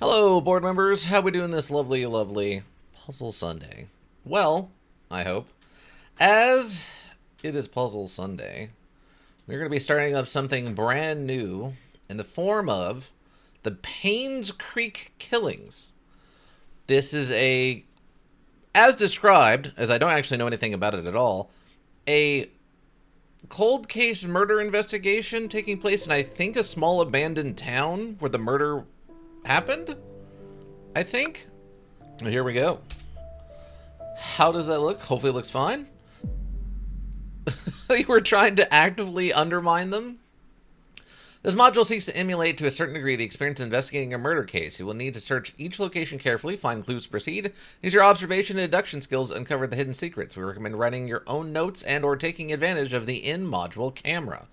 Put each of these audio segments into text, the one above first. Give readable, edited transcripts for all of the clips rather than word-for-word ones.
Hello, board members. How we doing this lovely, lovely Puzzle Sunday? Well, I hope. As it is Puzzle Sunday, we're going to be starting up something brand new in the form of the Painscreek Killings. This is as described, as I don't actually know anything about it at all, a cold case murder investigation taking place in, I think, a small abandoned town where the murder happened, I think. Here we go. How does that look? Hopefully it looks fine. You were trying to actively undermine them? This module seeks to emulate to a certain degree the experience of investigating a murder case. You will need to search each location carefully, find clues to proceed, use your observation and deduction skills to uncover the hidden secrets. We recommend writing your own notes and or taking advantage of the in-module camera.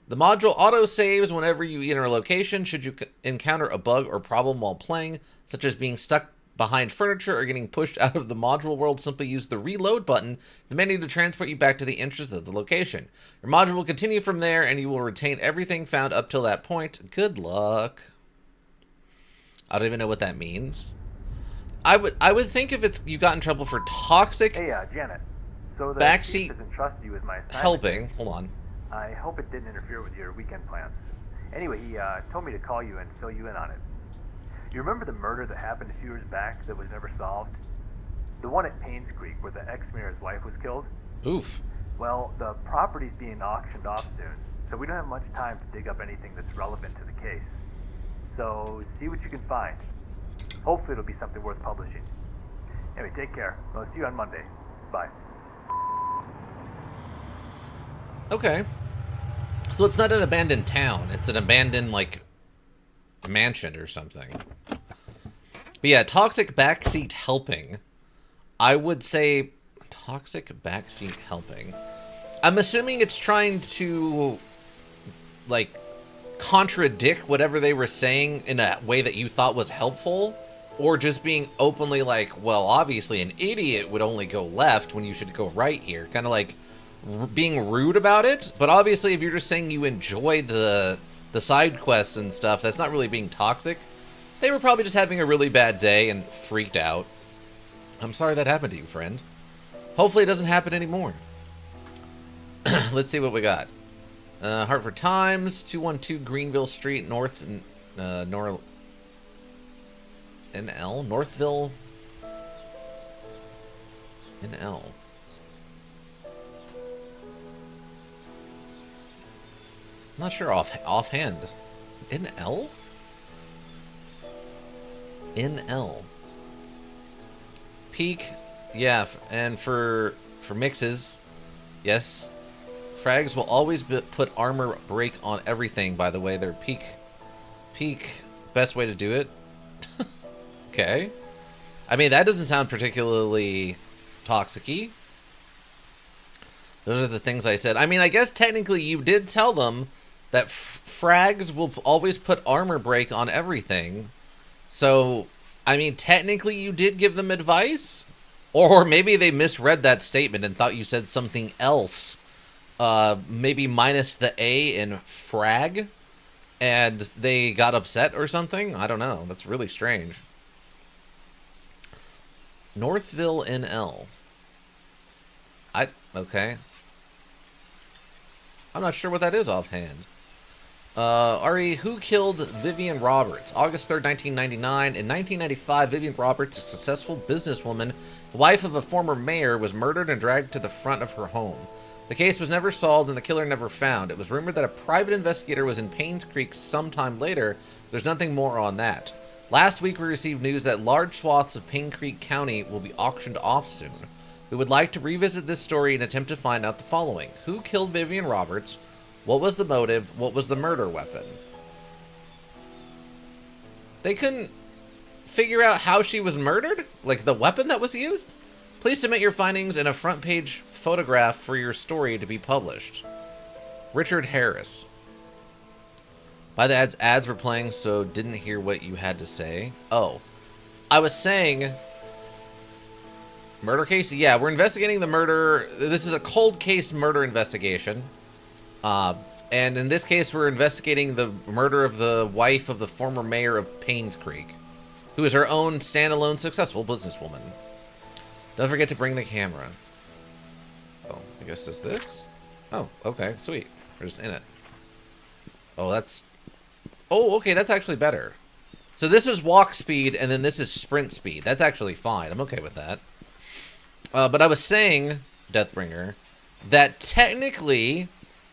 The module auto-saves whenever you enter a location should you encounter a bug or problem while playing, such as being stuck behind furniture or getting pushed out of the module world. Simply use the reload button in the menu to transport you back to the entrance of the location. Your module will continue from there and you will retain everything found up till that point. Good luck. I don't even know what that means. I would think if it's you got in trouble for toxic Janet. So the chief backseat doesn't trust you with my assignment. helping. Hold on. I hope it didn't interfere with your weekend plans. Anyway, he told me to call you and fill you in on it. You remember the murder that happened a few years back that was never solved? The one at Painscreek where the ex-mayor's wife was killed? Oof. Well, the property's being auctioned off soon, so we don't have much time to dig up anything that's relevant to the case. So, see what you can find. Hopefully it'll be something worth publishing. Anyway, take care. I'll see you on Monday. Bye. Okay. So it's not an abandoned town. It's an abandoned, like, mansion or something. But yeah, toxic backseat helping. I would say toxic backseat helping. I'm assuming it's trying to, like, contradict whatever they were saying in a way that you thought was helpful, or just being openly like, well, obviously an idiot would only go left when you should go right here. Kind of like being rude about it. But obviously if you're just saying you enjoy the side quests and stuff, that's not really being toxic. They were probably just having a really bad day and freaked out. I'm sorry that happened to you, friend. Hopefully it doesn't happen anymore. Let's see what we got. Hartford Times, 212 Greenville Street, Northville, NL. I'm not sure offhand. Just NL? NL. Peak, yeah, and for mixes, yes. Frags will always put armor break on everything, by the way. They're peak, best way to do it. Okay. I mean, that doesn't sound particularly toxic-y. Those are the things I said. I mean, I guess technically you did tell them that frags will always put armor break on everything. So, I mean, technically you did give them advice? Or maybe they misread that statement and thought you said something else. Maybe minus the A in frag, and they got upset or something? I don't know. That's really strange. Northville NL. Okay. I'm not sure what that is offhand. Ari, who killed Vivian Roberts? August 3rd, 1999. In 1995, Vivian Roberts, a successful businesswoman, the wife of a former mayor, was murdered and dragged to the front of her home. The case was never solved and the killer never found. It was rumored that a private investigator was in Painscreek sometime later. There's nothing more on that. Last week, we received news that large swaths of Painscreek County will be auctioned off soon. We would like to revisit this story and attempt to find out the following. Who killed Vivian Roberts? What was the motive? What was the murder weapon? They couldn't figure out how she was murdered? Like the weapon that was used? Please submit your findings in a front page photograph for your story to be published. Richard Harris. By the ads were playing, so didn't hear what you had to say. Oh, I was saying murder case. Yeah, we're investigating the murder. This is a cold case murder investigation. And in this case, we're investigating the murder of the wife of the former mayor of Painscreek. who is her own standalone successful businesswoman. Don't forget to bring the camera. Oh, I guess it's this? Oh, okay, sweet. We're just in it. Oh, that's... Oh, okay, that's actually better. So this is walk speed, and then this is sprint speed. That's actually fine. I'm okay with that. But I was saying, Deathbringer, that technically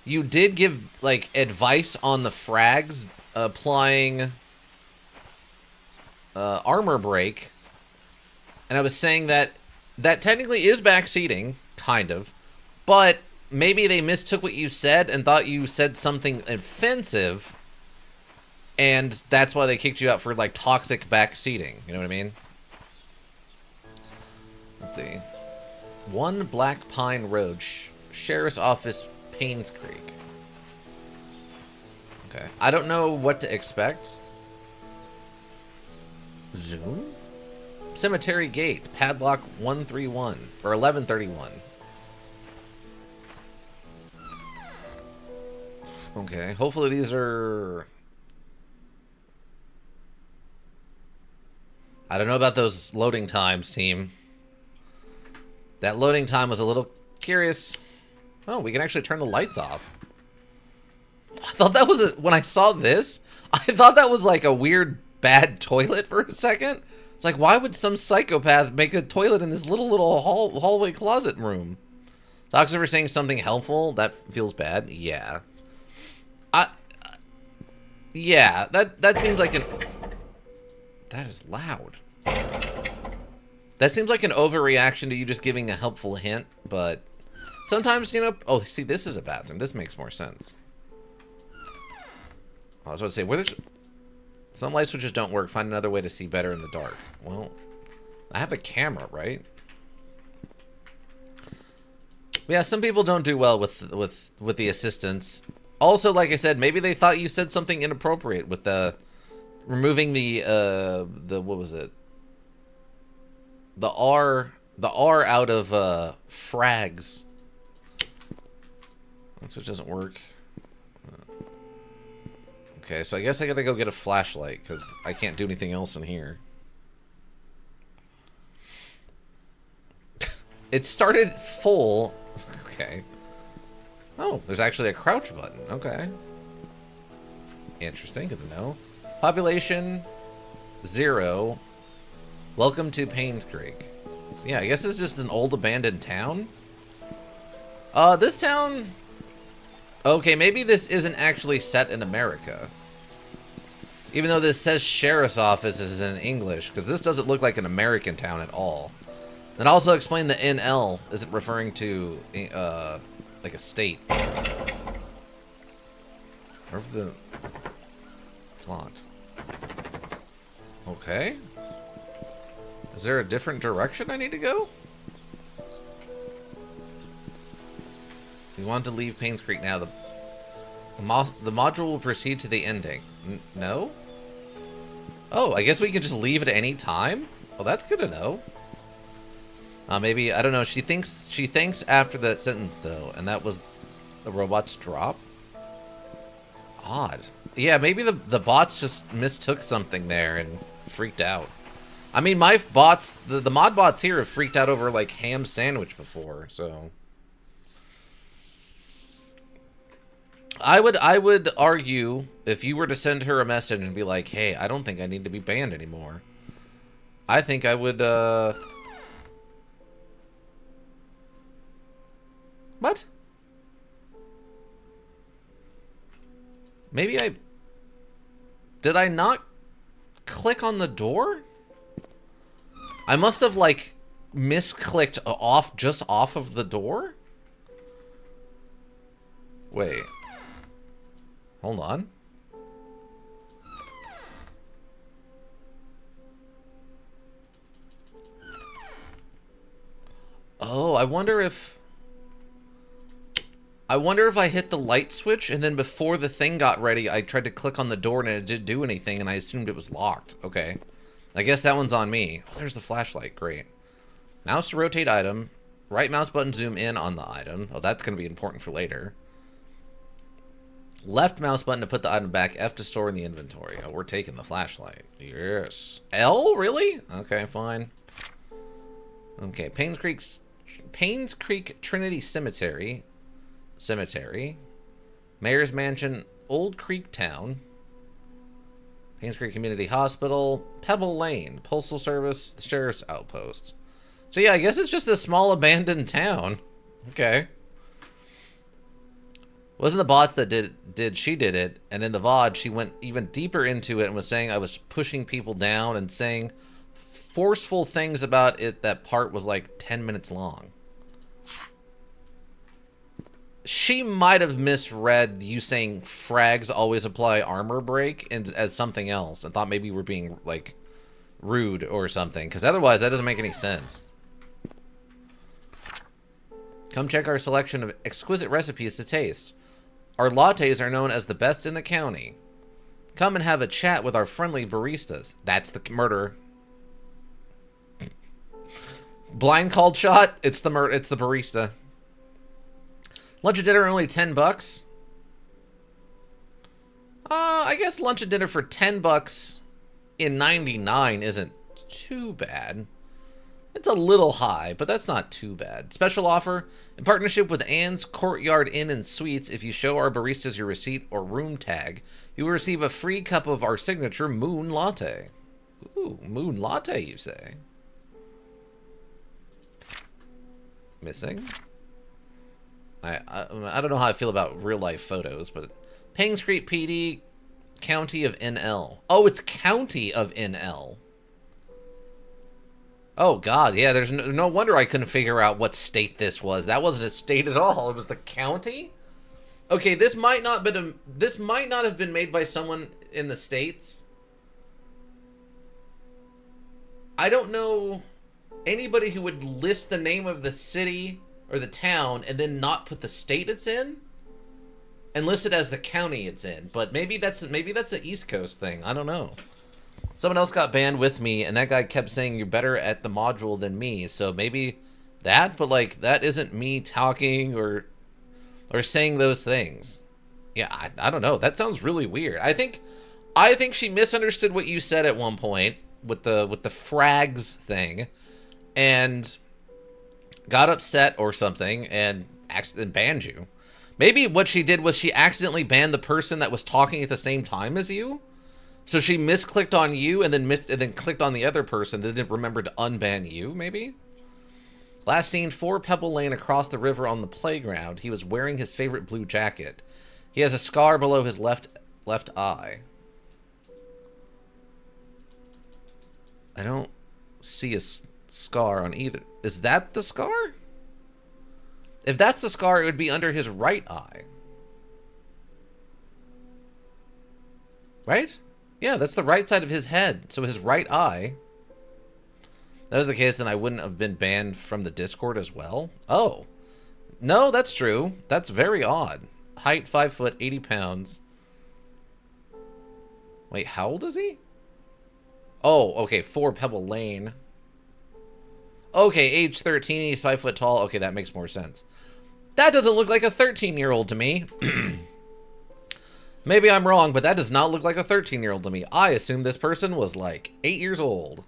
you did give, like, advice on the frags applying armor break. And I was saying that that technically is backseating, kind of. But maybe they mistook what you said and thought you said something offensive. And that's why they kicked you out for, like, toxic backseating. You know what I mean? Let's see. 1 Black Pine Road, Sheriff's Office, Painscreek. Okay. I don't know what to expect. Zoom? Cemetery Gate, padlock 131, or 1131. Okay, hopefully these are... I don't know about those loading times, team. That loading time was a little curious. Oh, we can actually turn the lights off. I thought that was when I saw this, I thought that was like a weird, bad toilet for a second. It's like, why would some psychopath make a toilet in this little hallway closet room? Doc's ever saying something helpful? That feels bad. Yeah. Yeah, that seems like an... That is loud. That seems like an overreaction to you just giving a helpful hint, but sometimes, you know... Oh, see, this is a bathroom. This makes more sense. I was about to say, where there's... Some light switches don't work. Find another way to see better in the dark. Well, I have a camera, right? Yeah, some people don't do well with the assistance. Also, like I said, maybe they thought you said something inappropriate with the... Removing the what was it? The R out of frags. That switch doesn't work. Okay, so I guess I gotta go get a flashlight because I can't do anything else in here. It started full. Okay. Oh, there's actually a crouch button. Okay. Interesting. Good to know. Population 0. Welcome to Painscreek. So yeah, I guess it's just an old abandoned town. This town... Okay, maybe this isn't actually set in America. Even though this says Sheriff's Office is in English, because this doesn't look like an American town at all. And also explain the NL isn't referring to, like a state. Where's the... It's locked. Okay. Is there a different direction I need to go? We want to leave Painscreek now. The module will proceed to the ending. No? Oh, I guess we can just leave at any time? Well, that's good to know. Maybe, I don't know, she thinks after that sentence, though, and that was the robot's drop? Odd. Yeah, maybe the bots just mistook something there and freaked out. I mean, my bots, the mod bots here have freaked out over, like, ham sandwich before, so... I would argue, if you were to send her a message and be like, hey, I don't think I need to be banned anymore. I think I would, What? Maybe did I not click on the door? I must have, like, misclicked just off of the door? Wait. Hold on. Oh, I wonder if I hit the light switch and then before the thing got ready, I tried to click on the door and it didn't do anything and I assumed it was locked. Okay. I guess that one's on me. Oh, there's the flashlight. Great. Mouse to rotate item. Right mouse button zoom in on the item. Oh, that's going to be important for later. Left mouse button to put the item back. F to store in the inventory. Oh, we're taking the flashlight. Yes. L? Really? Okay, fine. Okay, Painscreek Trinity Cemetery. Mayor's Mansion, Old Creek Town. Painscreek Community Hospital. Pebble Lane. Postal Service. The Sheriff's Outpost. So yeah, I guess it's just a small abandoned town. Okay. Wasn't the bots that she did it, and in the VOD she went even deeper into it and was saying I was pushing people down and saying forceful things about it. That part was like 10 minutes long. She might have misread you saying frags always apply armor break and as something else and thought maybe we're being like rude or something, because otherwise that doesn't make any sense. Come check our selection of exquisite recipes to taste. Our lattes are known as the best in the county. Come and have a chat with our friendly baristas. That's the murderer. Blind called shot. It's the barista. Lunch and dinner are only $10. I guess lunch and dinner for $10 in 99 isn't too bad. It's a little high, but that's not too bad. Special offer, in partnership with Anne's Courtyard Inn and Suites, if you show our baristas your receipt or room tag, you will receive a free cup of our signature Moon Latte. Ooh, Moon Latte, you say? Missing? I don't know how I feel about real-life photos, but Painscreek PD, County of NL. Oh, it's County of NL. Oh, God, yeah, there's no wonder I couldn't figure out what state this was. That wasn't a state at all. It was the county? Okay, this might not have been made by someone in the States. I don't know anybody who would list the name of the city or the town and then not put the state it's in and list it as the county it's in. But maybe that's an East Coast thing. I don't know. Someone else got banned with me, and that guy kept saying you're better at the module than me. So maybe that, but like that isn't me talking or saying those things. Yeah, I don't know. That sounds really weird. I think she misunderstood what you said at one point with the frags thing, and got upset or something and accidentally banned you. Maybe what she did was she accidentally banned the person that was talking at the same time as you. So she misclicked on you and then clicked on the other person that didn't remember to unban you, maybe? Last seen 4 Pebble Lane across the river on the playground. He was wearing his favorite blue jacket. He has a scar below his left eye. I don't see a scar on either. Is that the scar? If that's the scar, it would be under his right eye. Right? Yeah, that's the right side of his head. So his right eye. If that was the case, then I wouldn't have been banned from the Discord as well. Oh. No, that's true. That's very odd. Height 5 foot, 80 pounds. Wait, how old is he? Oh, okay, 4 Pebble Lane. Okay, age 13, he's 5 foot tall. Okay, that makes more sense. That doesn't look like a 13-year-old to me. Maybe I'm wrong, but that does not look like a 13-year-old to me. I assume this person was like 8 years old.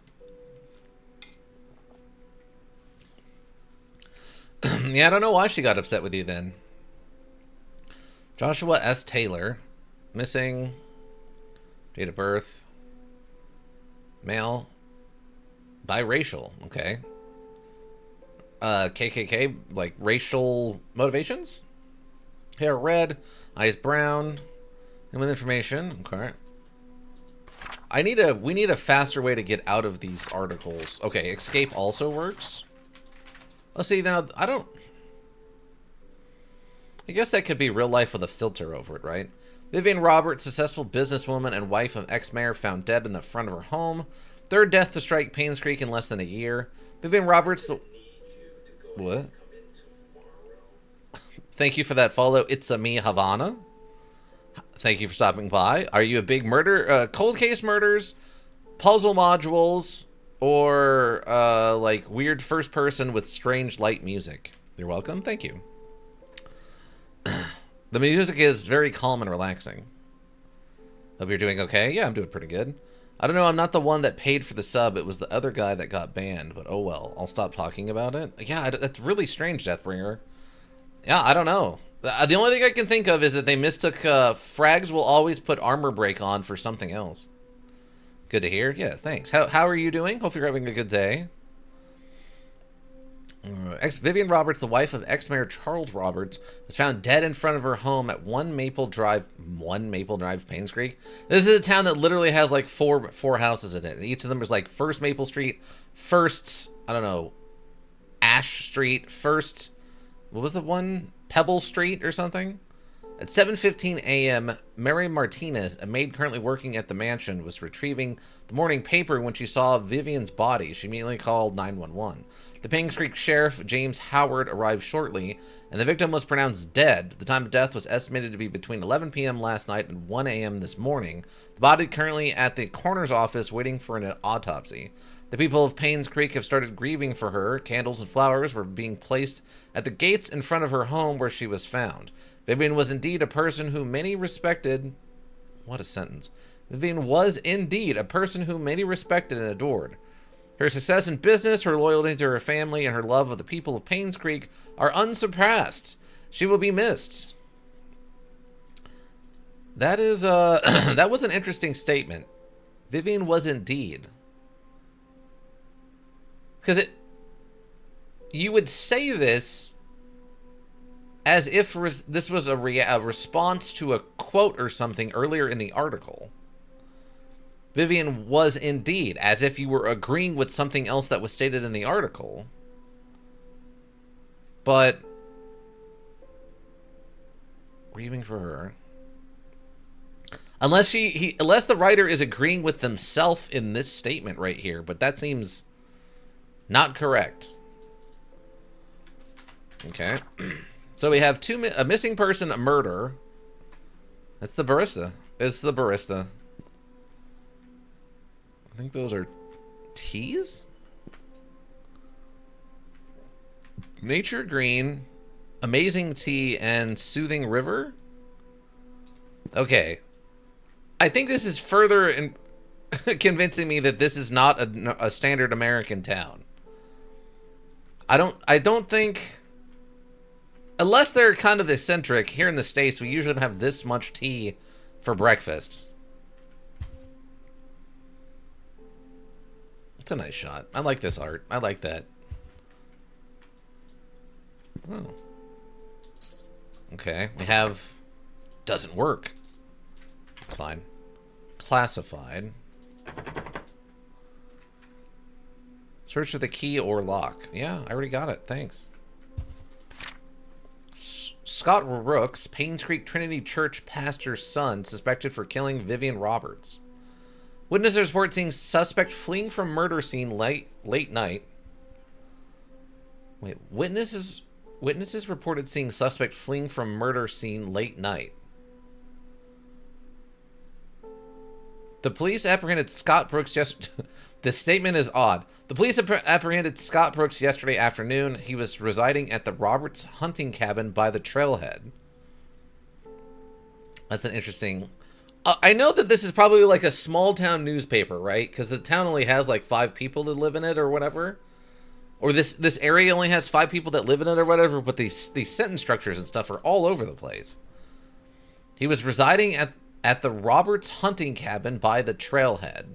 Yeah, I don't know why she got upset with you then. Joshua S. Taylor. Missing. Date of birth. Male. Biracial. Okay. KKK, like racial motivations? Hair red. Eyes brown. And with information. Okay. We need a faster way to get out of these articles. Okay, escape also works. Let's see, now, I guess that could be real life with a filter over it, right? Vivian Roberts, successful businesswoman and wife of ex-mayor, found dead in the front of her home. Third death to strike Painscreek in less than a year. Vivian Roberts, what? Thank you for that follow. It's a me, Havana. Thank you for stopping by. Are you a big cold case murders, puzzle modules, or like weird first person with strange light music? You're welcome. Thank you. The music is very calm and relaxing. Hope you're doing okay. Yeah, I'm doing pretty good. I don't know, I'm not the one that paid for the sub. It was the other guy that got banned, but oh well. I'll stop talking about it. Yeah, that's really strange, Deathbringer. Yeah, I don't know. The only thing I can think of is that they mistook frags will always put armor break on for something else. Good to hear. Yeah, thanks. How are you doing? Hope you're having a good day. Vivian Roberts, the wife of ex-mayor Charles Roberts, was found dead in front of her home at 1 Maple Drive, Painscreek. This is a town that literally has like four houses in it, and each of them is like First Maple Street, First, I don't know, Ash Street, First, what was the one? Pebble Street or something? At 7:15 a.m., Mary Martinez, a maid currently working at the mansion, was retrieving the morning paper when she saw Vivian's body. She immediately called 911. The Painscreek Sheriff, James Howard, arrived shortly, and the victim was pronounced dead. The time of death was estimated to be between 11 p.m. last night and 1 a.m. this morning. The body currently at the coroner's office waiting for an autopsy. The people of Painscreek have started grieving for her. Candles and flowers were being placed at the gates in front of her home where she was found. Vivian was indeed a person whom many respected. What a sentence. Vivian was indeed a person whom many respected and adored. Her success in business, her loyalty to her family, and her love of the people of Painscreek are unsurpassed. She will be missed. That is, that was an interesting statement. Vivian was indeed. Because you would say this as if this was a response to a quote or something earlier in the article. Vivian was indeed, as if you were agreeing with something else that was stated in the article. But grieving for her. Unless unless the writer is agreeing with themselves in this statement right here, but that seems not correct. Okay. So we have a missing person, a murder. That's the barista. It's the barista. I think those are teas? Nature Green, Amazing Tea, and Soothing River? Okay. I think this is further convincing me that this is not a standard American town. I don't think... Unless they're kind of eccentric, here in the States, we usually don't have this much tea for breakfast. It's a nice shot. I like this art. I like that. Oh. Okay, we have... Doesn't work. It's fine. Classified. Search for the key or lock. Yeah, I already got it. Thanks. Scott Rooks, Painscreek Trinity Church pastor's son, suspected for killing Vivian Roberts. Witnesses report seeing suspect fleeing from murder scene late night. Wait, witnesses reported seeing suspect fleeing from murder scene late night. The police apprehended Scott Brooks This statement is odd. The police apprehended Scott Brooks yesterday afternoon. He was residing at the Roberts hunting cabin by the trailhead. That's an interesting... I know that this is probably like a small town newspaper, right? Because the town only has like 5 people that live in it or whatever. Or this area only has 5 people that live in it or whatever. But these sentence structures and stuff are all over the place. He was residing at the Roberts hunting cabin by the trailhead.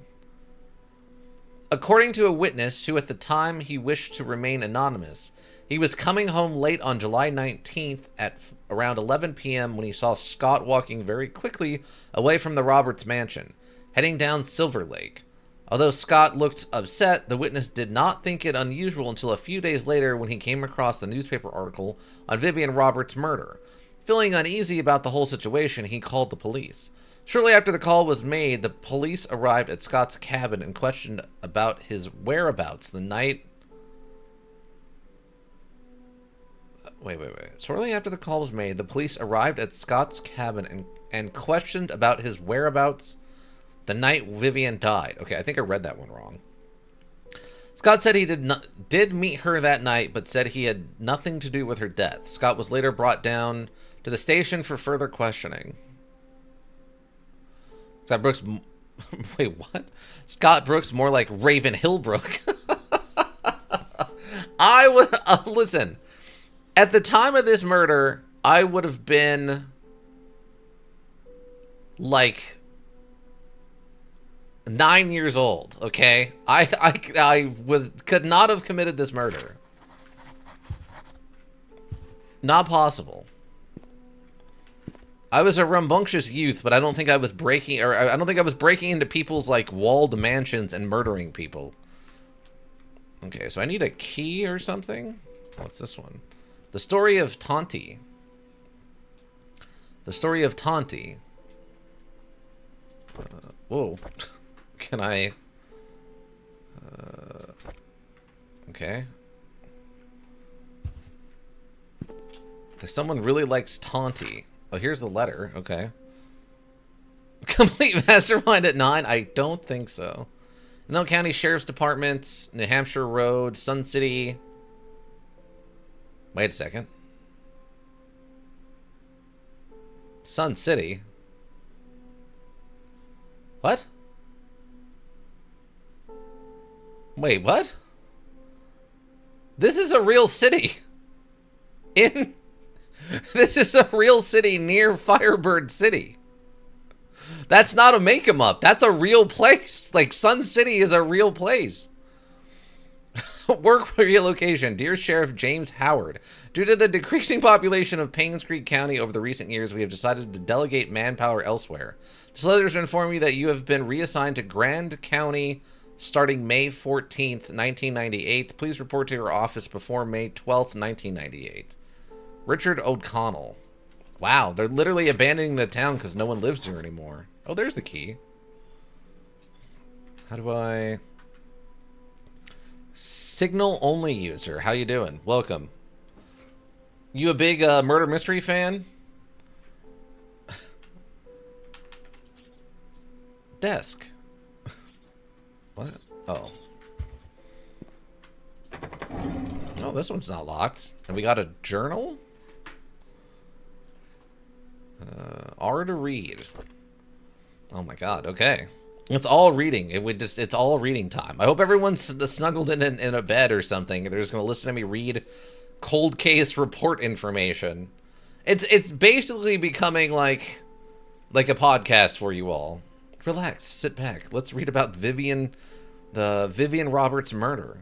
According to a witness who at the time he wished to remain anonymous, he was coming home late on July 19th at around 11 p.m. when he saw Scott walking very quickly away from the Roberts mansion, heading down Silver Lake. Although Scott looked upset, the witness did not think it unusual until a few days later when he came across the newspaper article on Vivian Roberts' murder. Feeling uneasy about the whole situation, he called the police. Shortly after the call was made, the police arrived at Scott's cabin and questioned about his whereabouts the night... Wait. Shortly after the call was made, the police arrived at Scott's cabin and questioned about his whereabouts the night Vivian died. Okay, I think I read that one wrong. Scott said he did meet her that night, but said he had nothing to do with her death. Scott was later brought down To the station for further questioning. Scott Brooks... Wait, what? Scott Brooks more like Raven Hillbrook. I would... listen. At the time of this murder, I would have been... like... 9 years old, okay? I could not have committed this murder. Not possible. I was a rambunctious youth, but I don't think I was breaking, or I don't think I was breaking into people's, like, walled mansions and murdering people. Okay, so I need a key or something? What's this one? The Story of Tonti. The Story of Tonti. Whoa. Can I... okay. Someone really likes Tonti. Oh, here's the letter. Okay. Complete Mastermind at 9? I don't think so. Nell County Sheriff's Department, New Hampshire Road, Sun City. Wait a second. Sun City? What? Wait, what? This is a real city. This is a real city near Firebird City. That's not a make-em-up. That's a real place. Like, Sun City is a real place. Work relocation. Dear Sheriff James Howard, due to the decreasing population of Painscreek County over the recent years, we have decided to delegate manpower elsewhere. Just let us inform you that you have been reassigned to Grand County starting May 14th, 1998. Please report to your office before May 12th, 1998. Richard O'Connell. Wow, they're literally abandoning the town because no one lives here anymore. Oh, there's the key. How do I... Signal only user. How you doing? Welcome. You a big murder mystery fan? Desk. What? Oh. Oh, this one's not locked. And we got a journal? R to read. Oh my god, okay. It's all reading. It's all reading time. I hope everyone's snuggled in a bed or something. They're just gonna listen to me read cold case report information. It's basically becoming like a podcast for you all. Relax, sit back. Let's read about the Vivian Roberts murder.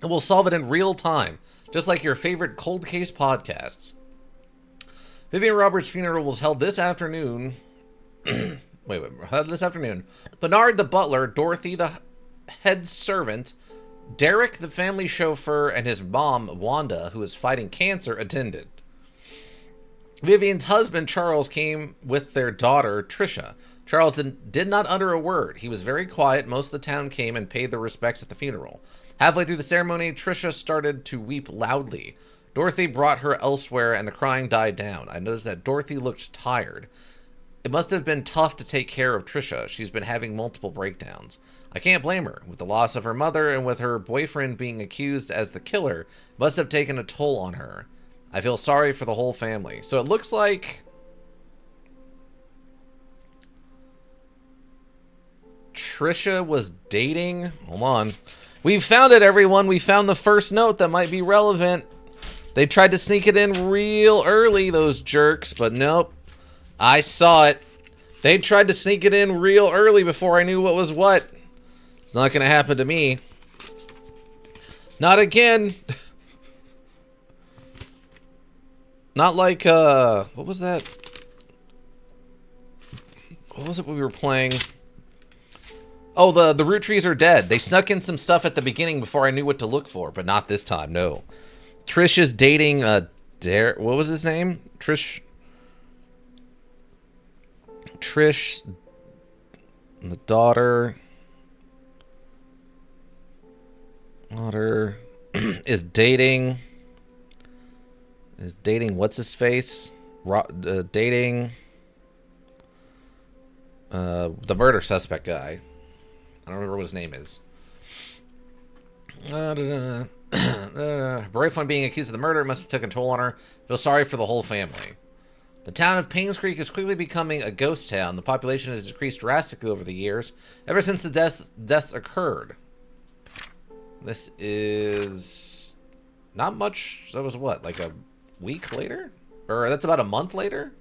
And we'll solve it in real time, just like your favorite cold case podcasts. Vivian Roberts' funeral was held this afternoon. This afternoon. Bernard the butler, Dorothy the head servant, Derek the family chauffeur, and his mom, Wanda, who is fighting cancer, attended. Vivian's husband, Charles, came with their daughter, Tricia. Charles did not utter a word. He was very quiet. Most of the town came and paid their respects at the funeral. Halfway through the ceremony, Tricia started to weep loudly. Dorothy brought her elsewhere, and the crying died down. I noticed that Dorothy looked tired. It must have been tough to take care of Tricia. She's been having multiple breakdowns. I can't blame her. With the loss of her mother and with her boyfriend being accused as the killer, it must have taken a toll on her. I feel sorry for the whole family. So it looks like Tricia was dating... Hold on. We've found it, everyone. We found the first note that might be relevant. They tried to sneak it in real early, those jerks, but nope. I saw it. They tried to sneak it in real early before I knew what was what. It's not going to happen to me. Not again. Not like, what was that? What was it we were playing? Oh, the root trees are dead. They snuck in some stuff at the beginning before I knew what to look for, but not this time, no. Trish is dating, what was his name? Trish, the daughter is dating what's his face? Dating the murder suspect guy. I don't remember what his name is. Her boyfriend being accused of the murder must have taken a toll on her. Feel sorry for the whole family. The town of Painscreek is quickly becoming a ghost town. The population has decreased drastically over the years, ever since the deaths occurred. This is not much. That was what, like a week later? Or that's about a month later?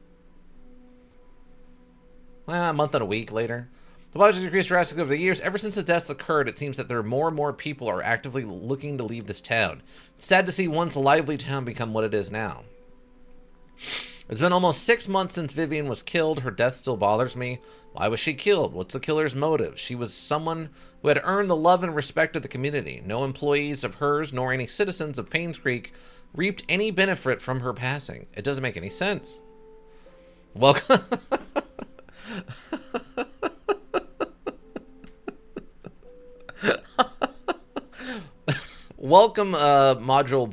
Well, a month and a week later. The population has decreased drastically over the years. Ever since the deaths occurred, it seems that there are more and more people are actively looking to leave this town. It's sad to see once lively town become what it is now. It's been almost 6 months since Vivian was killed. Her death still bothers me. Why was she killed? What's the killer's motive? She was someone who had earned the love and respect of the community. No employees of hers nor any citizens of Painscreek reaped any benefit from her passing. It doesn't make any sense. Welcome. Welcome, Module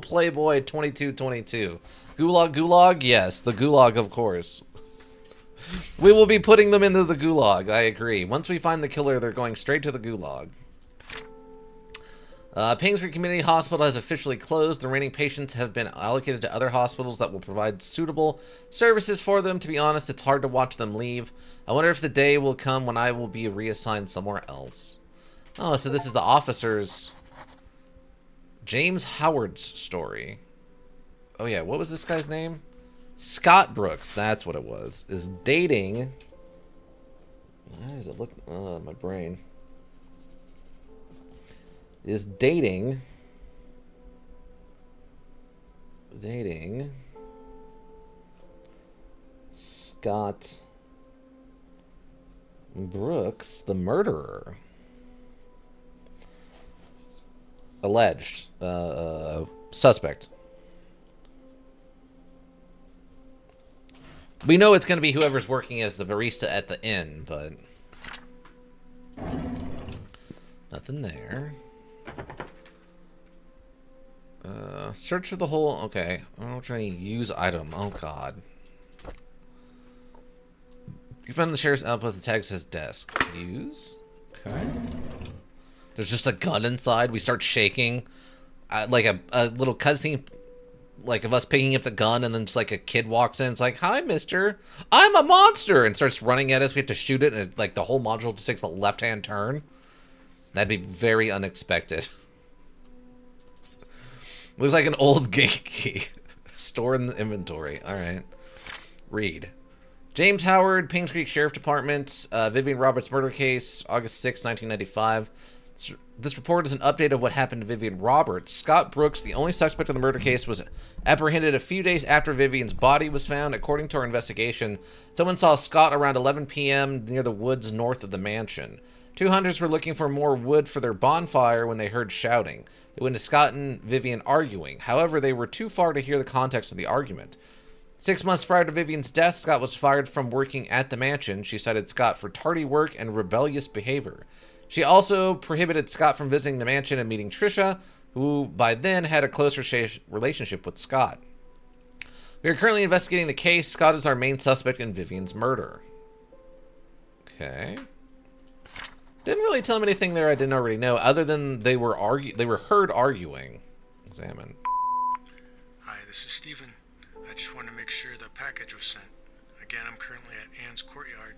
Playboy 2222. Gulag? Yes, the Gulag, of course. We will be putting them into the Gulag, I agree. Once we find the killer, they're going straight to the Gulag. Painscreek Community Hospital has officially closed. The remaining patients have been allocated to other hospitals that will provide suitable services for them. To be honest, it's hard to watch them leave. I wonder if the day will come when I will be reassigned somewhere else. Oh, so this is the officer's... James Howard's story. Oh yeah, what was this guy's name? Scott Brooks, that's what it was. Is dating... Why does it look... my brain. Is dating... Scott Brooks, the murderer. Alleged. Suspect. We know it's going to be whoever's working as the barista at the inn, but... Nothing there. Search for the whole... Okay. I'm trying to use item. Oh, God. You found the sheriff's outpost. The tag says desk. Use? Okay. There's just a gun inside. We start shaking. Like a little cutscene, like of us picking up the gun, and then just like a kid walks in. It's like, hi, mister. I'm a monster! And starts running at us. We have to shoot it, and like the whole module just takes a left-hand turn. That'd be very unexpected. Looks like an old gate key. Store in the inventory. Alright. Read. James Howard, Painscreek Sheriff Department, Vivian Roberts murder case, August 6, 1995. This report is an update of what happened to Vivian Roberts. Scott Brooks, the only suspect in the murder case, was apprehended a few days after Vivian's body was found. According to our investigation, someone saw Scott around 11 p.m. near the woods north of the mansion. Two hunters were looking for more wood for their bonfire when they heard shouting. They went to Scott and Vivian arguing. However, they were too far to hear the context of the argument. 6 months prior to Vivian's death, Scott was fired from working at the mansion. She cited Scott for tardy work and rebellious behavior. She also prohibited Scott from visiting the mansion and meeting Trisha, who by then had a close relationship with Scott. We are currently investigating the case. Scott is our main suspect in Vivian's murder. Okay. Didn't really tell him anything there I didn't already know, other than they were heard arguing. Examine. Hi, this is Steven. I just wanted to make sure the package was sent. Again, I'm currently at Anne's courtyard.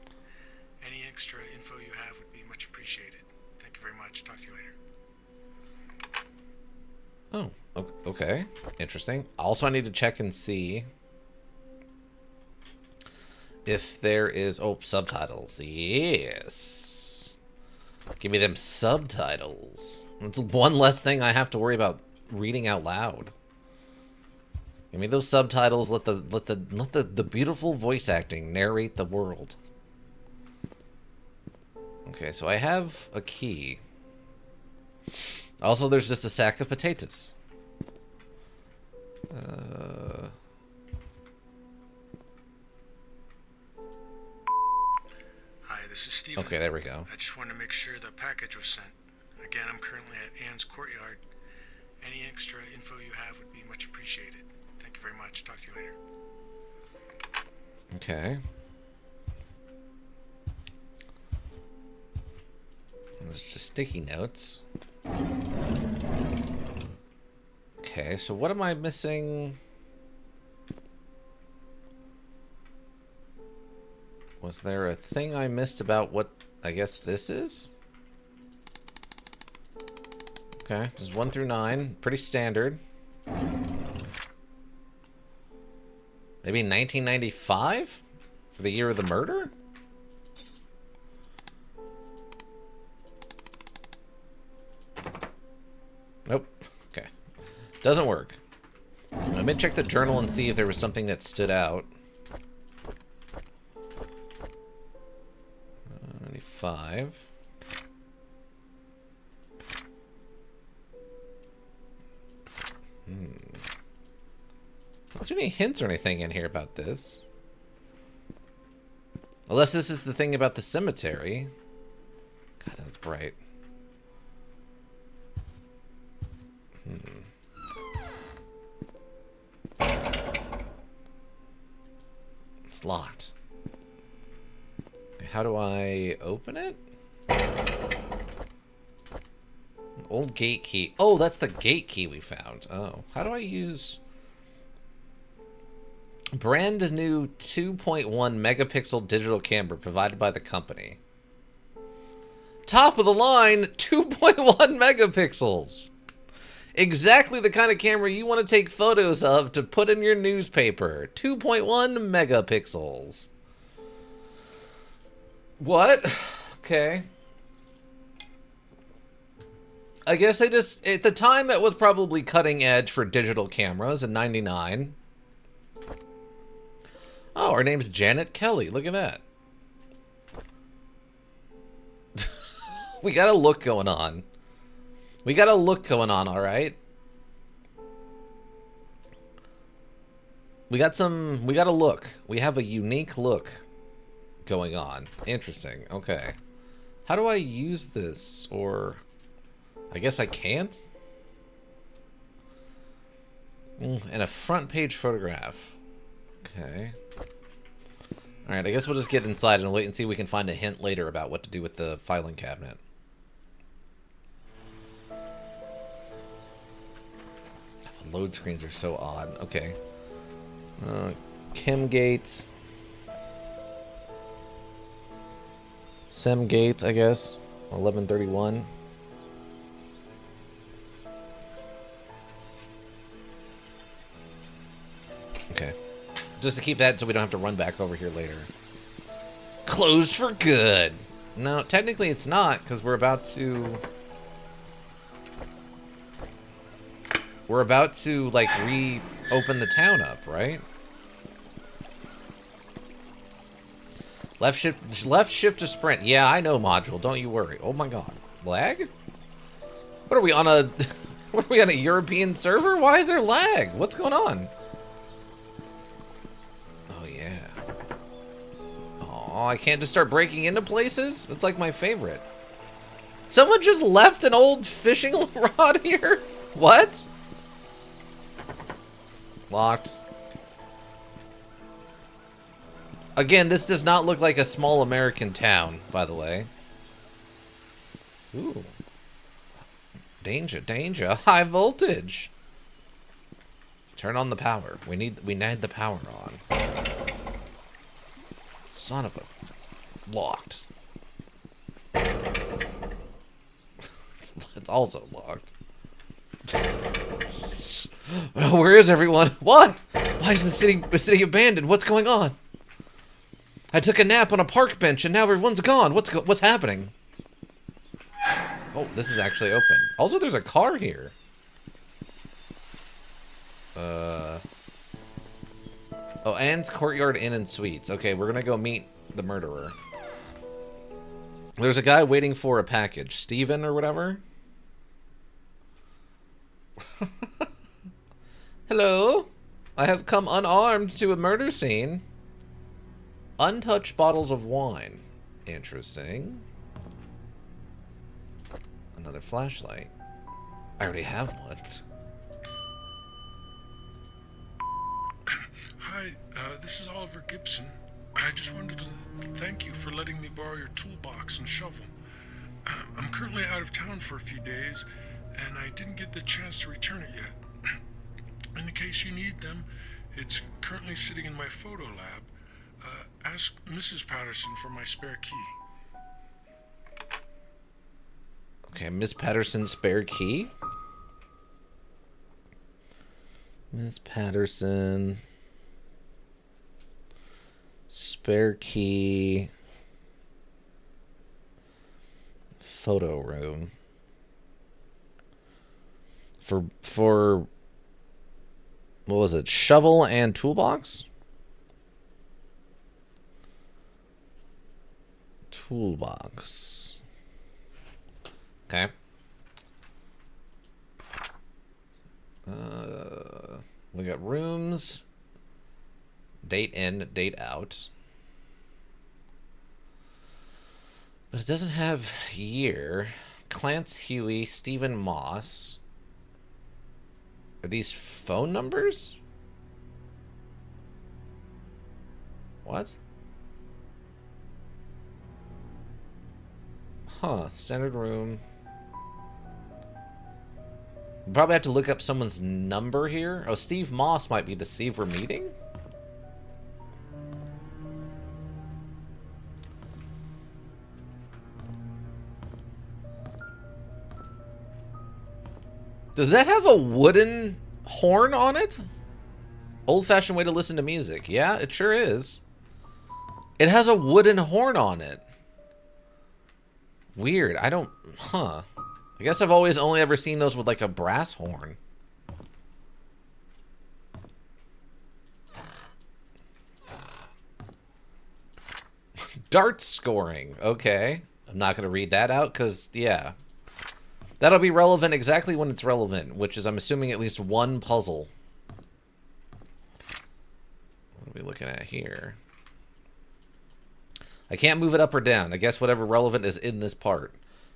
Any extra info you have would be much appreciated. Thank you very much. Talk to you later. Oh, okay. Interesting. Also, I need to check and see if there is... Oh, subtitles. Yes. Give me them subtitles. It's one less thing I have to worry about reading out loud. Give me those subtitles. Let the beautiful voice acting narrate the world. Okay, so I have a key. Also, there's just a sack of potatoes. Hi, this is Steven. Okay, there we go. I just wanted to make sure the package was sent. Again, I'm currently at Anne's courtyard. Any extra info you have would be much appreciated. Thank you very much. Talk to you later. Okay. There's just sticky notes. Okay, so what am I missing? Was there a thing I missed about what I guess this is? Okay, just 1 through 9. Pretty standard. Maybe 1995? For the year of the murder? Nope. Okay. Doesn't work. Let me check the journal and see if there was something that stood out. 95. Don't see any hints or anything in here about this. Unless this is the thing about the cemetery. God, that's bright. It's locked. How do I open it? Old gate key. Oh, that's the gate key we found. Oh, how do I use... Brand new 2.1 megapixel digital camera provided by the company. Top of the line, 2.1 megapixels. Exactly the kind of camera you want to take photos of to put in your newspaper. 2.1 megapixels. What? Okay. I guess they just... At the time, that was probably cutting edge for digital cameras in '99. Oh, her name's Janet Kelly. Look at that. We got a look going on. We got a look going on, all right? We got a look. We have a unique look going on. Interesting. Okay. How do I use this? Or... I guess I can't? And a front page photograph. Okay. Alright, I guess we'll just get inside and wait and see if we can find a hint later about what to do with the filing cabinet. The load screens are so odd. Okay. Kim Gates. Sem Gates, I guess. 1131. Okay. Just to keep that so we don't have to run back over here later. Closed for good. No, technically it's not, because we're about to... We're about to, like, reopen the town up, right? Left shift to sprint. Yeah, I know, module. Don't you worry. Oh my god. Lag? What are we on a... What are we on a European server? Why is there lag? What's going on? Oh, I can't just start breaking into places? That's like my favorite. Someone just left an old fishing rod here? What? Locked. Again, this does not look like a small American town, by the way. Ooh. Danger, danger. High voltage. Turn on the power. We need the power on. Son of a... It's locked. It's also locked. Where is everyone? What? Why is the city abandoned? What's going on? I took a nap on a park bench and now everyone's gone. What's happening? Oh, this is actually open. Also, there's a car here. Oh, Anne's Courtyard Inn and Suites. Okay, we're gonna go meet the murderer. There's a guy waiting for a package. Steven or whatever? Hello? I have come unarmed to a murder scene. Untouched bottles of wine. Interesting. Another flashlight. I already have one. Hi, this is Oliver Gibson. I just wanted to thank you for letting me borrow your toolbox and shovel. I'm currently out of town for a few days, and I didn't get the chance to return it yet. In the case you need them, it's currently sitting in my photo lab. Ask Mrs. Patterson for my spare key. Okay, Miss Patterson's spare key. Miss Patterson. Spare key. Photo room. For what was it? Shovel and toolbox? Toolbox. Okay. We got rooms. Date in, date out. But it doesn't have year. Clance Huey, Stephen Moss. Are these phone numbers? What? Huh, standard room. Probably have to look up someone's number here. Oh, Steve Moss might be the Steve we're meeting? Does that have a wooden horn on it? Old-fashioned way to listen to music. Yeah, it sure is. It has a wooden horn on it. Weird. I don't... Huh. I guess I've always only ever seen those with like a brass horn. Dart scoring. Okay. I'm not going to read that out because, yeah. That'll be relevant exactly when it's relevant, which is, I'm assuming, at least one puzzle. What are we looking at here? I can't move it up or down. I guess whatever relevant is in this part.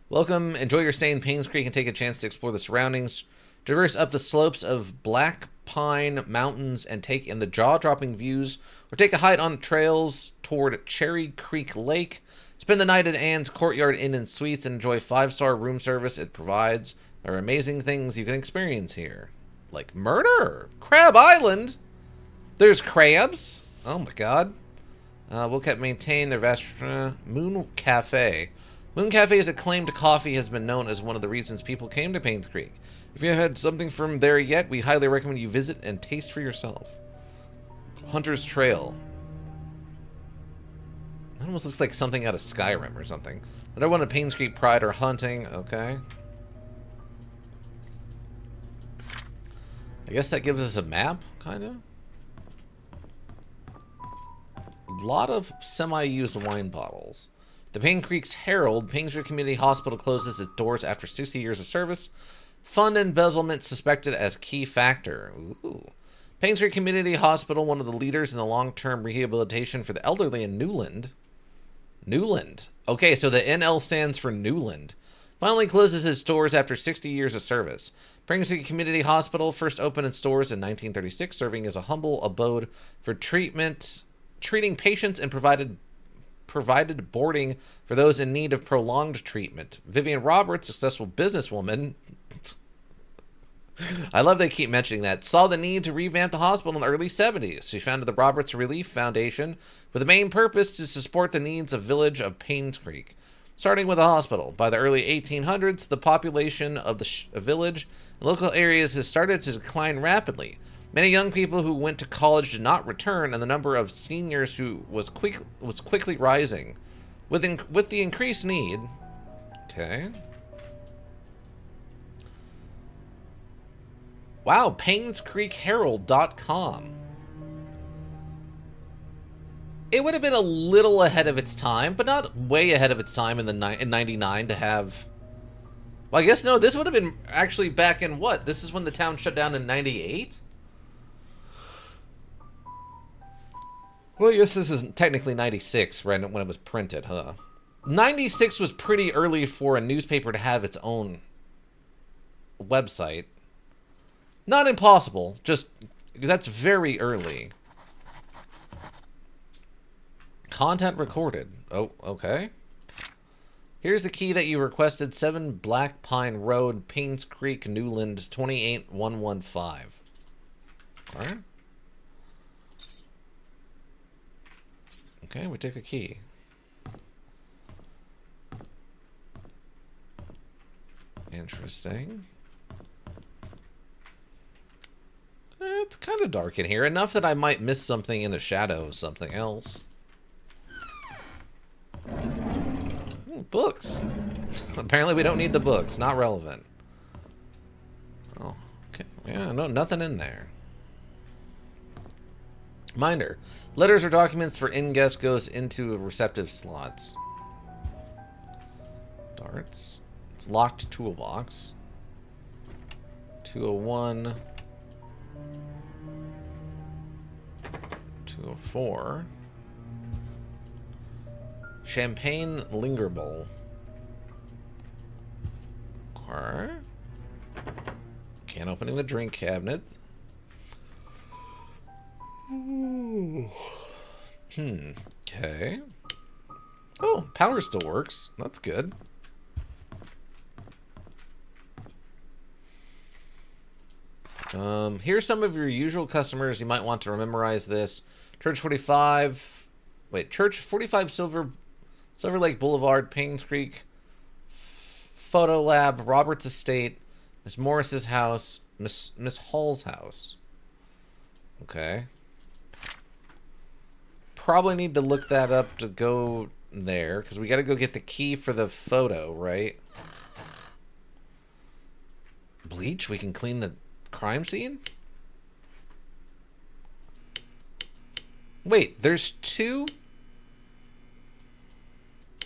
Welcome. Enjoy your stay in Painscreek and take a chance to explore the surroundings. Traverse up the slopes of Black Pine Mountains and take in the jaw-dropping views, or take a hike on trails toward Cherry Creek Lake. Spend the night at Anne's Courtyard Inn and Suites and enjoy 5-star room service it provides. There are amazing things you can experience here. Like murder! Crab Island! There's crabs! Oh my god. We'll maintain their vast... Moon Cafe. Moon Cafe's acclaimed coffee has been known as one of the reasons people came to Painscreek. If you haven't had something from there yet, we highly recommend you visit and taste for yourself. Hunter's Trail. That almost looks like something out of Skyrim or something. I don't want a Painscreek pride or hunting. Okay. I guess that gives us a map, kind of. A lot of semi-used wine bottles. The Painscreek's Herald, Painscreek Community Hospital closes its doors after 60 years of service. Fund embezzlement suspected as key factor. Ooh. Painscreek Community Hospital, one of the leaders in the long-term rehabilitation for the elderly in Newland. Newland. Okay, so the NL stands for Newland. Finally closes its doors after 60 years of service. Painscreek Community Hospital first opened its doors in 1936, serving as a humble abode for treating patients and provided boarding for those in need of prolonged treatment. Vivian Roberts, successful businesswoman, I love they keep mentioning that, saw the need to revamp the hospital in the early 70s. She founded the Roberts Relief Foundation with the main purpose to support the needs of village of Painscreek. Starting with the hospital, by the early 1800s, the population of the village and local areas has started to decline rapidly. Many young people who went to college did not return, and the number of seniors who was quickly rising. With the increased need... Okay. Wow, PainscreekHerald.com. It would have been a little ahead of its time, but not way ahead of its time in 99 to have... Well, I guess no, this would have been actually back in what? This is when the town shut down in 98? Well, I guess this is technically 96, right, when it was printed, huh? 96 was pretty early for a newspaper to have its own website. Not impossible, just that's very early. Content recorded. Oh, okay. Here's the key that you requested. 7 Black Pine Road, Painscreek, Newland, 28115. Alright. Okay, we take a key. Interesting. It's kind of dark in here. Enough that I might miss something in the shadow of something else. Ooh, books. Apparently we don't need the books. Not relevant. Oh, okay. Yeah, no, nothing in there. Minder. Letters or documents for in-guest goes into receptive slots. Darts. It's locked toolbox. 201. 204. Champagne linger bowl. Okay. Can opening the drink cabinet. Okay. Oh, power still works. That's good. Here's some of your usual customers. You might want to memorize this. Church 45. Wait, Church 45 Silver Lake Boulevard, Painscreek, Photo Lab, Roberts Estate, Miss Morris's house, Miss Hall's house. Okay. Probably need to look that up to go there, because we got to go get the key for the photo, right? Bleach? We can clean the crime scene? Wait, there's two?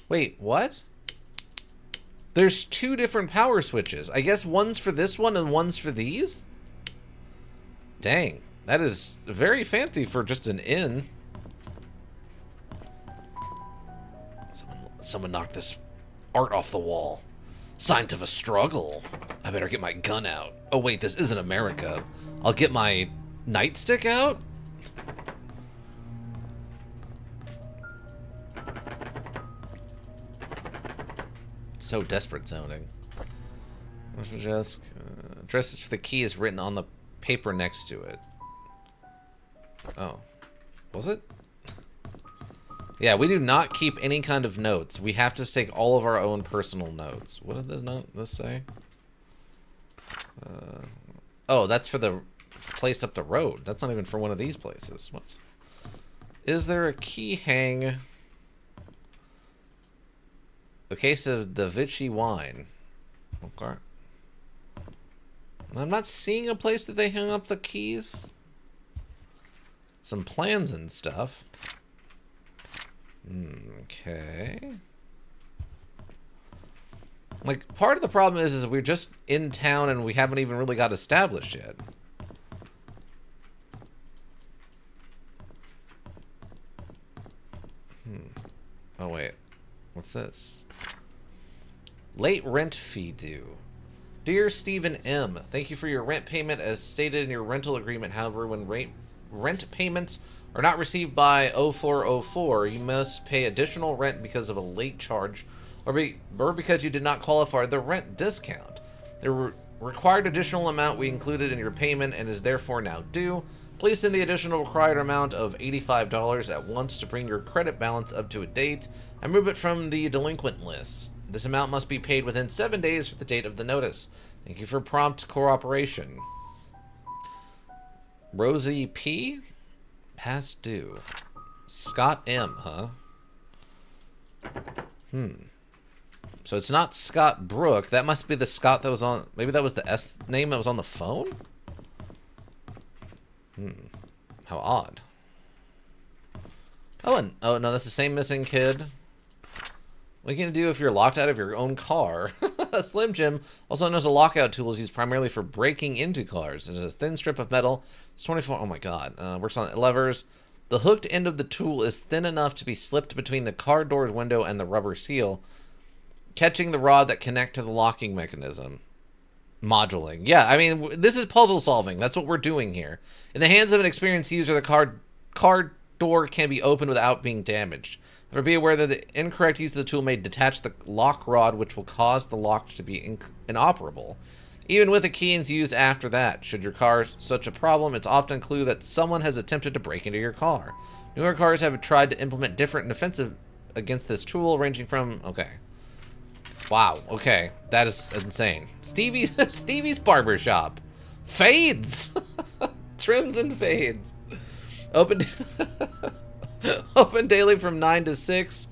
Wait, what? There's two different power switches. I guess one's for this one and one's for these? Dang, that is very fancy for just an inn. Someone knocked this art off the wall. Sign of a struggle. I better get my gun out. Oh wait, this isn't America. I'll get my nightstick out? So desperate sounding. Addresses for the key is written on the paper next to it. Oh. Was it? Yeah, we do not keep any kind of notes. We have to take all of our own personal notes. What did this say? Oh, that's for the place up the road. That's not even for one of these places. Is there a key hang? A case of the Vichy wine. Okay. I'm not seeing a place that they hung up the keys. Some plans and stuff. Okay. Like, part of the problem is we're just in town and we haven't even really got established yet. Oh, wait. What's this? Late rent fee due. Dear Stephen M., thank you for your rent payment as stated in your rental agreement. However, when rent payments are not received by 0404, you must pay additional rent because of a late charge or because you did not qualify for the rent discount. The required additional amount we included in your payment and is therefore now due. Please send the additional required amount of $85 at once to bring your credit balance up to a date and remove it from the delinquent list. This amount must be paid within 7 days from the date of the notice. Thank you for prompt cooperation. Rosie P? Past due. Scott M, huh? So it's not Scott Brook. That must be the Scott that was on... Maybe that was the S name that was on the phone? How odd. Oh no, that's the same missing kid. What are you going to do if you're locked out of your own car? Slim Jim, also known as a lockout tool, is used primarily for breaking into cars. It's a thin strip of metal. It's 24... Oh my god. Works on levers. The hooked end of the tool is thin enough to be slipped between the car door's window and the rubber seal, catching the rod that connect to the locking mechanism. Moduling. Yeah, I mean, this is puzzle solving. That's what we're doing here. In the hands of an experienced user, the car door can be opened without being damaged. However, be aware that the incorrect use of the tool may detach the lock rod, which will cause the lock to be inoperable. even with the keys used after that. Should your car such a problem, it's often a clue that someone has attempted to break into your car. Newer cars have tried to implement different defensive against this tool, ranging from... Okay. Wow, okay. That is insane. Stevie's barber shop. Fades! Trims and fades. Open... Open daily from 9 to 6.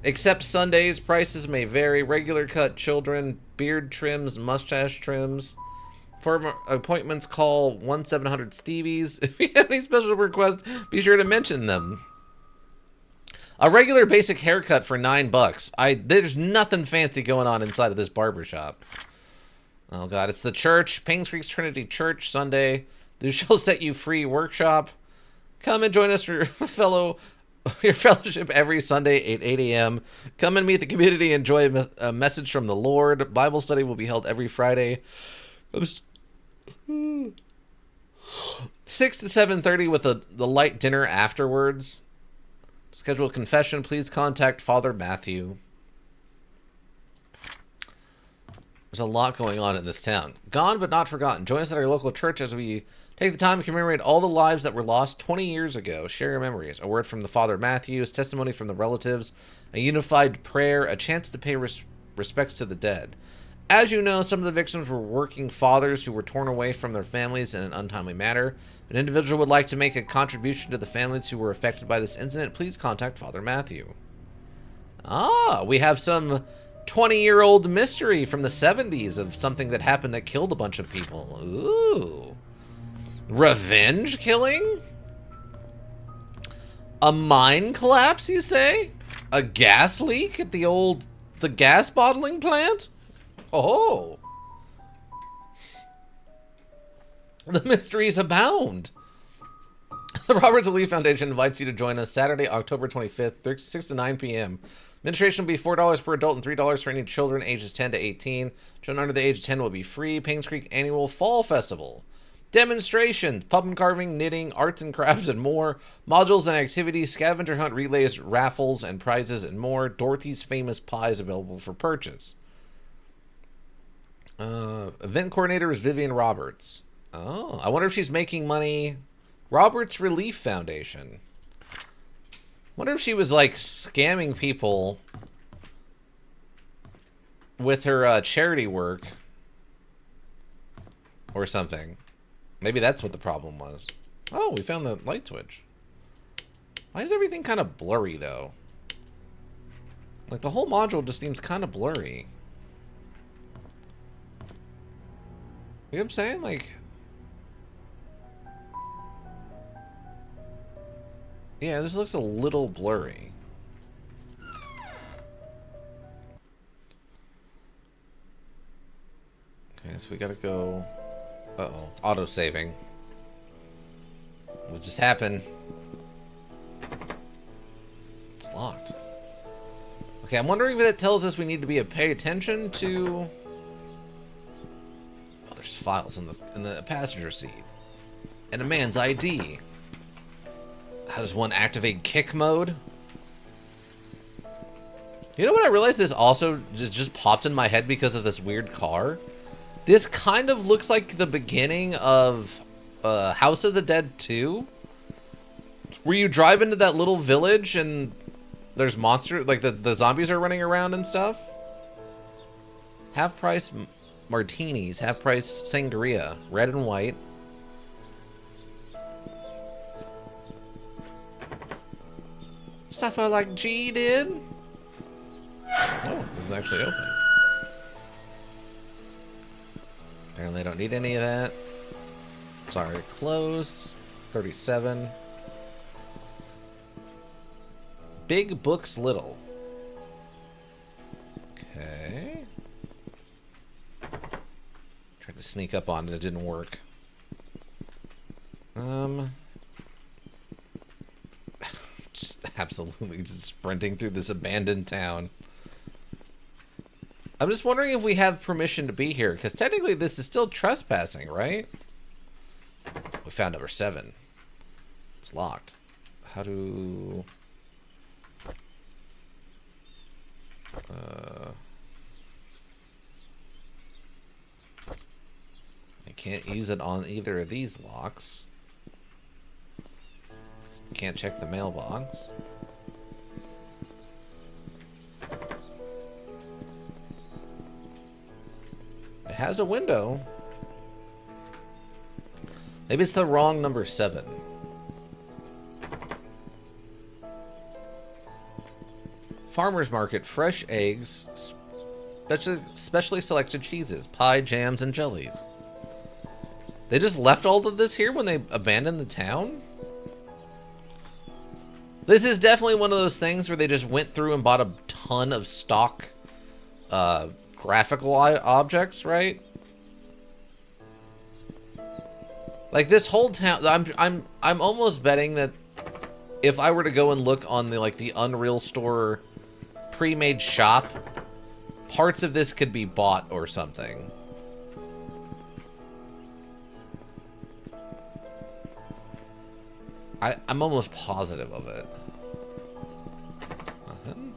Except Sundays, prices may vary. Regular cut, children, beard trims, mustache trims. For appointments, call 1-700-STEVIES. If you have any special requests, be sure to mention them. A regular basic haircut for $9. There's nothing fancy going on inside of this barbershop. Oh god, it's the church. Painscreek Trinity Church, Sunday. This shall set you free workshop. Come and join us for your fellowship every Sunday at 8 a.m. Come and meet the community. Enjoy a message from the Lord. Bible study will be held every Friday. 6 to 7:30 with the light dinner afterwards. Schedule a confession. Please contact Father Matthew. There's a lot going on in this town. Gone but not forgotten. Join us at our local church as we take the time to commemorate all the lives that were lost 20 years ago. Share your memories. A word from the Father Matthew, his testimony from the relatives, a unified prayer, a chance to pay respects to the dead. As you know, some of the victims were working fathers who were torn away from their families in an untimely manner. If an individual would like to make a contribution to the families who were affected by this incident, please contact Father Matthew. Ah, we have some 20-year-old mystery from the 70s of something that happened that killed a bunch of people. Ooh. Revenge killing? A mine collapse, you say? A gas leak at the gas bottling plant? Oh. The mysteries abound. The Roberts E. Lee Foundation invites you to join us Saturday, October 25th, 6 to 9 p.m. Administration will be $4 per adult and $3 for any children ages 10 to 18. Children under the age of 10 will be free. Painscreek Annual Fall Festival. Demonstrations, pumpkin carving, knitting, arts and crafts, and more. Modules and activities, scavenger hunt relays, raffles, and prizes, and more. Dorothy's Famous Pies available for purchase. Event coordinator is Vivian Roberts. Oh, I wonder if she's making money. Roberts Relief Foundation. Wonder if she was like scamming people with her charity work or something. Maybe that's what the problem was. Oh, we found the light switch. Why is everything kind of blurry though? Like the whole module just seems kind of blurry. You know what I'm saying? Like, yeah, this looks a little blurry. Okay, so we gotta go. Uh-oh, it's auto-saving. What just happened? It's locked. Okay, I'm wondering if that tells us we need to be pay attention to... Oh, there's files in the passenger seat. And a man's ID. How does one activate kick mode? You know what I realized this also just popped in my head because of this weird car? This kind of looks like the beginning of House of the Dead 2. Where you drive into that little village and there's monsters, like the zombies are running around and stuff. Half price martinis, half price sangria, red and white. Suffer like G did. Oh, this is actually open. Apparently I don't need any of that. Sorry, closed. 37. Big books little. Okay. Tried to sneak up on it, it didn't work. Just absolutely just sprinting through this abandoned town. I'm just wondering if we have permission to be here, because technically this is still trespassing, right? We found number 7. It's locked. How do... Can't use it on either of these locks. Can't check the mailbox. It has a window. Maybe it's the wrong number 7. Farmer's market, fresh eggs, specially selected cheeses, pie, jams, and jellies. They just left all of this here when they abandoned the town? This is definitely one of those things where they just went through and bought a ton of stock graphical objects, right? Like this whole town, I'm almost betting that if I were to go and look on the Unreal Store pre-made shop, parts of this could be bought or something. I'm almost positive of it. Nothing?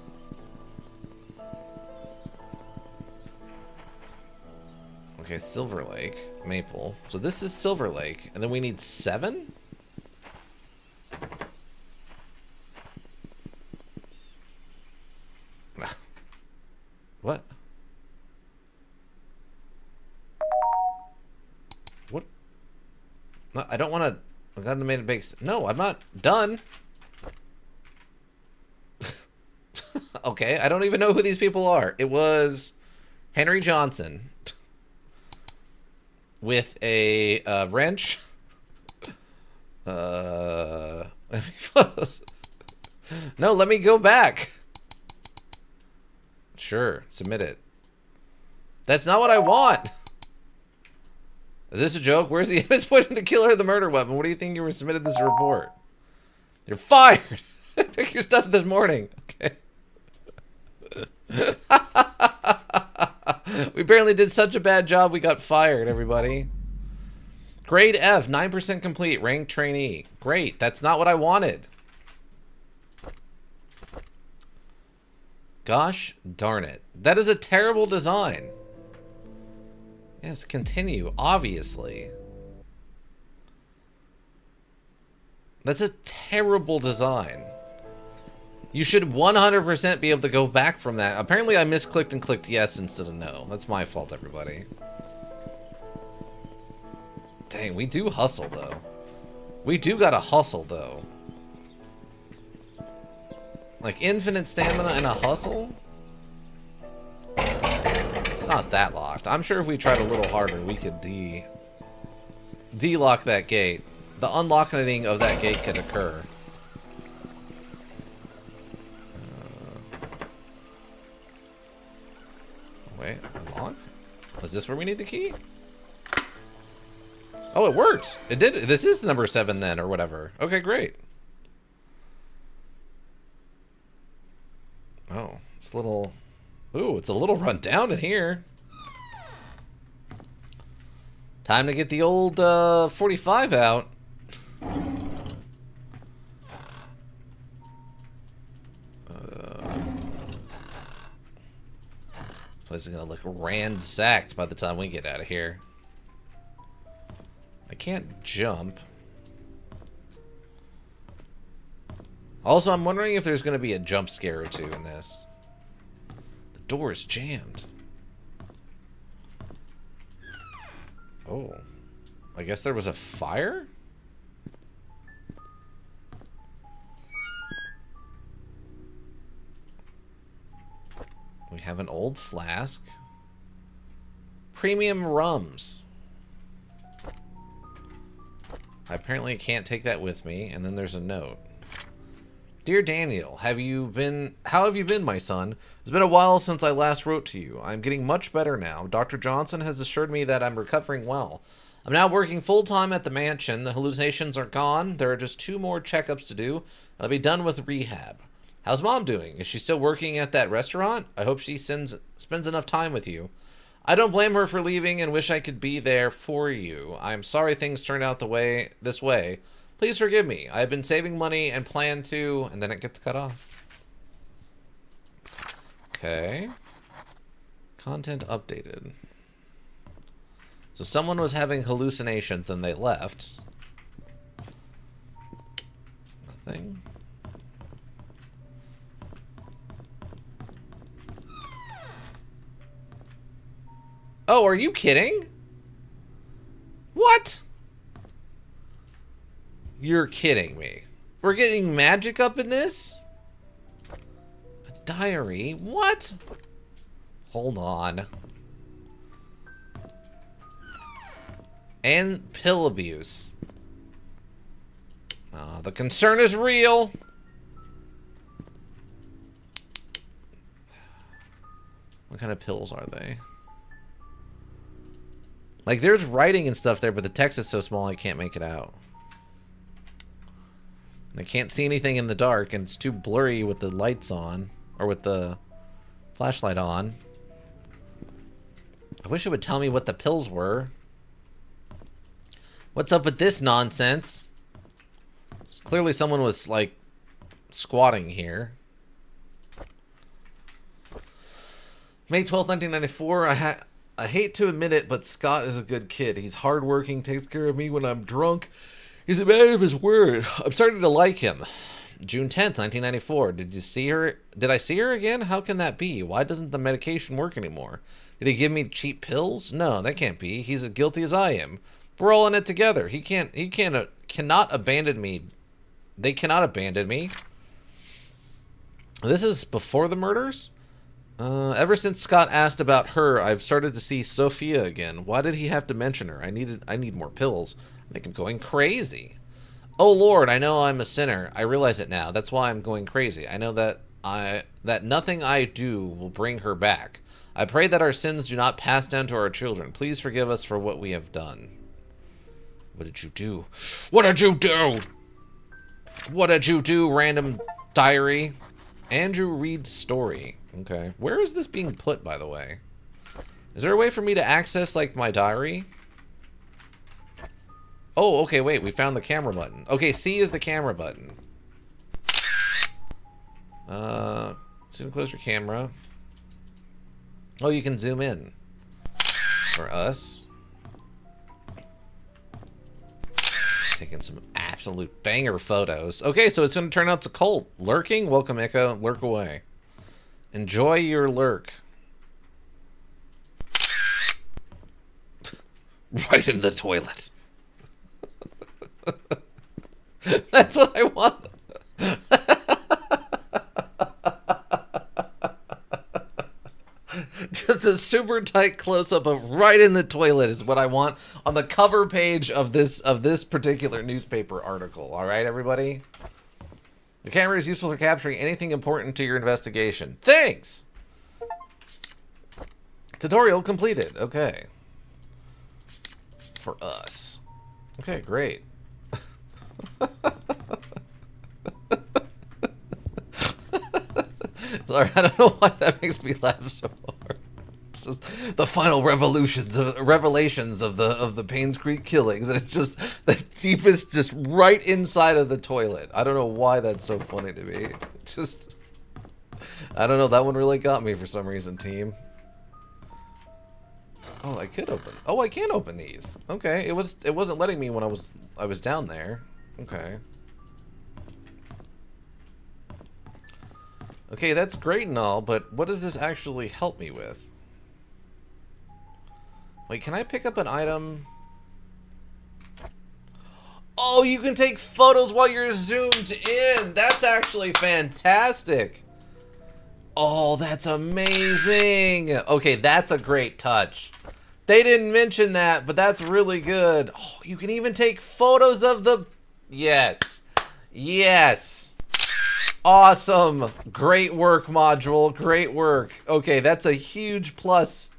Okay, Silver Lake, Maple. So this is Silver Lake, and then we need 7? What? What? No, I don't want to... I got to make a big... No, I'm not done. Okay, I don't even know who these people are. It was Henry Johnson with a wrench. No, let me go back. Sure, submit it. That's not what I want. Is this a joke? Where's the evidence pointing to killer the murder weapon? What do you think you were submitted this report? You're fired. Pick your stuff this morning. Okay. We barely did such a bad job we got fired, everybody. Grade F, 9% complete, ranked trainee. Great, that's not what I wanted. Gosh darn it. That is a terrible design. Yes, continue, obviously. That's a terrible design. You should 100% be able to go back from that. Apparently I misclicked and clicked yes instead of no. That's my fault, everybody. Dang, we do hustle, though. We do gotta hustle, though. Like, infinite stamina and a hustle? It's not that locked. I'm sure if we tried a little harder, we could de-lock that gate. The unlocking of that gate could occur. Wait, unlock? Is this where we need the key? Oh, it worked. It did. This is number 7 then, or whatever. Okay, great. Oh, it's a little... Ooh, it's a little run down in here. Time to get the old 45 out. This is gonna look ransacked by the time we get out of here. I can't jump. Also, I'm wondering if there's gonna be a jump scare or two in this. The door is jammed. Oh. I guess there was a fire? We have an old flask. Premium rums. I apparently can't take that with me. And then there's a note. Dear Daniel, how have you been, my son? It's been a while since I last wrote to you. I'm getting much better now. Dr. Johnson has assured me that I'm recovering well. I'm now working full-time at the mansion. The hallucinations are gone. There are just 2 more checkups to do. I'll be done with rehab. How's Mom doing? Is she still working at that restaurant? I hope she spends enough time with you. I don't blame her for leaving and wish I could be there for you. I'm sorry things turned out this way. Please forgive me. I've been saving money and plan to... And then it gets cut off. Okay. Content updated. So someone was having hallucinations and they left. Nothing. Oh, are you kidding? What? You're kidding me. We're getting magic up in this? A diary? What? Hold on. And pill abuse. The concern is real. What kind of pills are they? Like, there's writing and stuff there, but the text is so small I can't make it out. And I can't see anything in the dark, and it's too blurry with the lights on. Or with the flashlight on. I wish it would tell me what the pills were. What's up with this nonsense? Clearly someone was, like, squatting here. May 12th, 1994. I hate to admit it, but Scott is a good kid. He's hardworking, takes care of me when I'm drunk. He's a man of his word. I'm starting to like him. June 10th, 1994. Did you see her? Did I see her again? How can that be? Why doesn't the medication work anymore? Did he give me cheap pills? No, that can't be. He's as guilty as I am. We're all in it together. He cannot abandon me. They cannot abandon me. This is before the murders? Ever since Scott asked about her, I've started to see Sophia again. Why did he have to mention her? I need more pills. I think I'm going crazy. Oh Lord, I know I'm a sinner. I realize it now. That's why I'm going crazy. I know that nothing I do will bring her back. I pray that our sins do not pass down to our children. Please forgive us for what we have done. What did you do? What did you do? What did you do, random diary? Andrew Reed's story. Okay. Where is this being put, by the way? Is there a way for me to access, like, my diary? Oh, okay, wait. We found the camera button. Okay, C is the camera button. Soon close your camera. Oh, you can zoom in. For us. Taking some absolute banger photos. Okay, so it's going to turn out to cult. Lurking? Welcome, Echo. Lurk away. Enjoy your lurk. Right in the toilet. That's what I want. Just a super tight close-up of right in the toilet is what I want on the cover page of this particular newspaper article. All right, everybody? The camera is useful for capturing anything important to your investigation. Thanks! Tutorial completed. Okay. For us. Okay, great. Sorry, I don't know why that makes me laugh so hard. It's just the final revelations of the Painscreek killings. It's just the deepest, just right inside of the toilet. I don't know why that's so funny to me. Just, I don't know. That one really got me for some reason, team. Oh, I could open. Oh, I can open these. Okay, it wasn't letting me when I was down there. Okay. Okay, that's great and all, but what does this actually help me with? Wait, can I pick up an item? Oh, you can take photos while you're zoomed in. That's actually fantastic. Oh, that's amazing. Okay, that's a great touch. They didn't mention that, but that's really good. Oh, you can even take photos of the... Yes. Yes. Awesome. Great work, module. Great work. Okay, that's a huge plus.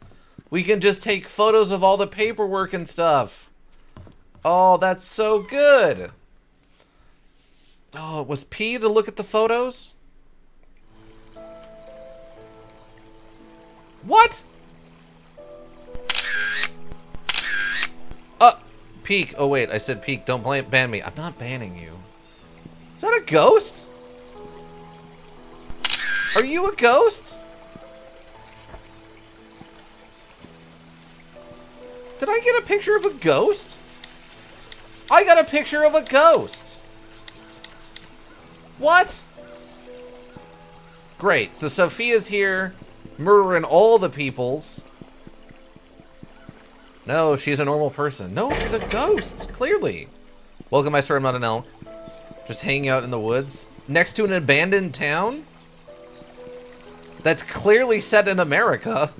We can just take photos of all the paperwork and stuff. Oh, that's so good. Oh, was P to look at the photos? What? Peek. Oh, wait. I said peek. Don't ban me. I'm not banning you. Is that a ghost? Are you a ghost? Did I get a picture of a ghost? I got a picture of a ghost. What? Great. So Sophia's here, murdering all the peoples. No, she's a normal person. No, she's a ghost, clearly. Welcome, I swear I'm not an elk. Just hanging out in the woods. Next to an abandoned town? That's clearly set in America.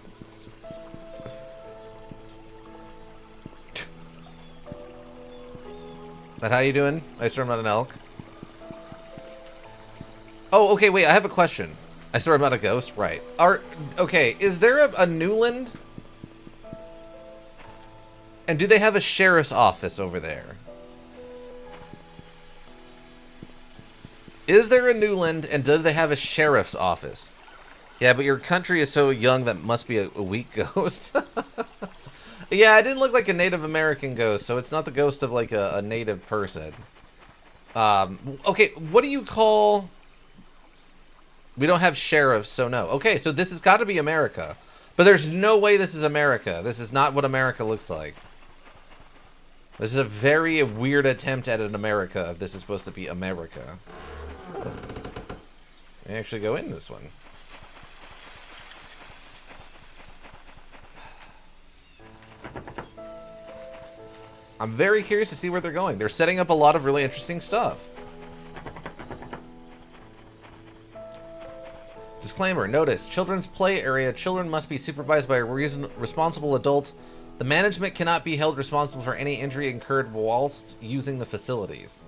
That how you doing? I swear I'm not an elk. Oh, okay, wait, I have a question. I swear I'm not a ghost? Right. Okay, is there a Newland? And do they have a sheriff's office over there? Is there a Newland, and does they have a sheriff's office? Yeah, but your country is so young that must be a weak ghost. Yeah, it didn't look like a Native American ghost, so it's not the ghost of like a native person. Okay, what do you call... We don't have sheriffs, so no. Okay, so this has got to be America. But there's no way this is America. This is not what America looks like. This is a very weird attempt at an America, if this is supposed to be America. Let me actually go in this one. I'm very curious to see where they're going. They're setting up a lot of really interesting stuff. Disclaimer, notice, children's play area. Children must be supervised by a responsible adult. The management cannot be held responsible for any injury incurred whilst using the facilities.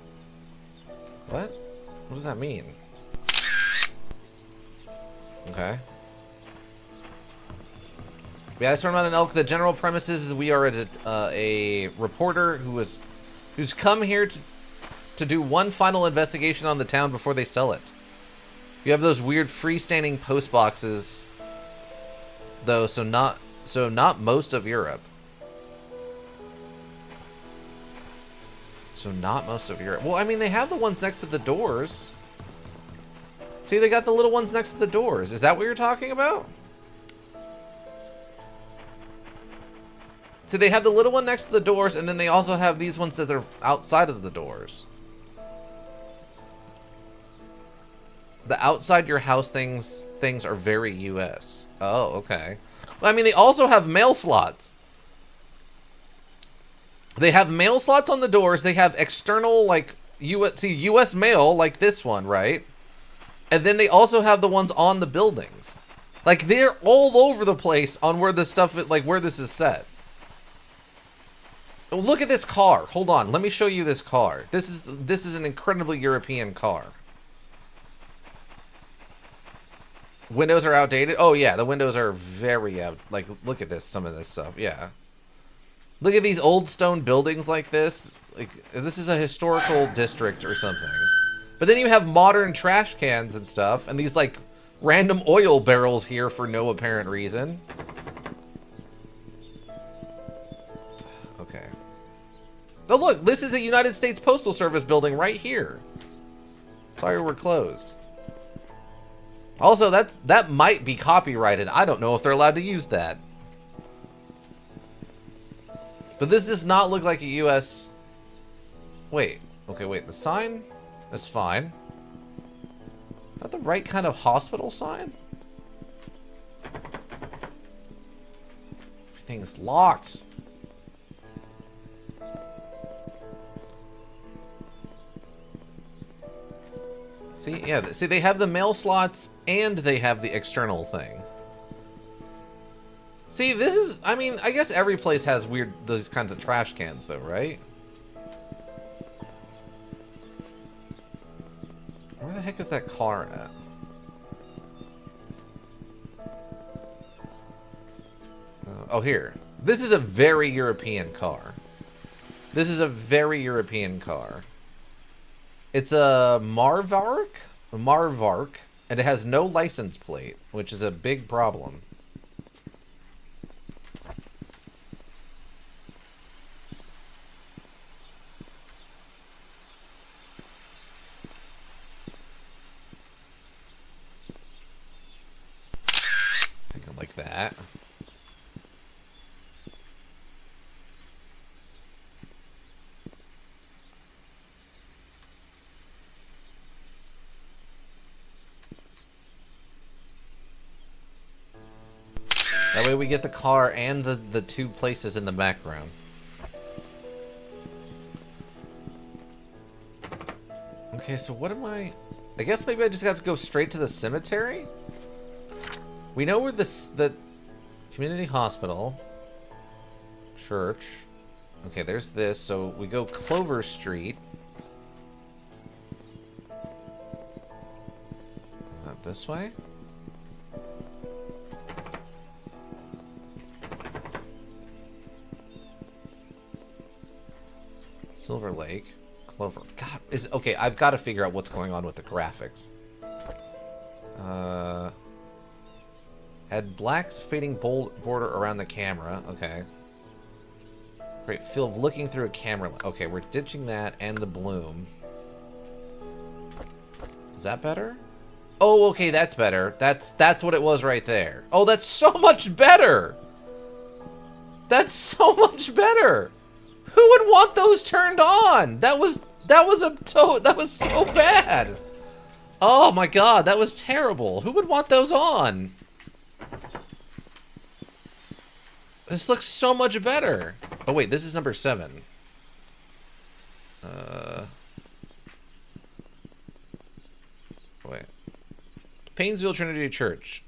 What? What does that mean? Okay. Yeah, I swear I'm not an elk. The general premise is we are a reporter who's come here to do one final investigation on the town before they sell it. You have those weird freestanding post boxes, though, so not most of Europe. So not most of Europe. Well, I mean, they have the ones next to the doors. See, they got the little ones next to the doors. Is that what you're talking about? See, they have the little one next to the doors, and then they also have these ones that are outside of the doors. The outside your house things are very US. Oh, okay. Well, I mean, they also have mail slots. They have mail slots on the doors. They have external, like, US mail, like this one, right? And then they also have the ones on the buildings. Like, they're all over the place on where this stuff, like, where this is set. Look at this car. Hold on. Let me show you this car. This is an incredibly European car. Windows are outdated. Oh, yeah. The windows are very out. Like, look at this. Some of this stuff. Yeah. Look at these old stone buildings like this. Like, this is a historical district or something. But then you have modern trash cans and stuff. And these, like, random oil barrels here for no apparent reason. Okay. Oh, look. This is a United States Postal Service building right here. Sorry, we're closed. Also, that might be copyrighted. I don't know if they're allowed to use that. But this does not look like a US... Wait. Okay, wait. The sign is fine. Is that the right kind of hospital sign? Everything's locked. See, yeah, see, they have the mail slots and they have the external thing. See, this is, I mean, I guess every place has those kinds of trash cans though, right? Where the heck is that car at? Oh, here. This is a very European car. This is a very European car. It's a Marvark, and it has no license plate, which is a big problem. Take it like that. way we get the car and the two places in the background. Okay, so what am I guess maybe I just have to go straight to the cemetery? We know where the community hospital, church. Okay, there's this. So we go Clover Street. Not this way? Silver Lake. Clover. God, okay, I've got to figure out what's going on with the graphics. Had black fading bold border around the camera. Okay. Great feel of looking through a camera. Okay, we're ditching that and the bloom. Is that better? Oh, okay, that's better. That's what it was right there. Oh, that's so much better. That's so much better. Who would want those turned on? That was so bad. Oh my god, that was terrible. Who would want those on? This looks so much better. Oh wait, this is number 7. Wait. Painesville Trinity Church.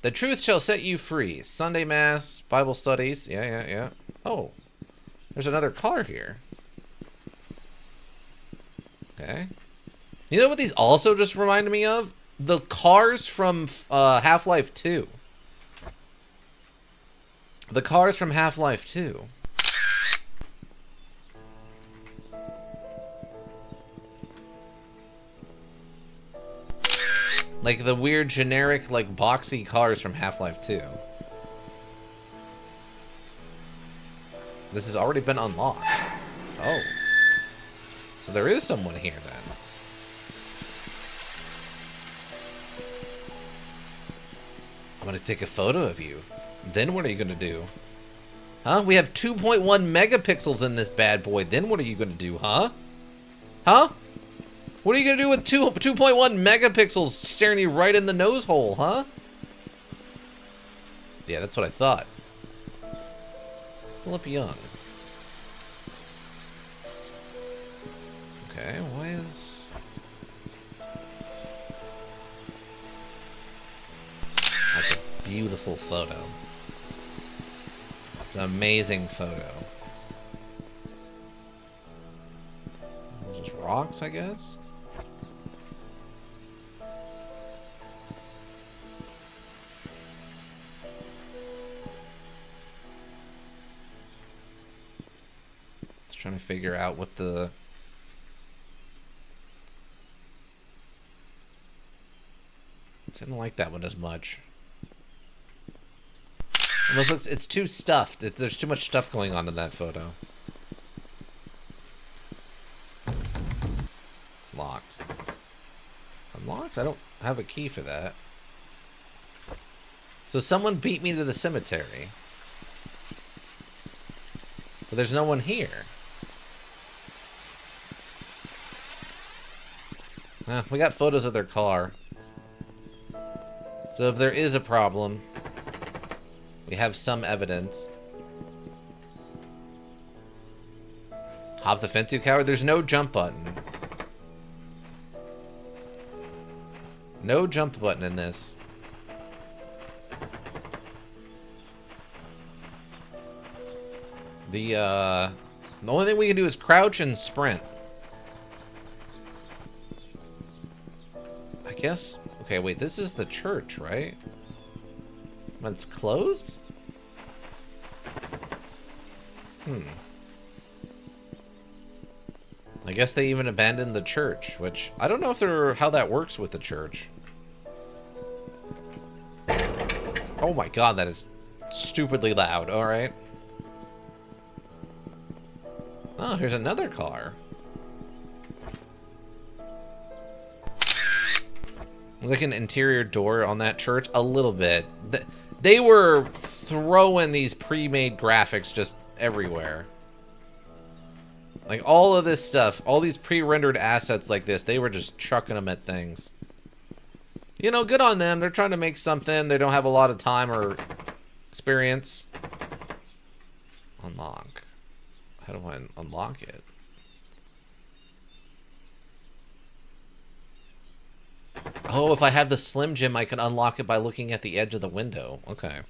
The truth shall set you free. Sunday Mass, Bible studies. Yeah. Oh. There's another car here. Okay. You know what these also just reminded me of? The cars from Half-Life 2. The cars from Half-Life 2. Like the weird generic, like boxy cars from Half-Life 2. This has already been unlocked. Oh. So there is someone here then. I'm gonna take a photo of you. Then what are you gonna do? Huh? We have 2.1 megapixels in this bad boy. Then what are you gonna do, huh? Huh? What are you gonna do with 2.1 megapixels staring you right in the nose hole, huh? Yeah, that's what I thought. Philip Young. Okay, why is... That's a beautiful photo. It's an amazing photo. Just rocks, I guess? Trying to figure out what the... Didn't like that one as much. Almost looks, it's too stuffed. There's too much stuff going on in that photo. It's locked. Unlocked? I don't have a key for that. So someone beat me to the cemetery. But there's no one here. We got photos of their car. So if there is a problem, we have some evidence. Hop the fence, you coward. There's no jump button. No jump button in this. The only thing we can do is crouch and sprint. I guess. Okay, wait, this is the church, right? But it's closed? I guess they even abandoned the church, which I don't know if how that works with the church. Oh my god, that is stupidly loud. Alright. Oh, here's another car. Like an interior door on that church, a little bit. They were throwing these pre-made graphics just everywhere. Like all of this stuff, all these pre-rendered assets like this, they were just chucking them at things. You know, good on them. They're trying to make something. They don't have a lot of time or experience. Unlock. How do I unlock it? Oh, if I have the Slim Jim, I can unlock it by looking at the edge of the window. Okay.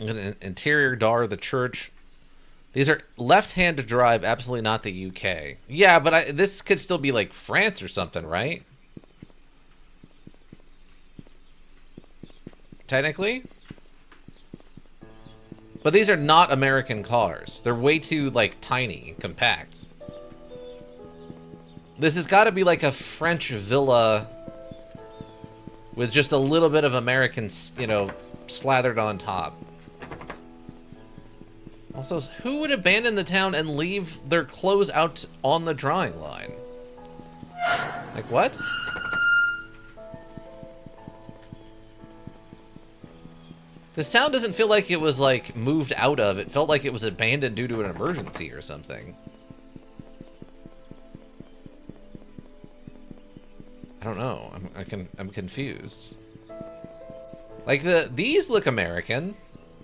An interior door of the church. These are left-hand to drive, absolutely not the UK. Yeah, but this could still be like France or something, right? Technically? But these are not American cars. They're way too, like, tiny, compact. This has got to be like a French villa with just a little bit of American, you know, slathered on top. Also, who would abandon the town and leave their clothes out on the drawing line? Like, what? This town doesn't feel like it was, like, moved out of. It felt like it was abandoned due to an emergency or something. I don't know. I'm confused. Like, these look American.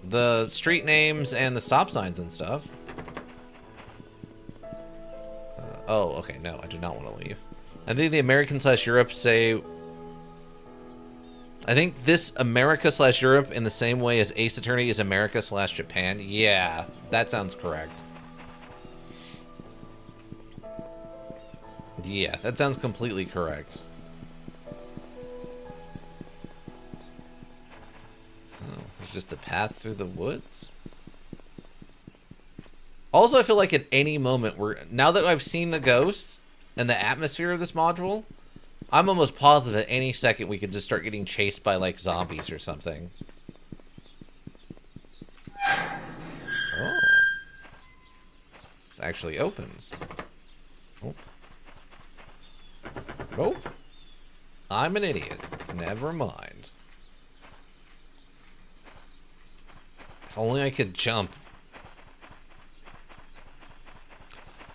The street names and the stop signs and stuff. Oh, okay. No, I do not want to leave. I think the American/Europe say... I think this America/Europe in the same way as Ace Attorney is America/Japan. Yeah, that sounds correct. Yeah, that sounds completely correct. Oh, there's just a path through the woods. Also, I feel like at any moment now that I've seen the ghosts and the atmosphere of this module, I'm almost positive at any second we could just start getting chased by, like, zombies or something. Oh. It actually opens. Oh. Nope. I'm an idiot. Never mind. If only I could jump.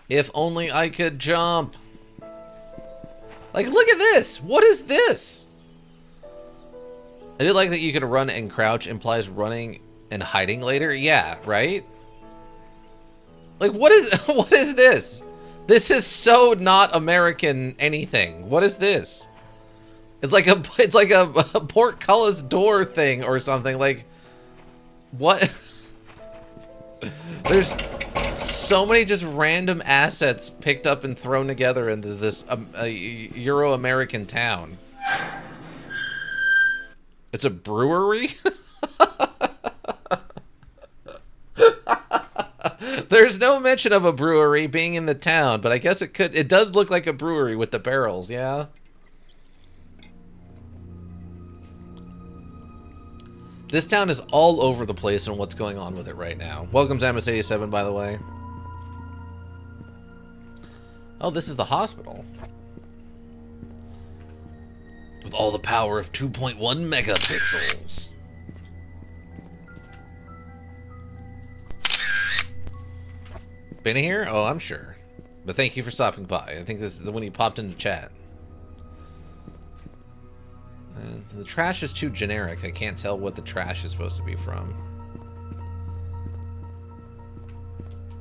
If only I could jump. Like, look at this! What is this? I did like that you could run and crouch implies running and hiding later. Yeah, right? Like, what is this? This is so not American anything. What is this? It's like a portcullis door thing or something. Like, what? There's so many just random assets picked up and thrown together into this Euro-American town. It's a brewery? There's no mention of a brewery being in the town, but I guess it does look like a brewery with the barrels, yeah? This town is all over the place on what's going on with it right now. Welcome to MS87, by the way. Oh, this is the hospital. With all the power of 2.1 megapixels. Been here? Oh, I'm sure. But thank you for stopping by. I think this is the one you popped into chat. The trash is too generic. I can't tell what the trash is supposed to be from.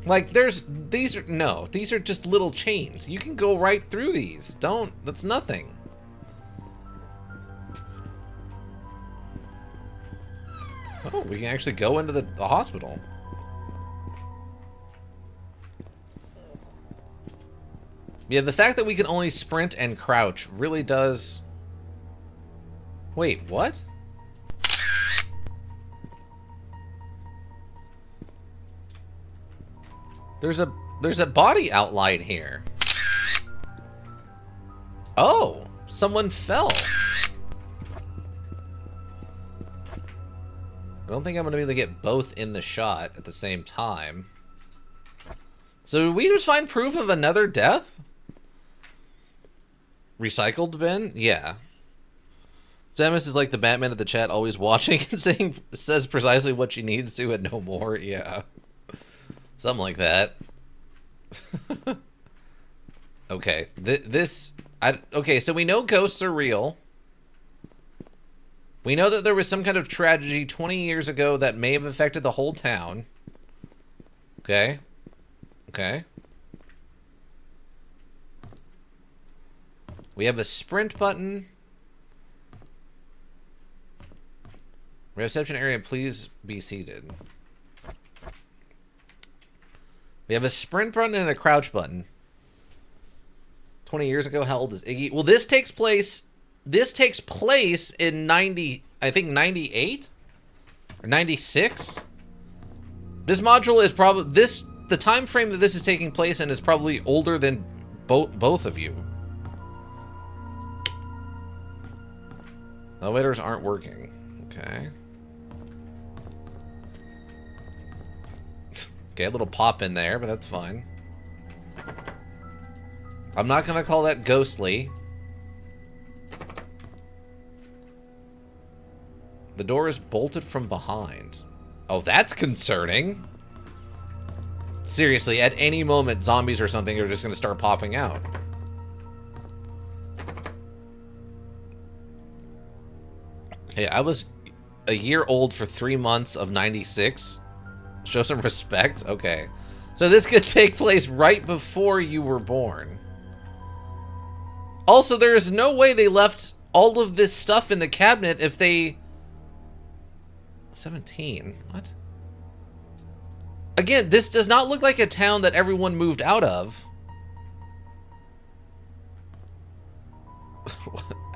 Like, these are just little chains. You can go right through these. That's nothing. Oh, we can actually go into the hospital. Yeah, the fact that we can only sprint and crouch really does... Wait, what? There's a body outline here. Oh, someone fell. I don't think I'm gonna be able to get both in the shot at the same time. So did we just find proof of another death? Recycled bin? Yeah. Samus is like the Batman of the chat, always watching and says precisely what she needs to and no more. Yeah. Something like that. Okay. Okay, so we know ghosts are real. We know that there was some kind of tragedy 20 years ago that may have affected the whole town. Okay. Okay. We have a sprint button. Reception area, please be seated. We have a sprint button and a crouch button. 20 years ago, how old is Iggy? Well, this takes place in 90, I think 98 or 96. This module is probably the time frame that this is taking place in is probably older than both of you. Elevators aren't working. Okay. Okay, a little pop in there, but that's fine. I'm not gonna call that ghostly. The door is bolted from behind. Oh, that's concerning. Seriously, at any moment, zombies or something are just gonna start popping out. Hey, I was a year old for 3 months of 96. Show some respect? Okay. So this could take place right before you were born. Also, there is no way they left all of this stuff in the cabinet if they... 17? What? Again, this does not look like a town that everyone moved out of.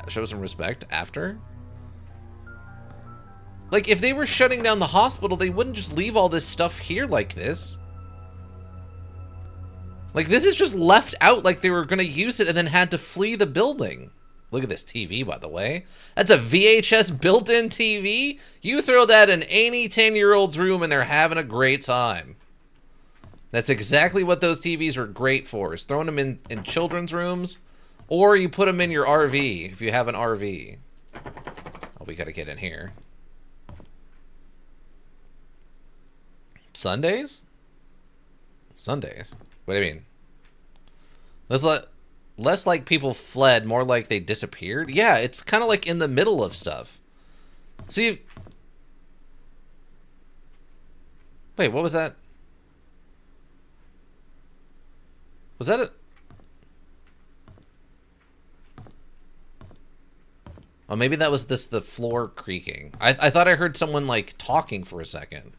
Show some respect after? Like, if they were shutting down the hospital, they wouldn't just leave all this stuff here like this. Like, this is just left out like they were going to use it and then had to flee the building. Look at this TV, by the way. That's a VHS built-in TV? You throw that in any 10-year-old's room and they're having a great time. That's exactly what those TVs are great for, is throwing them in children's rooms, or you put them in your RV, if you have an RV. Oh, we gotta get in here. Sundays? Sundays? What do you mean? Less like people fled, more like they disappeared? Yeah, it's kind of like in the middle of stuff. See, wait, what was that? Was that a... Oh, maybe that was the floor creaking. I thought I heard someone, like, talking for a second.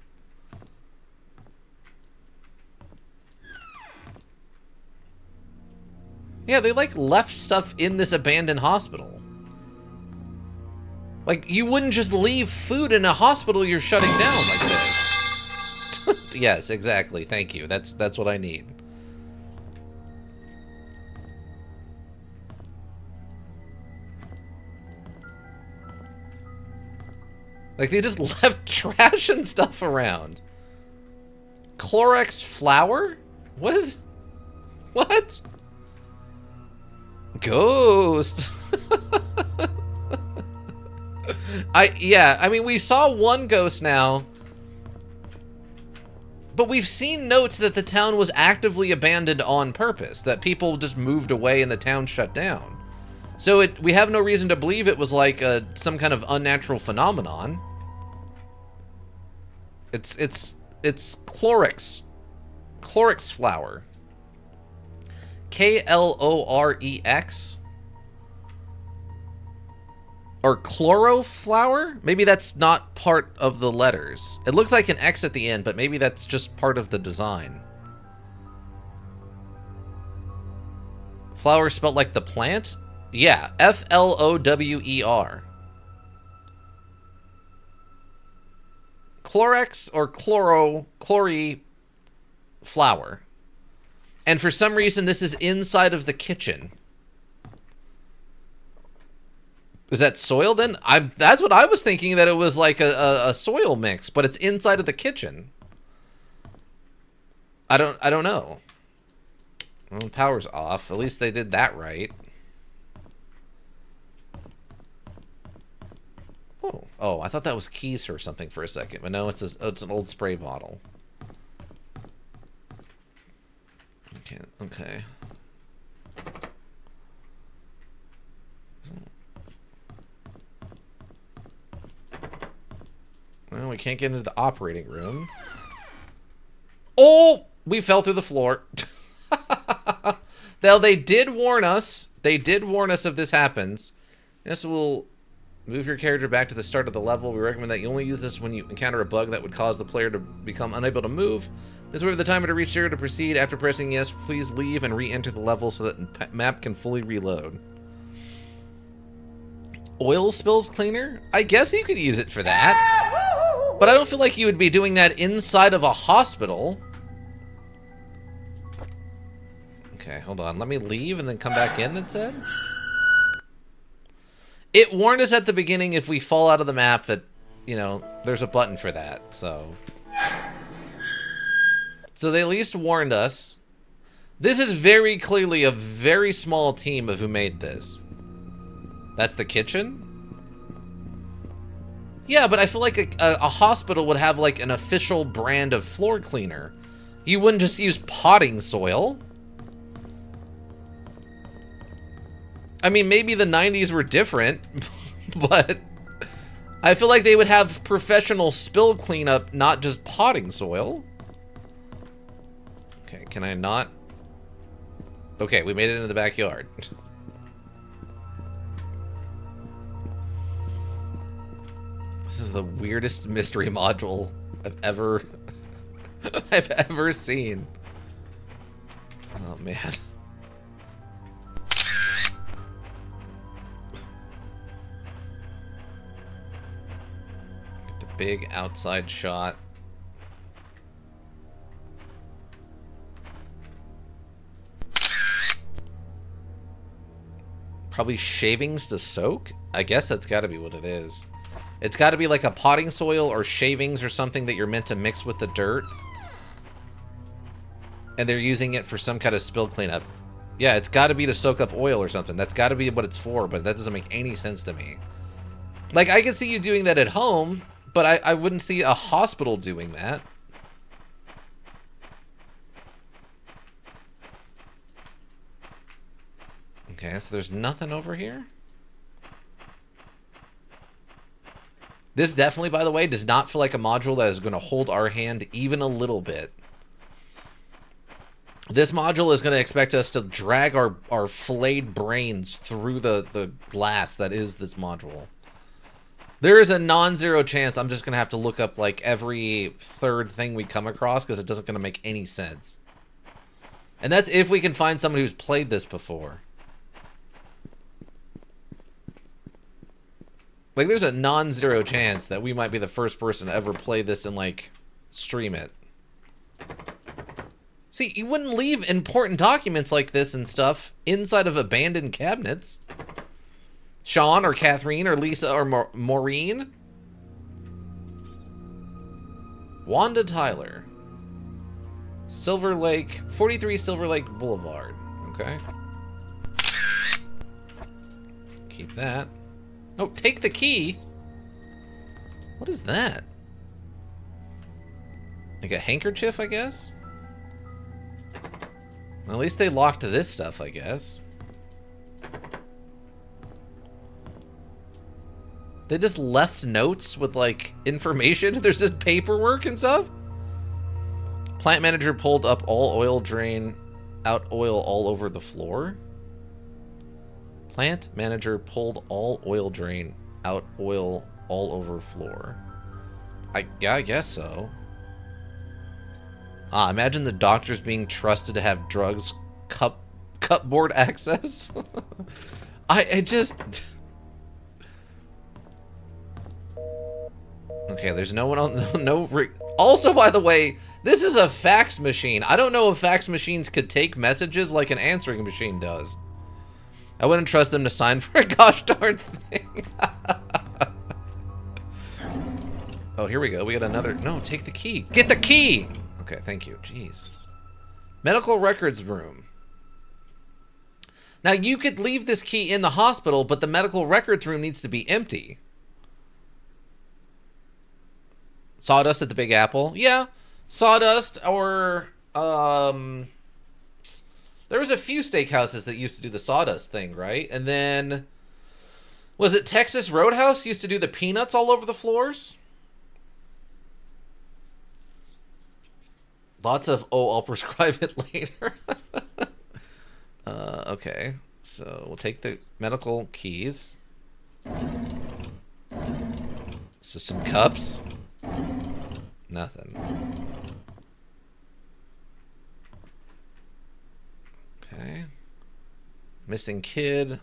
Yeah, they, like, left stuff in this abandoned hospital. Like, you wouldn't just leave food in a hospital you're shutting down like this. Yes, exactly. Thank you. That's what I need. Like, they just left trash and stuff around. Clorox flour? What is... What? Ghosts. Yeah, I mean, we saw one ghost now. But we've seen notes that the town was actively abandoned on purpose. That people just moved away and the town shut down. So we have no reason to believe it was like some kind of unnatural phenomenon. It's Clorox. Clorox flour. Klorex? Or chloro flour? Maybe that's not part of the letters. It looks like an X at the end, but maybe that's just part of the design. Flower spelled like the plant? Yeah, Flower. Clorox or chlori flour. And for some reason, this is inside of the kitchen. Is that soil then? That's what I was thinking, that it was like a soil mix, but it's inside of the kitchen. I don't know. Well, the power's off. At least they did that right. Oh, I thought that was keys or something for a second, but no, it's an old spray bottle. Okay. Well, we can't get into the operating room. Oh! We fell through the floor. Now, they did warn us. They did warn us if this happens. This will move your character back to the start of the level. We recommend that you only use this when you encounter a bug that would cause the player to become unable to move. This is where the timer to reach zero to proceed. After pressing yes, please leave and re-enter the level so that the map can fully reload. Oil spills cleaner? I guess you could use it for that. But I don't feel like you would be doing that inside of a hospital. Okay, hold on. Let me leave and then come back in, it said? It warned us at the beginning if we fall out of the map that, you know, there's a button for that, so... So they at least warned us. This is very clearly a very small team of who made this. That's the kitchen? Yeah, but I feel like a hospital would have, like, an official brand of floor cleaner. You wouldn't just use potting soil. I mean, maybe the 90s were different, but I feel like they would have professional spill cleanup, not just potting soil. Okay, can I not? Okay, we made it into the backyard. This is the weirdest mystery module I've ever seen. Oh, man. Big outside shot. Probably shavings to soak? I guess that's got to be what it is. It's got to be like a potting soil or shavings or something that you're meant to mix with the dirt. And they're using it for some kind of spill cleanup. Yeah, it's got to be to soak up oil or something. That's got to be what it's for, but that doesn't make any sense to me. Like, I could see you doing that at home, but I wouldn't see a hospital doing that. Okay, so there's nothing over here. This definitely, by the way, does not feel like a module that is going to hold our hand even a little bit. This module is going to expect us to drag our flayed brains through the glass that is this module. There is a non-zero chance I'm just going to have to look up, like, every third thing we come across because it doesn't going to make any sense. And that's if we can find someone who's played this before. Like, there's a non-zero chance that we might be the first person to ever play this and, like, stream it. See, you wouldn't leave important documents like this and stuff inside of abandoned cabinets. Sean or Catherine or Lisa or Maureen. Wanda Tyler. Silver Lake, 43 Silver Lake Boulevard. Okay. Keep that. Oh, take the key. What is that? Like a handkerchief, I guess? Well, at least they locked this stuff, I guess. They just left notes with, like, information. There's just paperwork and stuff. Plant manager pulled up all oil drain, out oil all over the floor. Plant manager pulled all oil drain, out oil all over floor. Yeah, I guess so. Ah, imagine the doctors being trusted to have drugs cupboard access. I just... Okay, there's no one on... Also, by the way, this is a fax machine. I don't know if fax machines could take messages like an answering machine does. I wouldn't trust them to sign for a gosh darn thing. Oh, here we go. We got another... No, take the key. Get the key! Okay, thank you. Jeez. Medical records room. Now, you could leave this key in the hospital, but the medical records room needs to be empty. Sawdust at the Big Apple? Yeah. Sawdust or, there was a few steakhouses that used to do the sawdust thing, right? And then, was it Texas Roadhouse used to do the peanuts all over the floors? Lots of, oh, I'll prescribe it later. Okay. So we'll take the medical keys. So some cups. Nothing. Okay. Missing kid.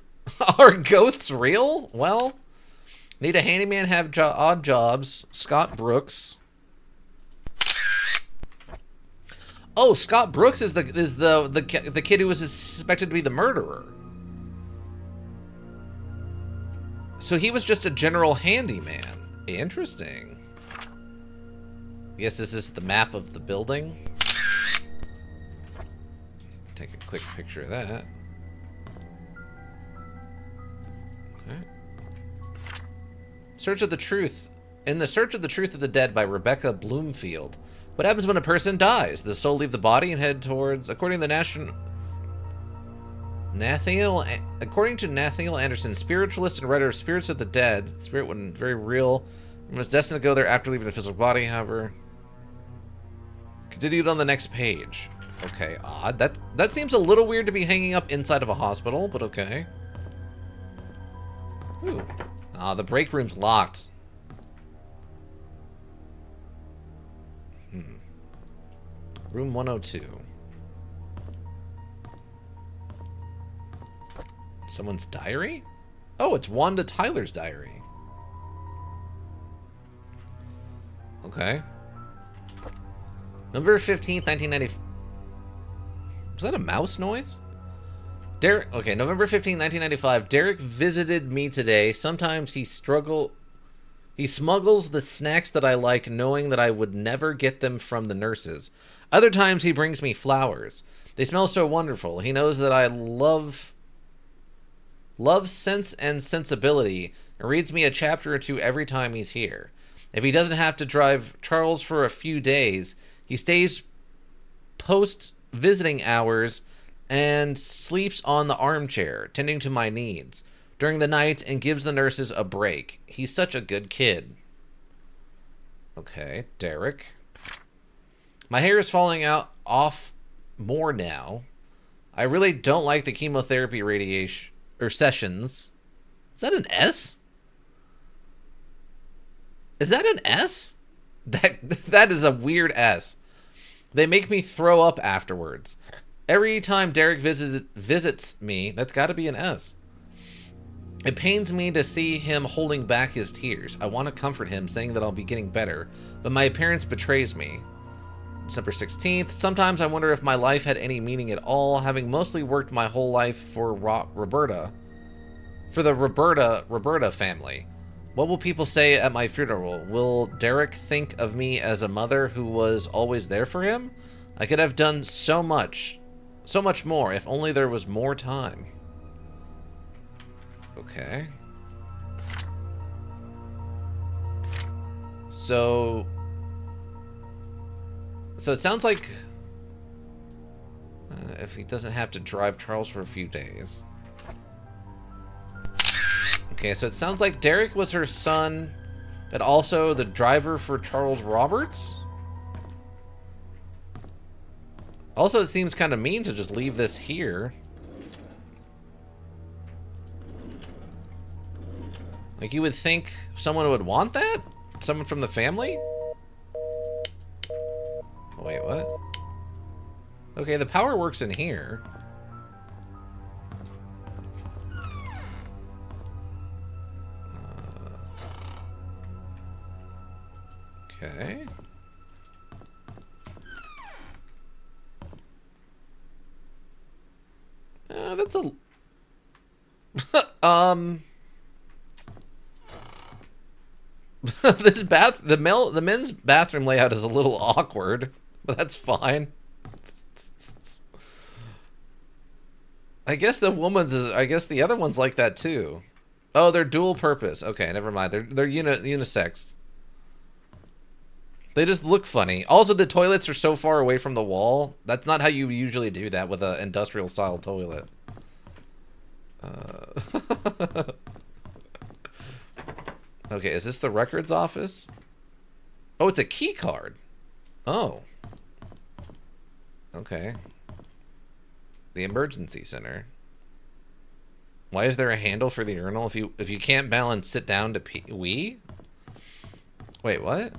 Are ghosts real? Well, need a handyman, have odd jobs. Scott Brooks. Oh, Scott Brooks is the kid who was suspected to be the murderer. So he was just a general handyman. Interesting. I guess this is the map of the building. Take a quick picture of that. Okay. Search of the Truth. In the Search of the Truth of the Dead by Rebecca Bloomfield. What happens when a person dies? The soul leave the body and head towards, according to Nathaniel Anderson, spiritualist and writer of Spirits of the Dead. The spirit wasn't very real and was destined to go there after leaving the physical body, however. Continued on the next page. Okay, odd. That seems a little weird to be hanging up inside of a hospital, but okay. Ooh. Ah, the break room's locked. Room 102. Someone's diary? Oh, it's Wanda Tyler's diary. Okay. November 15th, 1990. Was that a mouse noise? Derek. Okay, November 15th, 1995. Derek visited me today. Sometimes he smuggles the snacks that I like, knowing that I would never get them from the nurses. Other times he brings me flowers. They smell so wonderful. He knows that I love Sense and Sensibility and reads me a chapter or two every time he's here. If he doesn't have to drive Charles for a few days, he stays post visiting hours and sleeps on the armchair, tending to my needs during the night and gives the nurses a break. He's such a good kid. Okay, Derek. My hair is falling off more now. I really don't like the chemotherapy radiation or sessions. Is that an S? Is that an S? That is a weird S. They make me throw up afterwards. Every time Derek visits me, that's got to be an S. It pains me to see him holding back his tears. I want to comfort him, saying that I'll be getting better, but my appearance betrays me. December 16th. Sometimes I wonder if my life had any meaning at all, having mostly worked my whole life for Roberta. For the Roberta family. What will people say at my funeral? Will Derek think of me as a mother who was always there for him? I could have done so much more if only there was more time. Okay. So it sounds like if he doesn't have to drive Charles for a few days. Okay, so it sounds like Derek was her son, but also the driver for Charles Roberts. Also, it seems kind of mean to just leave this here. Like, you would think someone would want that? Someone from the family? Wait, what? Okay, the power works in here. Okay. That's a... the men's bathroom layout is a little awkward, but that's fine. I guess the woman's is. I guess the other one's like that too. Oh, they're dual purpose. Okay, never mind. They're unisex. They just look funny. Also, the toilets are so far away from the wall. That's not how you usually do that with an industrial style toilet. Okay, is this the records office? Oh, it's a key card. Oh. Okay. The emergency center. Why is there a handle for the urinal? If you can't balance, sit down to pee. Wait, what?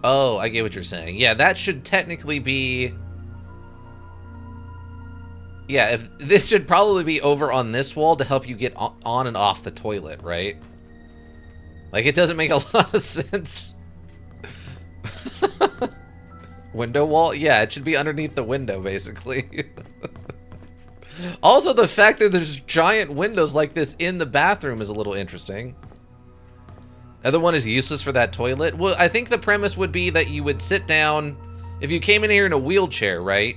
Oh, I get what you're saying. Yeah, that should technically be... Yeah, if this should probably be over on this wall to help you get on and off the toilet, right? Like, it doesn't make a lot of sense. Window wall? Yeah, it should be underneath the window, basically. Also, the fact that there's giant windows like this in the bathroom is a little interesting. Other one is useless for that toilet. Well, I think the premise would be that you would sit down. If you came in here in a wheelchair, right?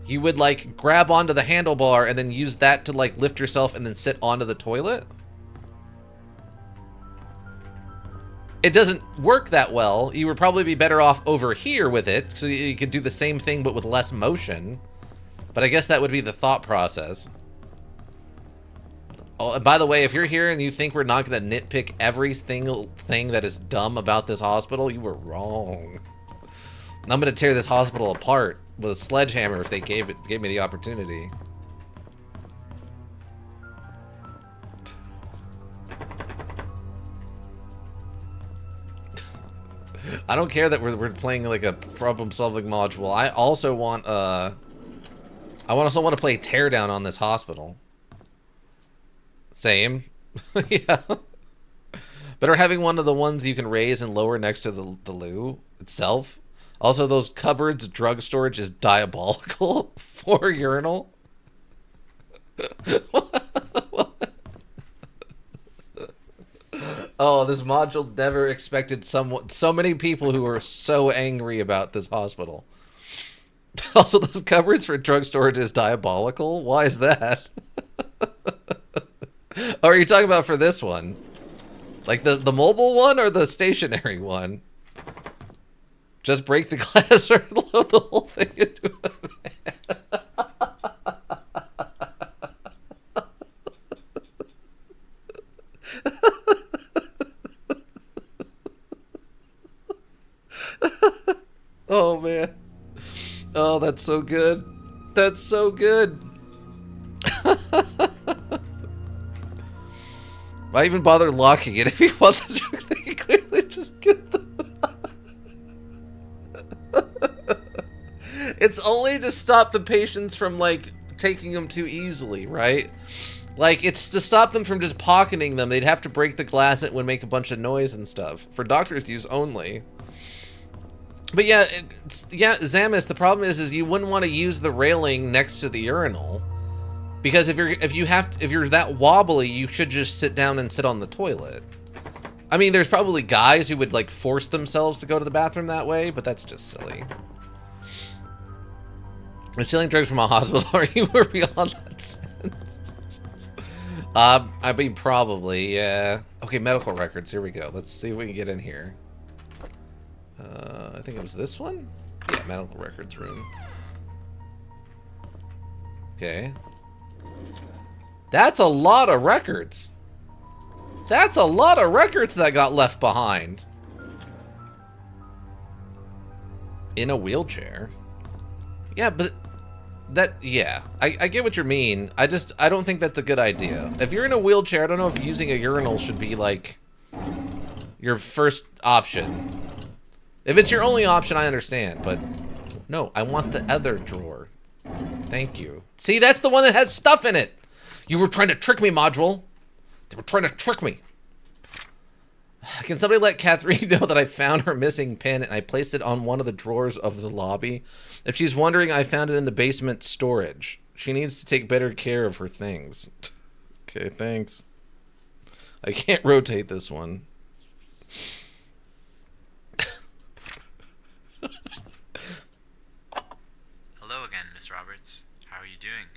You would, like, grab onto the handlebar and then use that to, like, lift yourself and then sit onto the toilet. It doesn't work that well. You would probably be better off over here with it, so you could do the same thing but with less motion. But I guess that would be the thought process. Oh, and by the way, if you're here and you think we're not going to nitpick every single thing that is dumb about this hospital, you were wrong. I'm going to tear this hospital apart with a sledgehammer if they gave me the opportunity. I don't care that we're playing like a problem-solving module. I also want also want to play Teardown on this hospital. Same. Yeah. Better having one of the ones you can raise and lower next to the loo itself. Also, those cupboards, drug storage is diabolical for urinal. Oh, this module never expected so many people who are so angry about this hospital. Also, those cupboards for drug storage is diabolical? Why is that? Oh, are you talking about for this one? Like the mobile one or the stationary one? Just break the glass or load the whole thing into a van. Oh, man. Oh, that's so good. That's so good. Why even bother locking it? If you want the drugs, they can clearly just get them. It's only to stop the patients from, like, taking them too easily, right? Like, it's to stop them from just pocketing them. They'd have to break the glass and it would make a bunch of noise and stuff. For doctors' use only. But yeah, Zamis, the problem is you wouldn't want to use the railing next to the urinal. Because if you're that wobbly, you should just sit down and sit on the toilet. I mean, there's probably guys who would, like, force themselves to go to the bathroom that way, but that's just silly. Stealing drugs from a hospital, are you beyond that sense? I mean, probably, yeah. Okay, medical records, here we go. Let's see if we can get in here. I think it was this one? Yeah, medical records room. Okay. That's a lot of records. That's a lot of records that got left behind. In a wheelchair. Yeah, but yeah, I get what you mean. I don't think that's a good idea. If you're in a wheelchair, I don't know if using a urinal should be like your first option. If it's your only option, I understand, but no, I want the other drawer. Thank you. See, that's the one that has stuff in it. You were trying to trick me, module. They were trying to trick me. Can somebody let Catherine know that I found her missing pen and I placed it on one of the drawers of the lobby? If she's wondering, I found it in the basement storage. She needs to take better care of her things. Okay, thanks. I can't rotate this one. Hello again, Miss Roberts. How are you doing?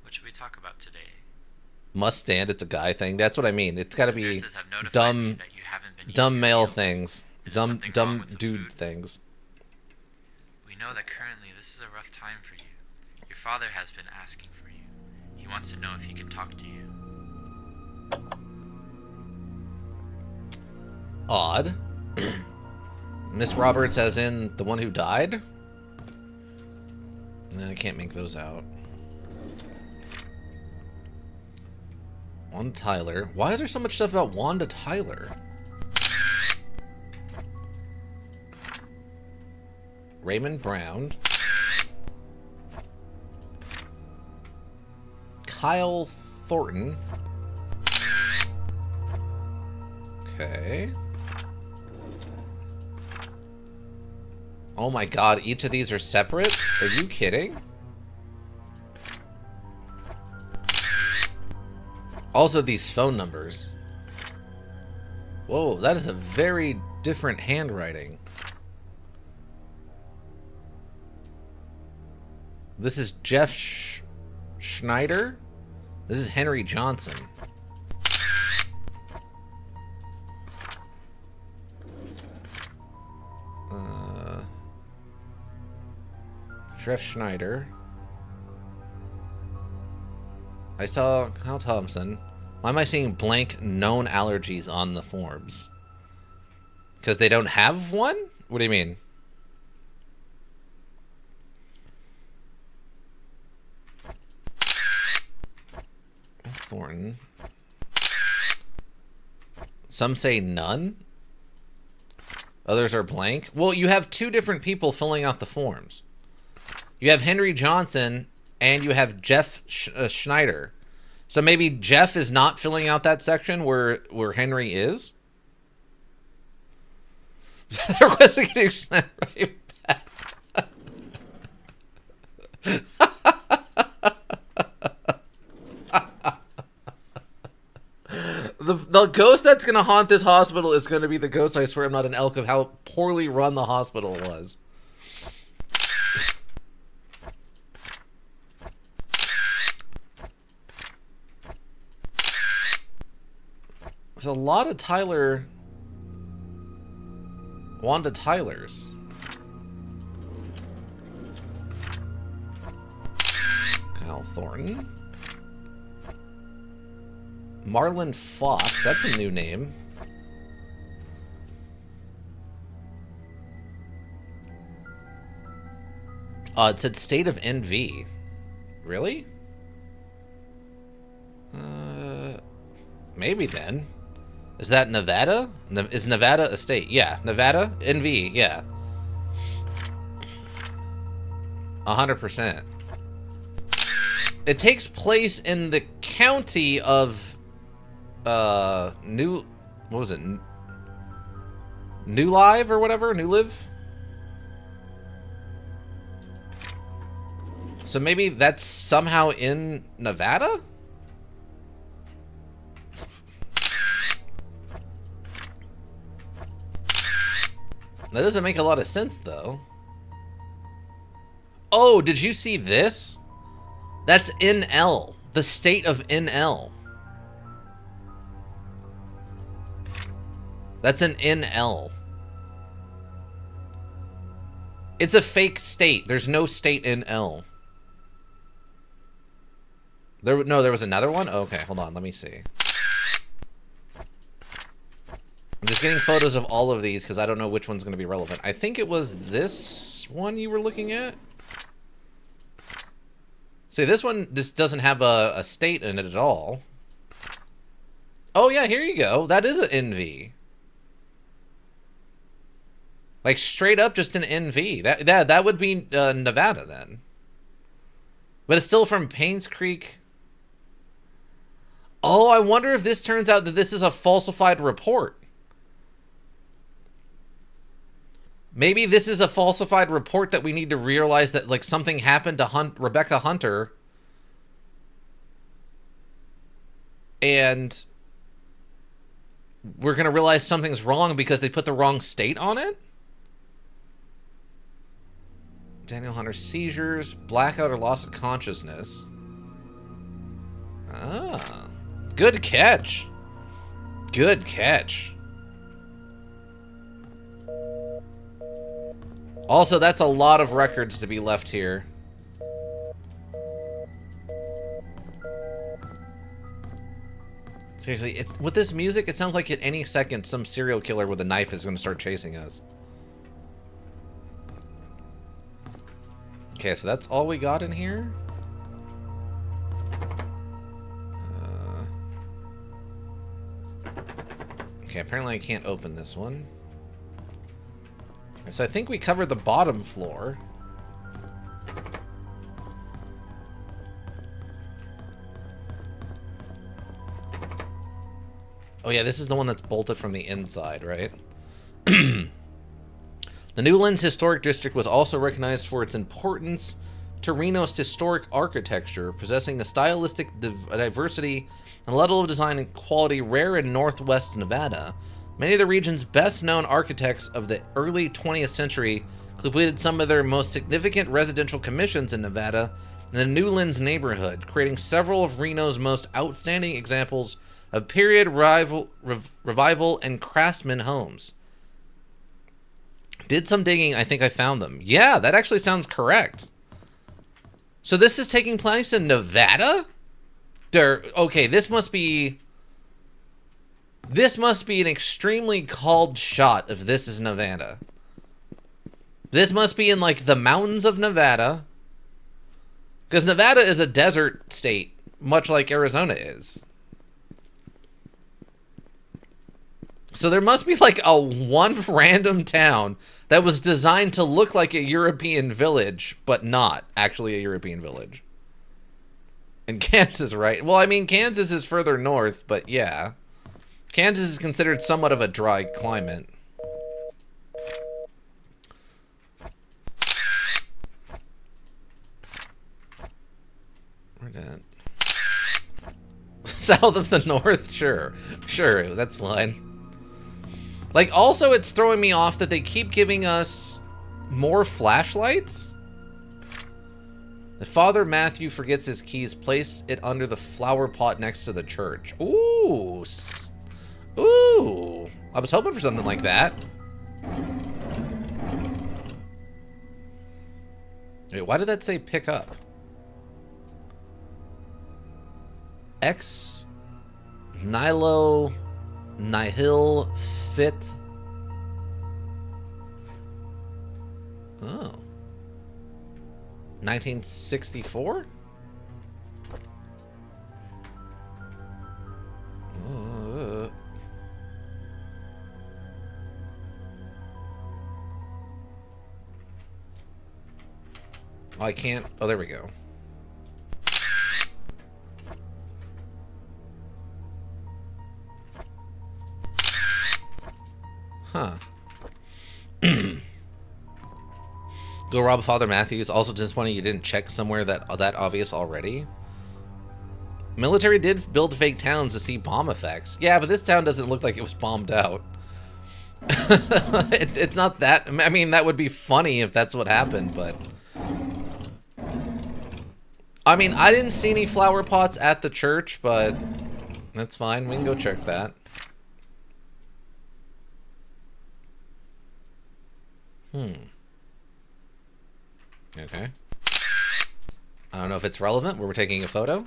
What should we talk about today? Must stand, it's a guy thing. That's what I mean. It's gotta be Nurses have notified me dumb, that you haven't been eating dumb your male meals. things. Is there something wrong Dumb with the dude food? things. We know that currently this is a rough time for you. Your father has been asking for you. He wants to know if he can talk to you. Odd. Miss Roberts as in the one who died? I can't make those out. Wanda Tyler. Why is there so much stuff about Wanda Tyler? Raymond Brown. Kyle Thornton. Okay. Oh my god, each of these are separate? Are you kidding? Also, these phone numbers. Whoa, that is a very different handwriting. This is Jeff Schneider. This is Henry Johnson. Jeff Schneider. I saw Kyle Thompson. Why am I seeing blank known allergies on the forms? Because they don't have one? What do you mean? Thornton. Some say none. Others are blank. Well, you have two different people filling out the forms. You have Henry Johnson and you have Jeff Schneider. So maybe Jeff is not filling out that section where Henry is. They're requesting an extent right back. The ghost that's going to haunt this hospital is going to be the ghost, I swear I'm not an elk, of how poorly run the hospital was. There's a lot of Wanda Tylers. Kyle Thornton. Marlon Fox, that's a new name. It said State of NV. Really? Maybe then. Is that Nevada? Is Nevada a state? Yeah, Nevada, NV, yeah. 100%. It takes place in the county of what was it? New Live or whatever? New Live? So maybe that's somehow in Nevada? That doesn't make a lot of sense, though. Oh, did you see this? That's NL. The state of NL. That's an NL. It's a fake state. There's no state in L. There was another one? Okay, hold on. Let me see. I'm just getting photos of all of these because I don't know which one's going to be relevant. I think it was this one you were looking at. See, this one just doesn't have a state in it at all. Oh, yeah, here you go. That is an NV. Like, straight up just an NV. That would be Nevada, then. But it's still from Painscreek. Oh, I wonder if this turns out that this is a falsified report. Maybe this is a falsified report that we need to realize that, like, something happened to Rebecca Hunter. And we're going to realize something's wrong because they put the wrong state on it? Daniel Hunter seizures, blackout or loss of consciousness. Ah. Good catch. Good catch. Also, that's a lot of records to be left here. Seriously, with this music, it sounds like at any second some serial killer with a knife is going to start chasing us. Okay, so that's all we got in here. Okay, apparently I can't open this one. So I think we covered the bottom floor. Oh yeah, this is the one that's bolted from the inside, right? The Newlands Historic District was also recognized for its importance to Reno's historic architecture, possessing a stylistic diversity and level of design and quality rare in northwest Nevada. Many of the region's best-known architects of the early 20th century completed some of their most significant residential commissions in Nevada in the Newlands neighborhood, creating several of Reno's most outstanding examples of period revival and craftsman homes. Did some digging, I think I found them. Yeah, that actually sounds correct. So this is taking place in Nevada? Okay, this must be an extremely called shot if this is Nevada. This must be in, like, the mountains of Nevada. Because Nevada is a desert state, much like Arizona is. So there must be, like, one random town that was designed to look like a European village, but not actually a European village. And Kansas, right? Well, I mean, Kansas is further north, but yeah. Kansas is considered somewhat of a dry climate. Where's that? South of the north? Sure. Sure, that's fine. Like, also, it's throwing me off that they keep giving us more flashlights. If Father Matthew forgets his keys, place it under the flower pot next to the church. Ooh. Ooh. I was hoping for something like that. Wait, why did that say pick up? Ex Nihilo Nihil Fit. Oh. 1964? Oh, I can't. Oh, there we go. Huh. Go rob Father Matthews. Also disappointing you didn't check somewhere that obvious already. Military did build fake towns to see bomb effects. Yeah, but this town doesn't look like it was bombed out. It's not that. I mean, that would be funny if that's what happened, but... I mean, I didn't see any flower pots at the church, but that's fine. We can go check that. Okay. I don't know if it's relevant where we're taking a photo.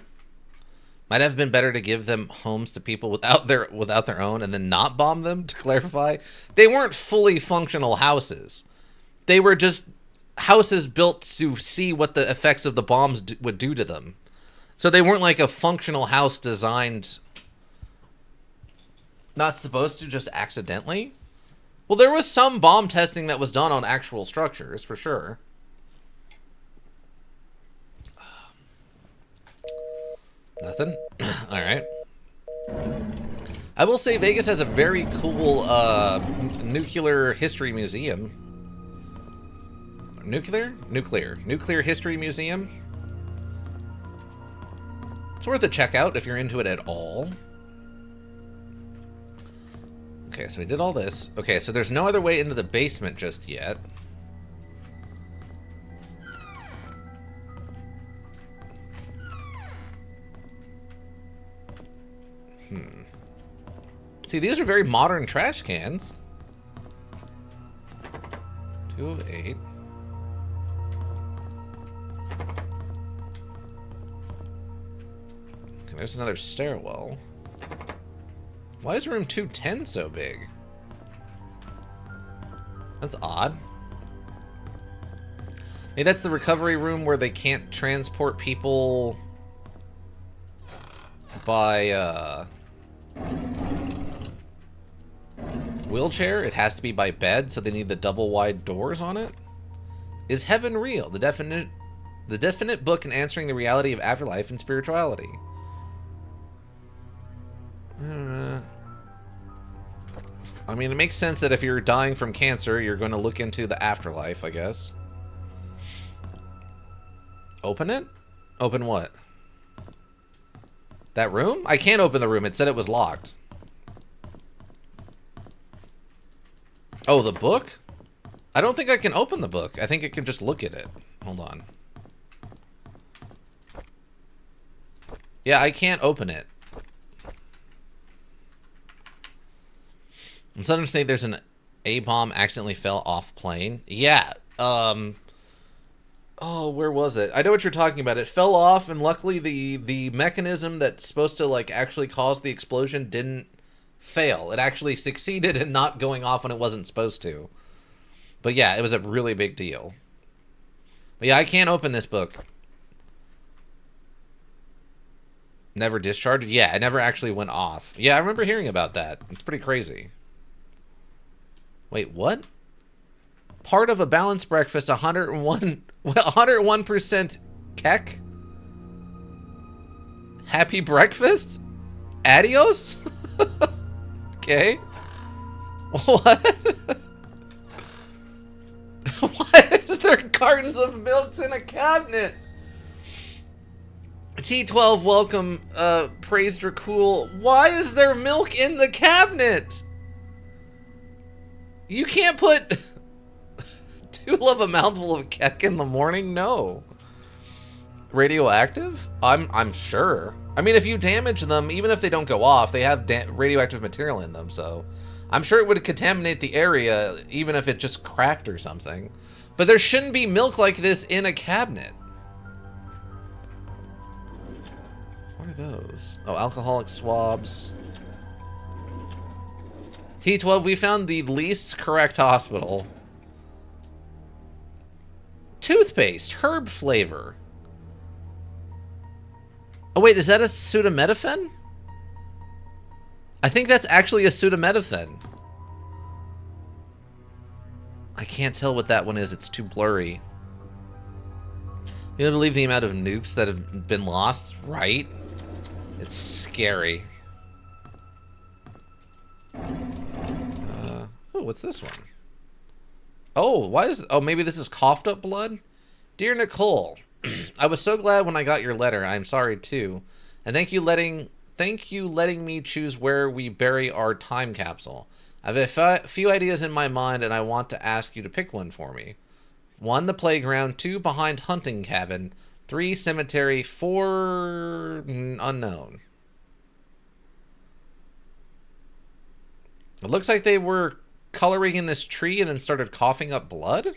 Might have been better to give them homes to people without their own and then not bomb them, to clarify. They weren't fully functional houses. They were just houses built to see what the effects of the bombs would do to them. So they weren't like a functional house designed not supposed to, just accidentally. Well, there was some bomb testing that was done on actual structures, for sure. Nothing? Alright. I will say Vegas has a very cool nuclear history museum. Nuclear history museum. It's worth a check out if you're into it at all. Okay, so we did all this. Okay, so there's no other way into the basement just yet. See, these are very modern trash cans. 208. Okay, there's another stairwell. Why is room 210 so big? That's odd. Hey, that's the recovery room where they can't transport people by, wheelchair. It has to be by bed, so they need the double wide doors on it. Is heaven real? The definite book in answering the reality of afterlife and spirituality. I mean, it makes sense that if you're dying from cancer, you're going to look into the afterlife, I guess. Open it? Open what? That room? I can't open the room. It said it was locked. Oh, the book? I don't think I can open the book. I think I can just look at it. Hold on. Yeah, I can't open it. And suddenly say there's an A-bomb accidentally fell off plane. Yeah. Oh, where was it? I know what you're talking about. It fell off, and luckily the mechanism that's supposed to like actually cause the explosion didn't fail. It actually succeeded in not going off when it wasn't supposed to. But yeah, it was a really big deal. But yeah, I can't open this book. Never discharged? Yeah, it never actually went off. Yeah, I remember hearing about that. It's pretty crazy. Wait, what? Part of a balanced breakfast, 101% kek? Happy breakfast? Adios? Okay. What? Why is there cartons of milks in a cabinet? T12, welcome. Praised Dracul. Why is there milk in the cabinet? You can't put too love a mouthful of kek in the morning? No. Radioactive? I'm sure. I mean, if you damage them, even if they don't go off, they have radioactive material in them, so I'm sure it would contaminate the area, even if it just cracked or something. But there shouldn't be milk like this in a cabinet. What are those? Oh, alcoholic swabs. T12, we found the least correct hospital. Toothpaste, herb flavor. Oh wait, is that a pseudometaphone? I think that's actually a pseudometaphone. I can't tell what that one is, it's too blurry. You don't believe the amount of nukes that have been lost, right? It's scary. Oh, what's this one? Oh, why is... Oh, maybe this is coughed up blood? Dear Nicole, I was so glad when I got your letter. I'm sorry too. And thank you letting me choose where we bury our time capsule. I have a few ideas in my mind and I want to ask you to pick one for me. 1, the playground. 2, behind hunting cabin. 3, cemetery. 4, unknown. It looks like they were coloring in this tree and then started coughing up blood?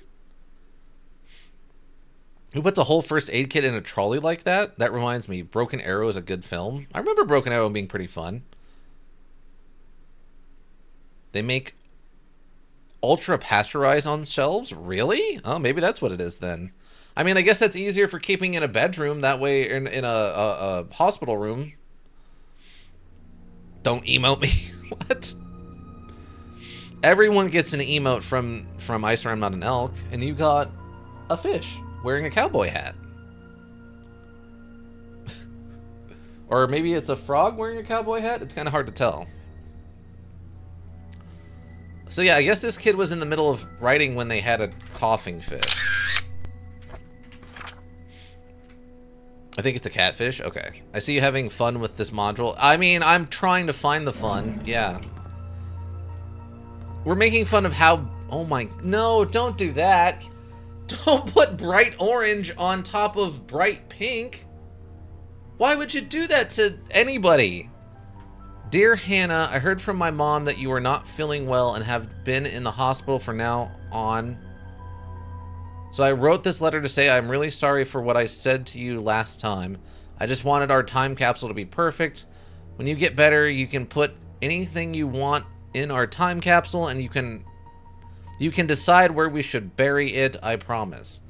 Who puts a whole first aid kit in a trolley like that? That reminds me, Broken Arrow is a good film. I remember Broken Arrow being pretty fun. They make ultra pasteurized on shelves? Really? Oh, maybe that's what it is then. I mean, I guess that's easier for keeping in a bedroom. That way, in a hospital room. Don't emote me. What? Everyone gets an emote from I Swear I'm Not an Elk, and you got a fish wearing a cowboy hat. Or maybe it's a frog wearing a cowboy hat? It's kind of hard to tell. So yeah, I guess this kid was in the middle of writing when they had a coughing fit. I think it's a catfish. Okay. I see you having fun with this module. I mean, I'm trying to find the fun. Yeah. We're making fun of how... Oh my... No, don't do that. Don't put bright orange on top of bright pink. Why would you do that to anybody? Dear Hannah, I heard from my mom that you are not feeling well and have been in the hospital for now on. So I wrote this letter to say I'm really sorry for what I said to you last time. I just wanted our time capsule to be perfect. When you get better, you can put anything you want in our time capsule and you can decide where we should bury it, I promise.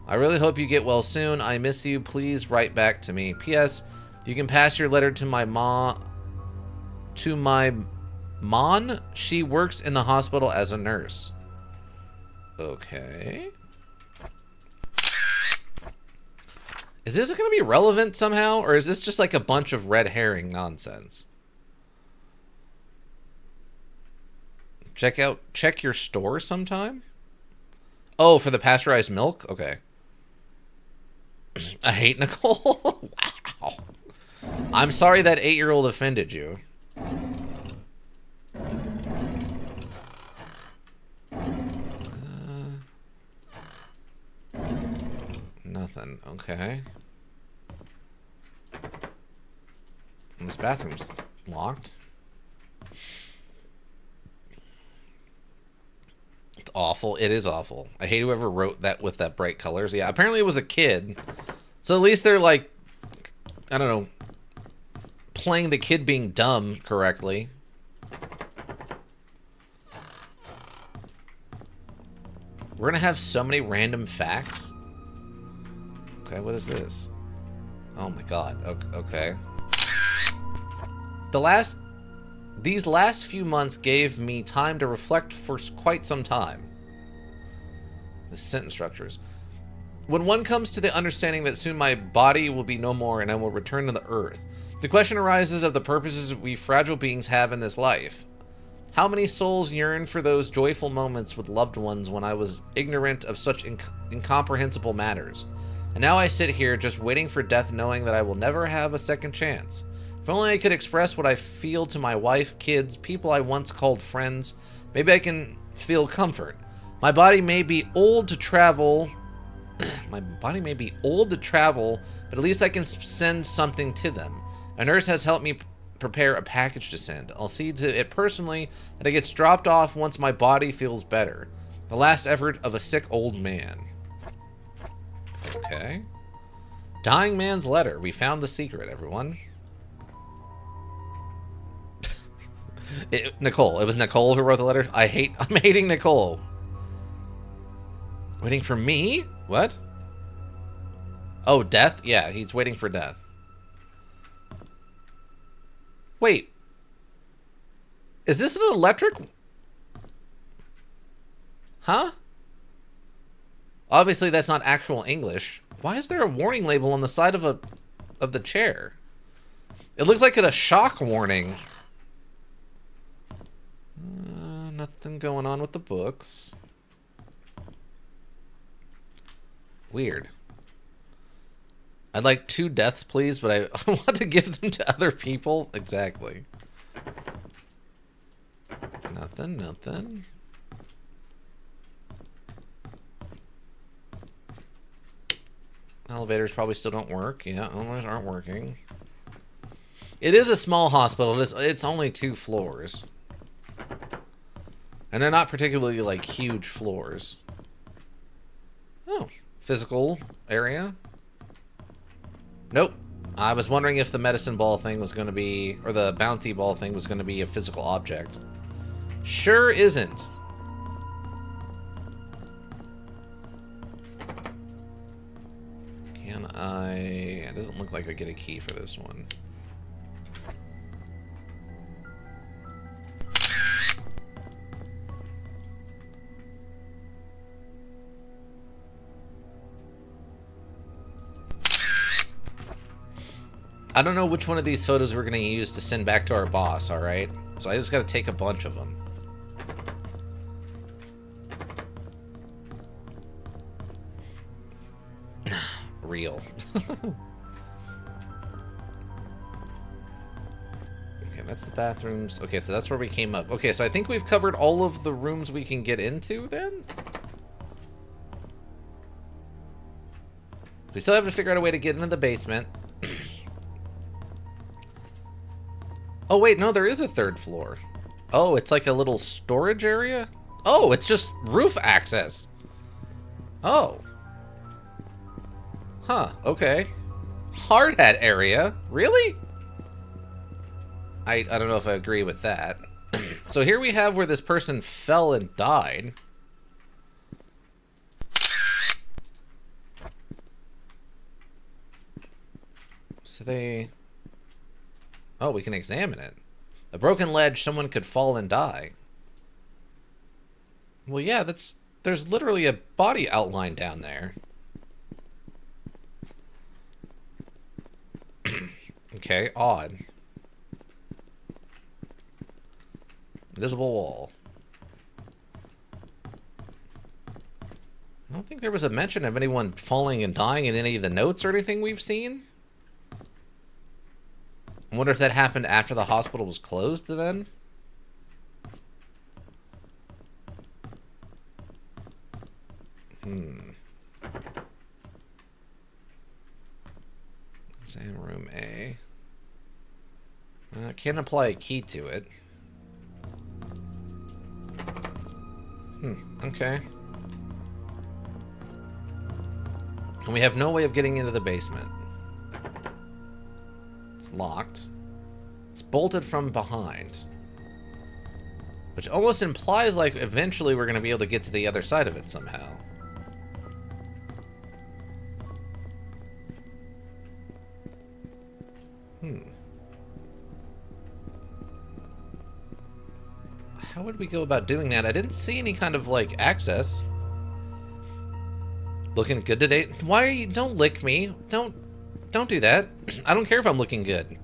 I really hope you get well soon. I miss you. Please write back to me. P.S. You can pass your letter to my mom. To my Mon. She works in the hospital as a nurse. Okay. Is this going to be relevant somehow? Or is this just like a bunch of red herring nonsense? Check your store sometime? Oh, for the pasteurized milk? Okay. I hate Nicole. Wow. I'm sorry that 8-year-old offended you. Nothing. Okay. And this bathroom's locked. It's awful. It is awful. I hate whoever wrote that with that bright colors. Yeah, apparently it was a kid. So at least they're like, I don't know, playing the kid being dumb correctly. We're gonna have so many random facts. Okay, what is this? Oh my god. Okay. These last few months gave me time to reflect for quite some time. The sentence structures. When one comes to the understanding that soon my body will be no more and I will return to the earth, the question arises of the purposes we fragile beings have in this life. How many souls yearn for those joyful moments with loved ones when I was ignorant of such incomprehensible matters? And now I sit here just waiting for death, knowing that I will never have a second chance. If only I could express what I feel to my wife, kids, people I once called friends, maybe I can feel comfort. My body may be old to travel. My body may be old to travel, but at least I can send something to them. A nurse has helped me prepare a package to send. I'll see to it personally that it gets dropped off once my body feels better. The last effort of a sick old man. Okay. Dying man's letter. We found the secret, everyone. Nicole. It was Nicole who wrote the letter. I'm hating Nicole. Waiting for me? What? Oh, death? Yeah, he's waiting for death. Wait. Is this an electric? Huh? Obviously, that's not actual English. Why is there a warning label on the side of the chair? It looks like a shock warning. Nothing going on with the books. Weird. I'd like 2 deaths, please, but I want to give them to other people. Exactly. Nothing. Elevators probably still don't work. Yeah, elevators aren't working. It is a small hospital. It's only 2 floors. And they're not particularly, like, huge floors. Oh, physical area. Nope. I was wondering if the medicine ball thing was going to be, or the bouncy ball thing was going to be a physical object. Sure isn't. Can I... It doesn't look like I get a key for this one. I don't know which one of these photos we're going to use to send back to our boss, alright? So I just got to take a bunch of them. Real. Okay, that's the bathrooms. Okay, so that's where we came up. Okay, so I think we've covered all of the rooms we can get into then? We still have to figure out a way to get into the basement. Oh, wait, no, there is a 3rd floor. Oh, it's like a little storage area? Oh, it's just roof access. Oh. Huh, okay. Hard hat area? Really? I don't know if I agree with that. So here we have where this person fell and died. So they... Oh, we can examine it. A broken ledge, someone could fall and die. Well, yeah, that's... There's literally a body outline down there. Okay, odd. Invisible wall. I don't think there was a mention of anyone falling and dying in any of the notes or anything we've seen. I wonder if that happened after the hospital was closed then? Exam room A. I can't apply a key to it. Okay. And we have no way of getting into the basement. It's locked. It's bolted from behind. Which almost implies like eventually we're going to be able to get to the other side of it somehow. How would we go about doing that? I didn't see any kind of, like, access. Looking good today? Why are you... Don't lick me. Don't do that. I don't care if I'm looking good.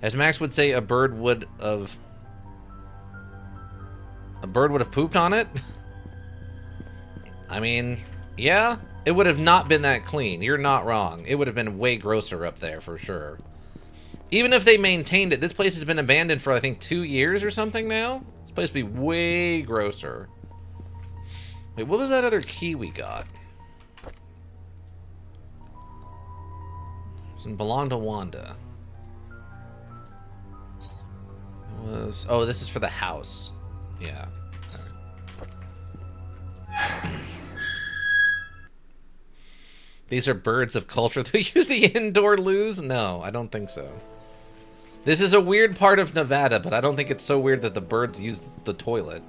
As Max would say, a bird would have pooped on it? I mean, yeah. It would have not been that clean. You're not wrong. It would have been way grosser up there, for sure. Even if they maintained it, this place has been abandoned for, I think, 2 years or something now. This place would be way grosser. Wait, what was that other key we got? It belonged to Wanda. It was... Oh, this is for the house. Yeah. These are birds of culture. Do we use the indoor loos? No, I don't think so. This is a weird part of Nevada, but I don't think it's so weird that the birds use the toilet.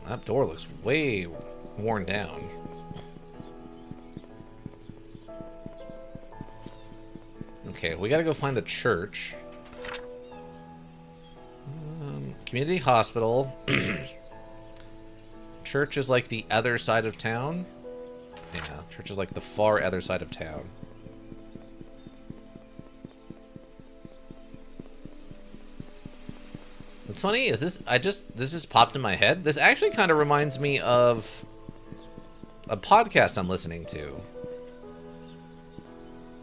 That door looks way worn down. Okay, we gotta go find the church. Community hospital. Church is like the other side of town. Yeah, church is like the far other side of town. What's funny is this, this just popped in my head. This actually kind of reminds me of a podcast I'm listening to.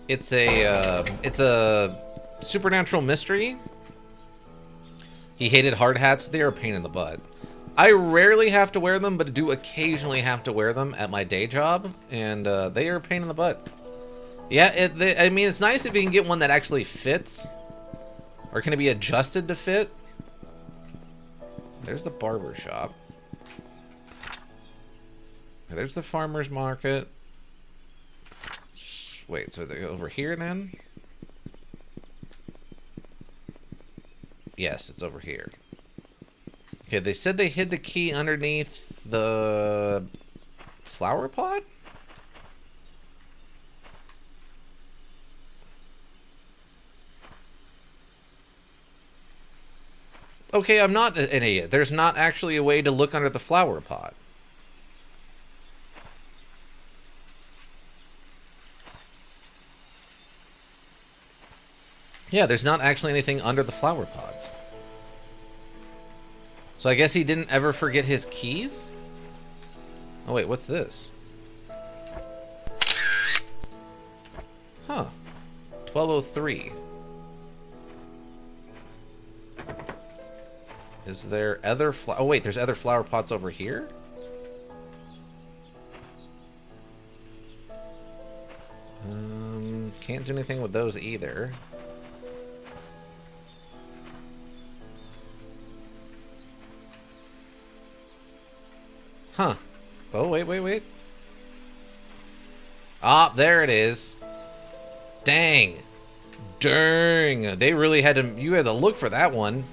It's a supernatural mystery. He hated hard hats. They're a pain in the butt. I rarely have to wear them, but do occasionally have to wear them at my day job, and they are a pain in the butt. Yeah, I mean, it's nice if you can get one that actually fits, or can it be adjusted to fit? There's the barber shop. There's the farmer's market. Wait, so they're over here then? Yes, it's over here. Okay, they said they hid the key underneath the flower pot? Okay, I'm not an idiot. There's not actually a way to look under the flower pot. Yeah, there's not actually anything under the flower pots. So I guess he didn't ever forget his keys? Oh wait, what's this? Huh. 1203. Is there other oh wait, there's other flower pots over here? Can't do anything with those either. Huh. Oh, wait. Ah, there it is. Dang. Dang. They really had to... You had to look for that one.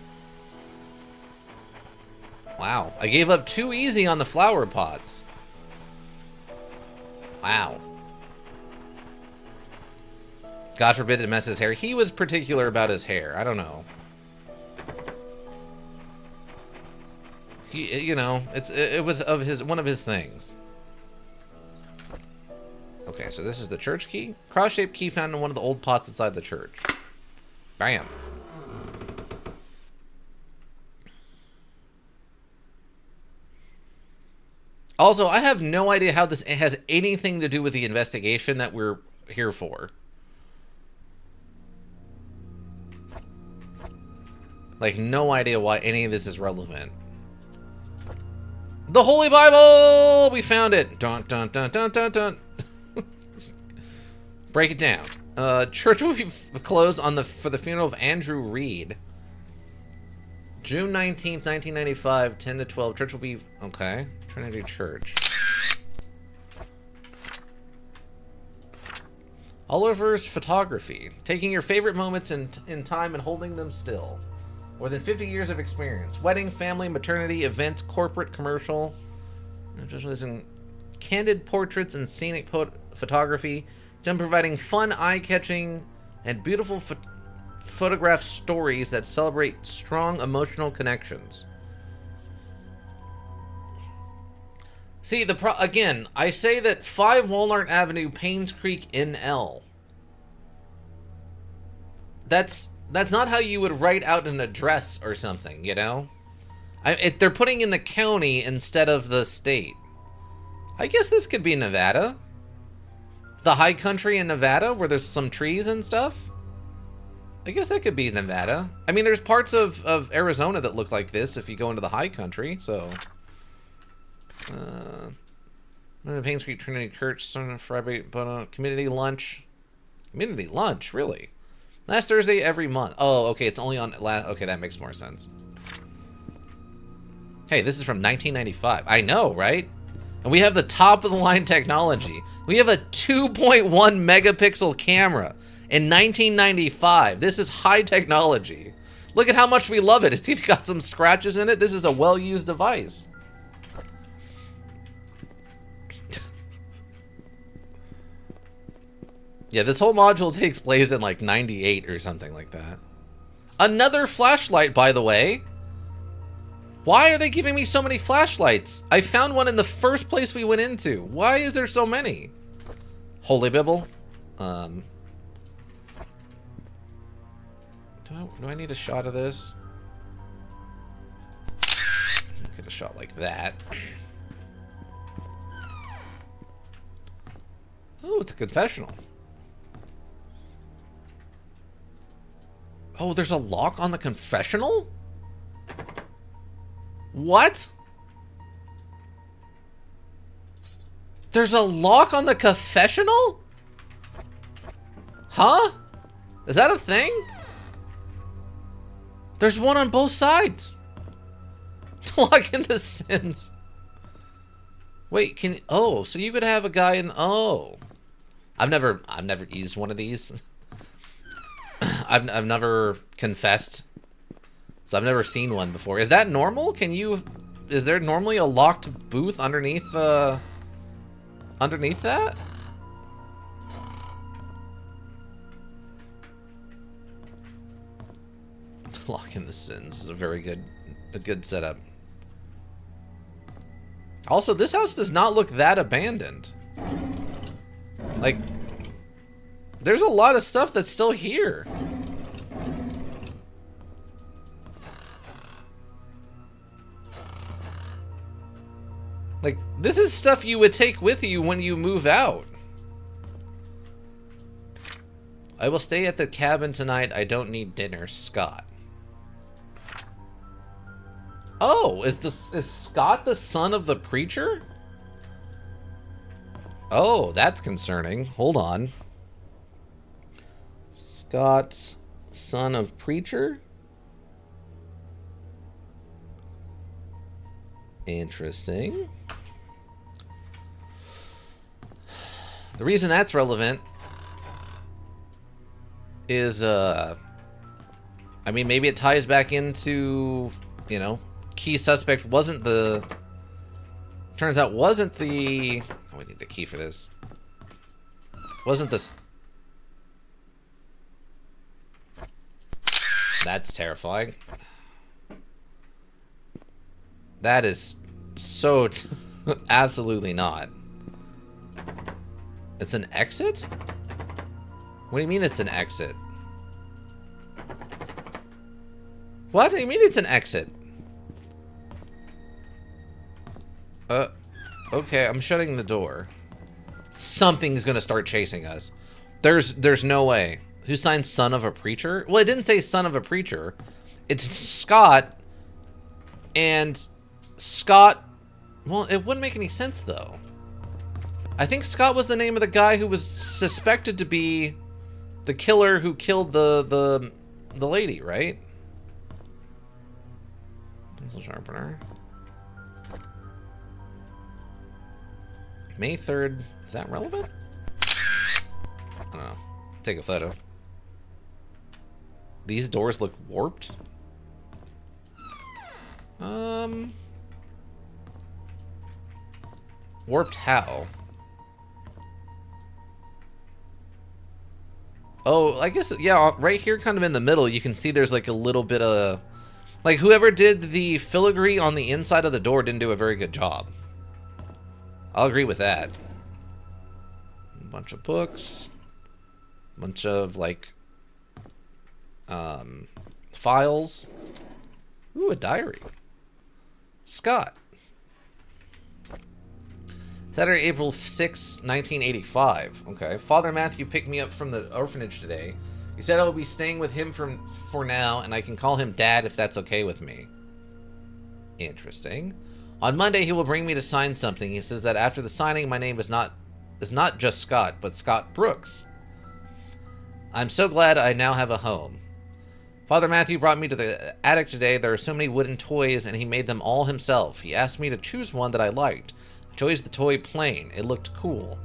Wow. I gave up too easy on the flower pots. Wow. God forbid it mess his hair. He was particular about his hair. I don't know. He, you know, it was of his one of his things. Okay, so this is the church key. Cross-shaped key found in one of the old pots inside the church. Bam. Also, I have no idea how this has anything to do with the investigation that we're here for. Like, no idea why any of this is relevant. The Holy Bible! We found it! Dun, dun, dun, dun, dun, dun. Break it down. Church will be closed on for the funeral of Andrew Reed. June 19th, 1995, 10 to 12. Church will be... Okay. Trinity Church. Oliver's photography. Taking your favorite moments in time and holding them still. More than 50 years of experience. Wedding, family, maternity, events, corporate, commercial. Candid portraits and scenic photography. Done providing fun, eye-catching, and beautiful photograph stories that celebrate strong emotional connections. See, again, I say that 5 Walnut Avenue, Painscreek, NL. That's not how you would write out an address or something, you know? They're putting in the county instead of the state. I guess this could be Nevada. The high country in Nevada where there's some trees and stuff. I guess that could be Nevada. I mean, there's parts of Arizona that look like this if you go into the high country, so... Painscreek Trinity Church, Friday, but community lunch. Community lunch, really? Last Thursday every month. Oh, okay, it's only on okay, that makes more sense. Hey, this is from 1995. I know, right? And we have the top of the line technology. We have a 2.1 megapixel camera in 1995. This is high technology. Look at how much we love it. It's even got some scratches in it. This is a well-used device. Yeah, this whole module takes place in like 98 or something like that. Another flashlight, by the way. Why are they giving me so many flashlights? I found one in the first place we went into. Why is there so many? Holy Bible. Do I need a shot of this? Get a shot like that. Oh, it's a confessional. Oh, there's a lock on the confessional? What? There's a lock on the confessional? Huh? Is that a thing? There's one on both sides. To lock in the sins. Wait, oh, so you could have a guy in, oh. I've never used one of these. I've never confessed, so I've never seen one before. Is that normal? Is there normally a locked booth underneath that? Lock in the sins is a good setup. Also, this house does not look that abandoned. Like, there's a lot of stuff that's still here. Like, this is stuff you would take with you when you move out. I will stay at the cabin tonight. I don't need dinner, Scott. Oh, is Scott the son of the preacher? Oh, that's concerning. Hold on. Scott, son of preacher? Interesting. The reason that's relevant is, I mean, maybe it ties back into, you know, key suspect wasn't the... Turns out wasn't the... Oh, we need a key for this. Wasn't this... That's terrifying. That is so... absolutely not. It's an exit? What do you mean it's an exit? What do you mean it's an exit? Okay, I'm shutting the door. Something's gonna start chasing us. There's no way. Who signed son of a preacher? Well, it didn't say son of a preacher. It's Scott. And Scott... Well, it wouldn't make any sense, though. I think Scott was the name of the guy who was suspected to be the killer who killed the lady, right? Pencil sharpener. May 3rd. Is that relevant? I don't know. Take a photo. These doors look warped. Warped how? Oh, I guess, yeah, right here kind of in the middle, you can see there's like a little bit of... Like, whoever did the filigree on the inside of the door didn't do a very good job. I'll agree with that. A bunch of books. A bunch of, like, files. Ooh, a diary. Scott. Saturday, April 6, 1985. Okay. Father Matthew picked me up from the orphanage today. He said I'll be staying with him for now, and I can call him Dad if that's okay with me. Interesting. On Monday, he will bring me to sign something. He says that after the signing, my name is not just Scott, but Scott Brooks. I'm so glad I now have a home. Father Matthew brought me to the attic today. There are so many wooden toys, and he made them all himself. He asked me to choose one that I liked. I chose the toy plane. It looked cool.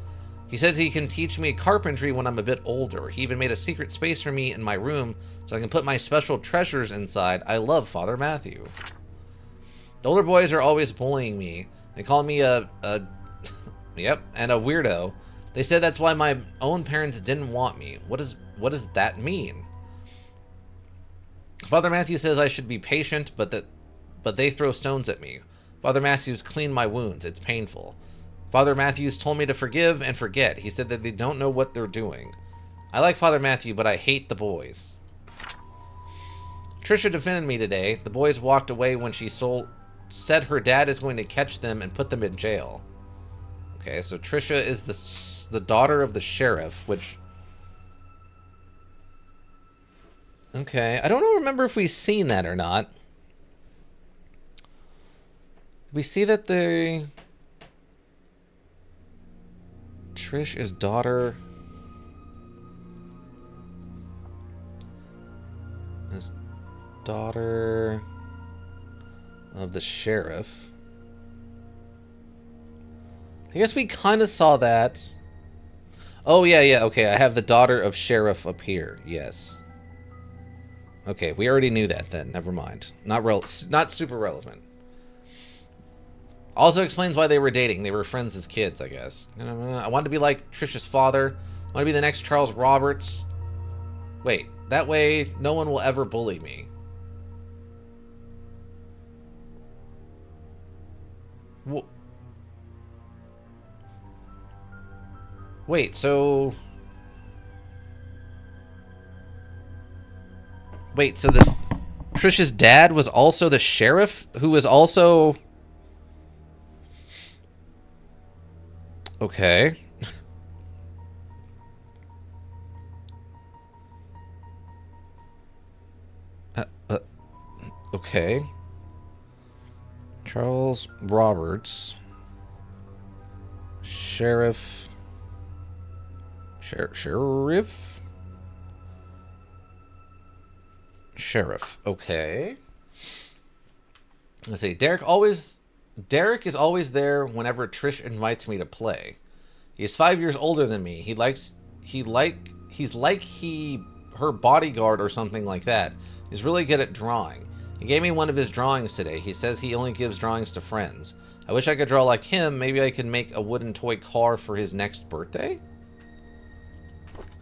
He says he can teach me carpentry when I'm a bit older. He even made a secret space for me in my room so I can put my special treasures inside. I love Father Matthew. The older boys are always bullying me. They call me yep, and a weirdo. They said that's why my own parents didn't want me. What does that mean? Father Matthew says I should be patient, but they throw stones at me. Father Matthews cleaned my wounds. It's painful. Father Matthews told me to forgive and forget. He said that they don't know what they're doing. I like Father Matthew, but I hate the boys. Trisha defended me today. The boys walked away when she said her dad is going to catch them and put them in jail. Okay, so Trisha is the daughter of the sheriff, which... Okay, I don't remember if we've seen that or not. We see that Trish is daughter... Is daughter of the sheriff. I guess we kind of saw that. Oh, yeah, okay. I have the daughter of sheriff up here. Yes. Okay, we already knew that then. Never mind. Not super relevant. Also explains why they were dating. They were friends as kids, I guess. I wanted to be like Trisha's father. I want to be the next Charles Roberts. Wait, that way no one will ever bully me. Wait, so... Wait, so the Trish's dad was also the sheriff, who was also... Okay. Okay. Charles Roberts. Sheriff. Sheriff. Okay. Let's see. Derek is always there whenever Trish invites me to play. He's 5 years older than me. He's like her bodyguard or something like that. He's really good at drawing. He gave me one of his drawings today. He says he only gives drawings to friends. I wish I could draw like him. Maybe I could make a wooden toy car for his next birthday?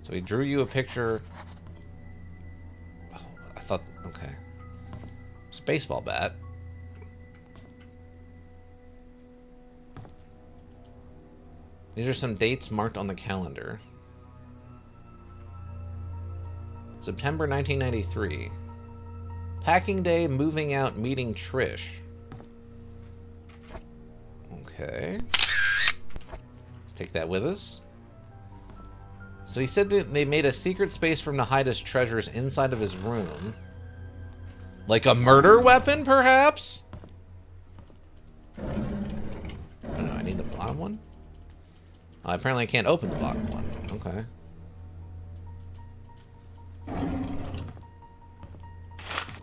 So he drew you a picture. Oh, I thought, Okay. It's a baseball bat. These are some dates marked on the calendar. September 1993. Packing day, moving out, meeting Trish. Okay. Let's take that with us. So he said that they made a secret space for him to hide his treasures inside of his room. Like a murder weapon, perhaps? I don't know, I need the bottom one? Apparently I can't open the bottom one. Okay.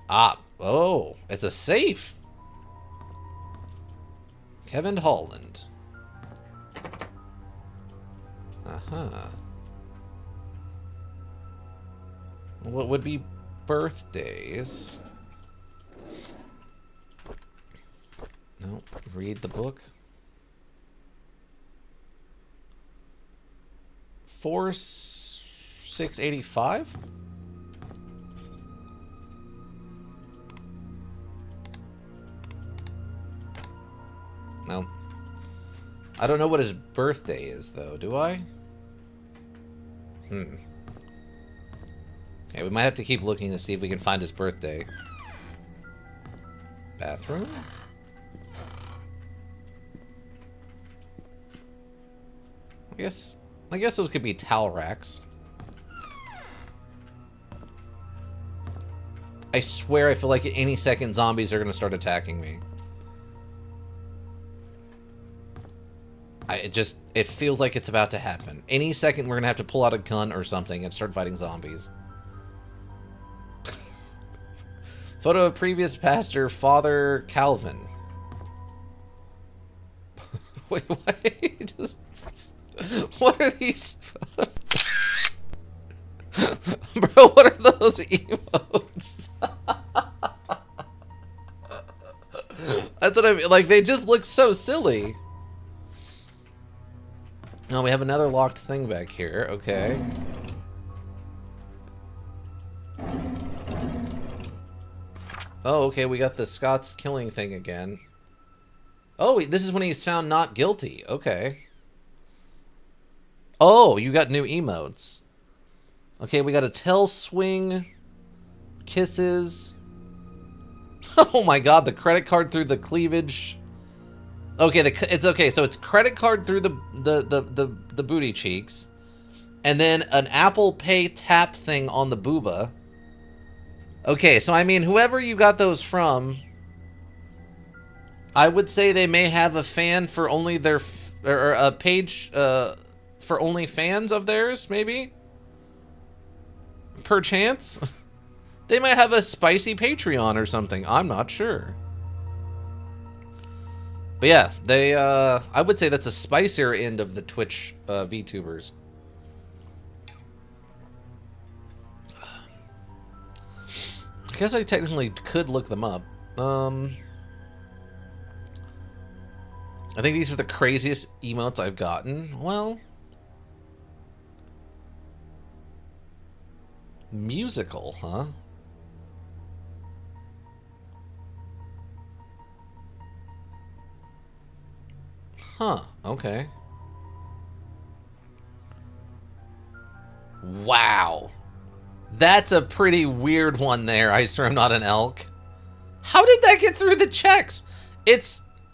Ah, oh, it's a safe. Kevin Holland. Uh-huh. What would be birthdays? No, read the book. 4685? No. I don't know what his birthday is, though, do I? Okay, we might have to keep looking to see if we can find his birthday. Bathroom? I guess those could be towel racks. I swear I feel like at any second zombies are going to start attacking me. It feels like it's about to happen. Any second we're going to have to pull out a gun or something and start fighting zombies. Photo of previous pastor, Father Calvin. Wait, what? What are these? Bro, what are those emotes? That's what I mean. Like, they just look so silly. Oh, we have another locked thing back here. Okay. Oh, okay, we got the Scott's killing thing again. Oh, this is when he's found not guilty. Okay. Oh, you got new emotes. Okay, we got a tail swing, kisses. Oh my god, the credit card through the cleavage. Okay, it's okay. So it's credit card through the booty cheeks, and then an Apple Pay tap thing on the booba. Okay, so I mean, whoever you got those from, I would say they may have a fan for only their or a page for only fans of theirs, maybe. Perchance, they might have a spicy Patreon or something. I'm not sure. But yeah, they, I would say that's a spicier end of the Twitch VTubers. I guess I technically could look them up. I think these are the craziest emotes I've gotten. Well, musical, huh? Huh, okay. Wow. That's a pretty weird one there, I swear I'm not an elk. How did that get through the checks?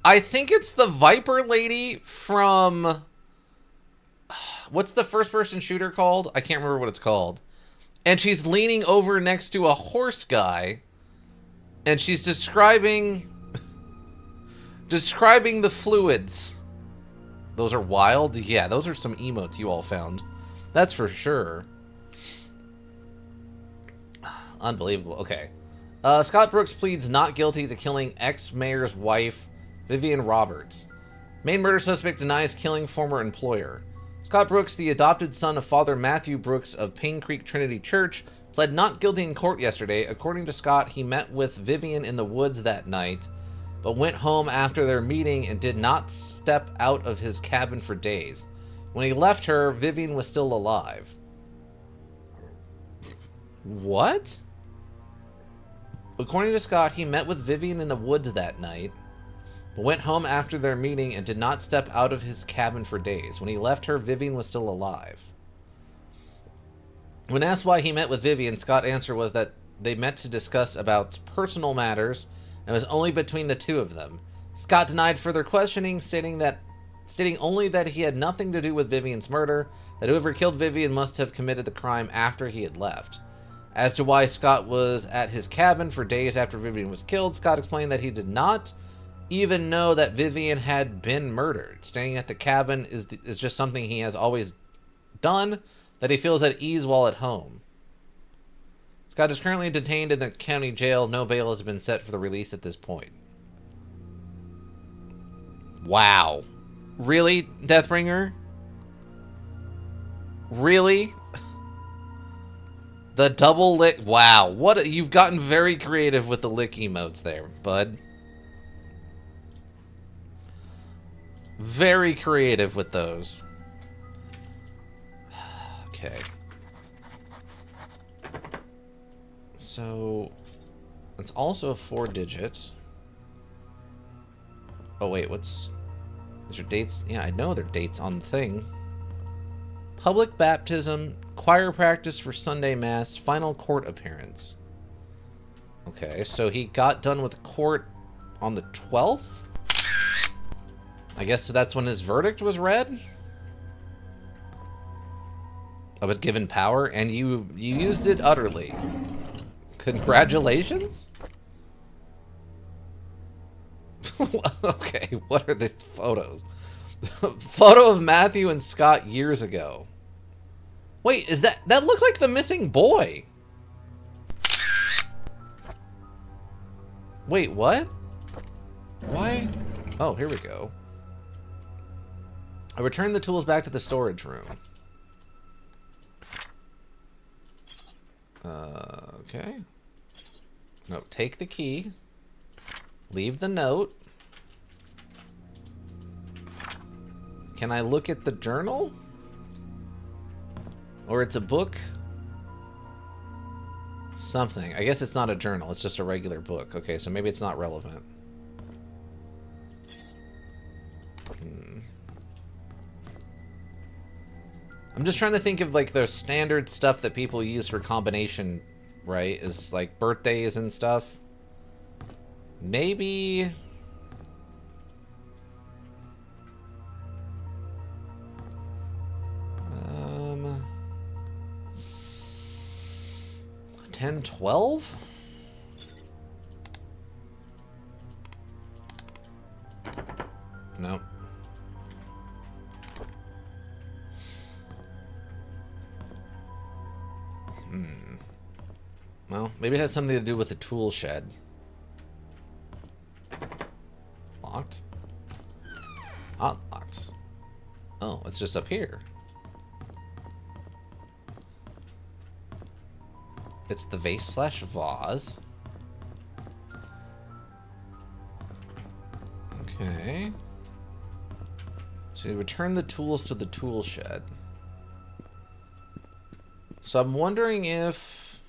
I think it's the Viper lady from... What's the first-person shooter called? I can't remember what it's called. And she's leaning over next to a horse guy. And she's describing the fluids. Those are wild? Yeah, those are some emotes you all found. That's for sure. Unbelievable. Okay. Scott Brooks pleads not guilty to killing ex-mayor's wife, Vivian Roberts. Main murder suspect denies killing former employer. Scott Brooks, the adopted son of Father Matthew Brooks of Painscreek Trinity Church, pled not guilty in court yesterday. According to Scott, he met with Vivian in the woods that night, but went home after their meeting and did not step out of his cabin for days. When he left her, Vivian was still alive. What? According to Scott, he met with Vivian in the woods that night, but went home after their meeting and did not step out of his cabin for days. When he left her, Vivian was still alive. When asked why he met with Vivian, Scott's answer was that they met to discuss about personal matters and was only between the two of them. Scott denied further questioning, stating only that he had nothing to do with Vivian's murder, that whoever killed Vivian must have committed the crime after he had left. As to why Scott was at his cabin for days after Vivian was killed, Scott explained that he did not even know that Vivian had been murdered. Staying at the cabin is just something he has always done, that he feels at ease while at home. Scott is currently detained in the county jail. No bail has been set for the release at this point. Wow. Really, Deathbringer? Really? The double lick. Wow. What? You've gotten very creative with the lick emotes there, bud. Very creative with those. Okay. So, it's also a 4-digit. Oh, wait, is your dates? Yeah, I know their dates on the thing. Public baptism, choir practice for Sunday Mass, final court appearance. Okay, so he got done with court on the 12th? I guess so that's when his verdict was read? I was given power, and you used it utterly. Congratulations? Okay, what are these photos? Photo of Matthew and Scott years ago. Wait, is that looks like the missing boy? Wait, what? Why? Oh, here we go. I returned the tools back to the storage room. Okay. No, take the key. Leave the note. Can I look at the journal? Or it's a book? Something. I guess it's not a journal. It's just a regular book. Okay, so maybe it's not relevant. I'm just trying to think of like the standard stuff that people use for combination, right? Is like birthdays and stuff. Maybe... 10, 12? Nope. Well, maybe it has something to do with the tool shed. Locked? Not locked. Oh, it's just up here. It's the vase/vase. Okay. So you return the tools to the tool shed. So I'm wondering if...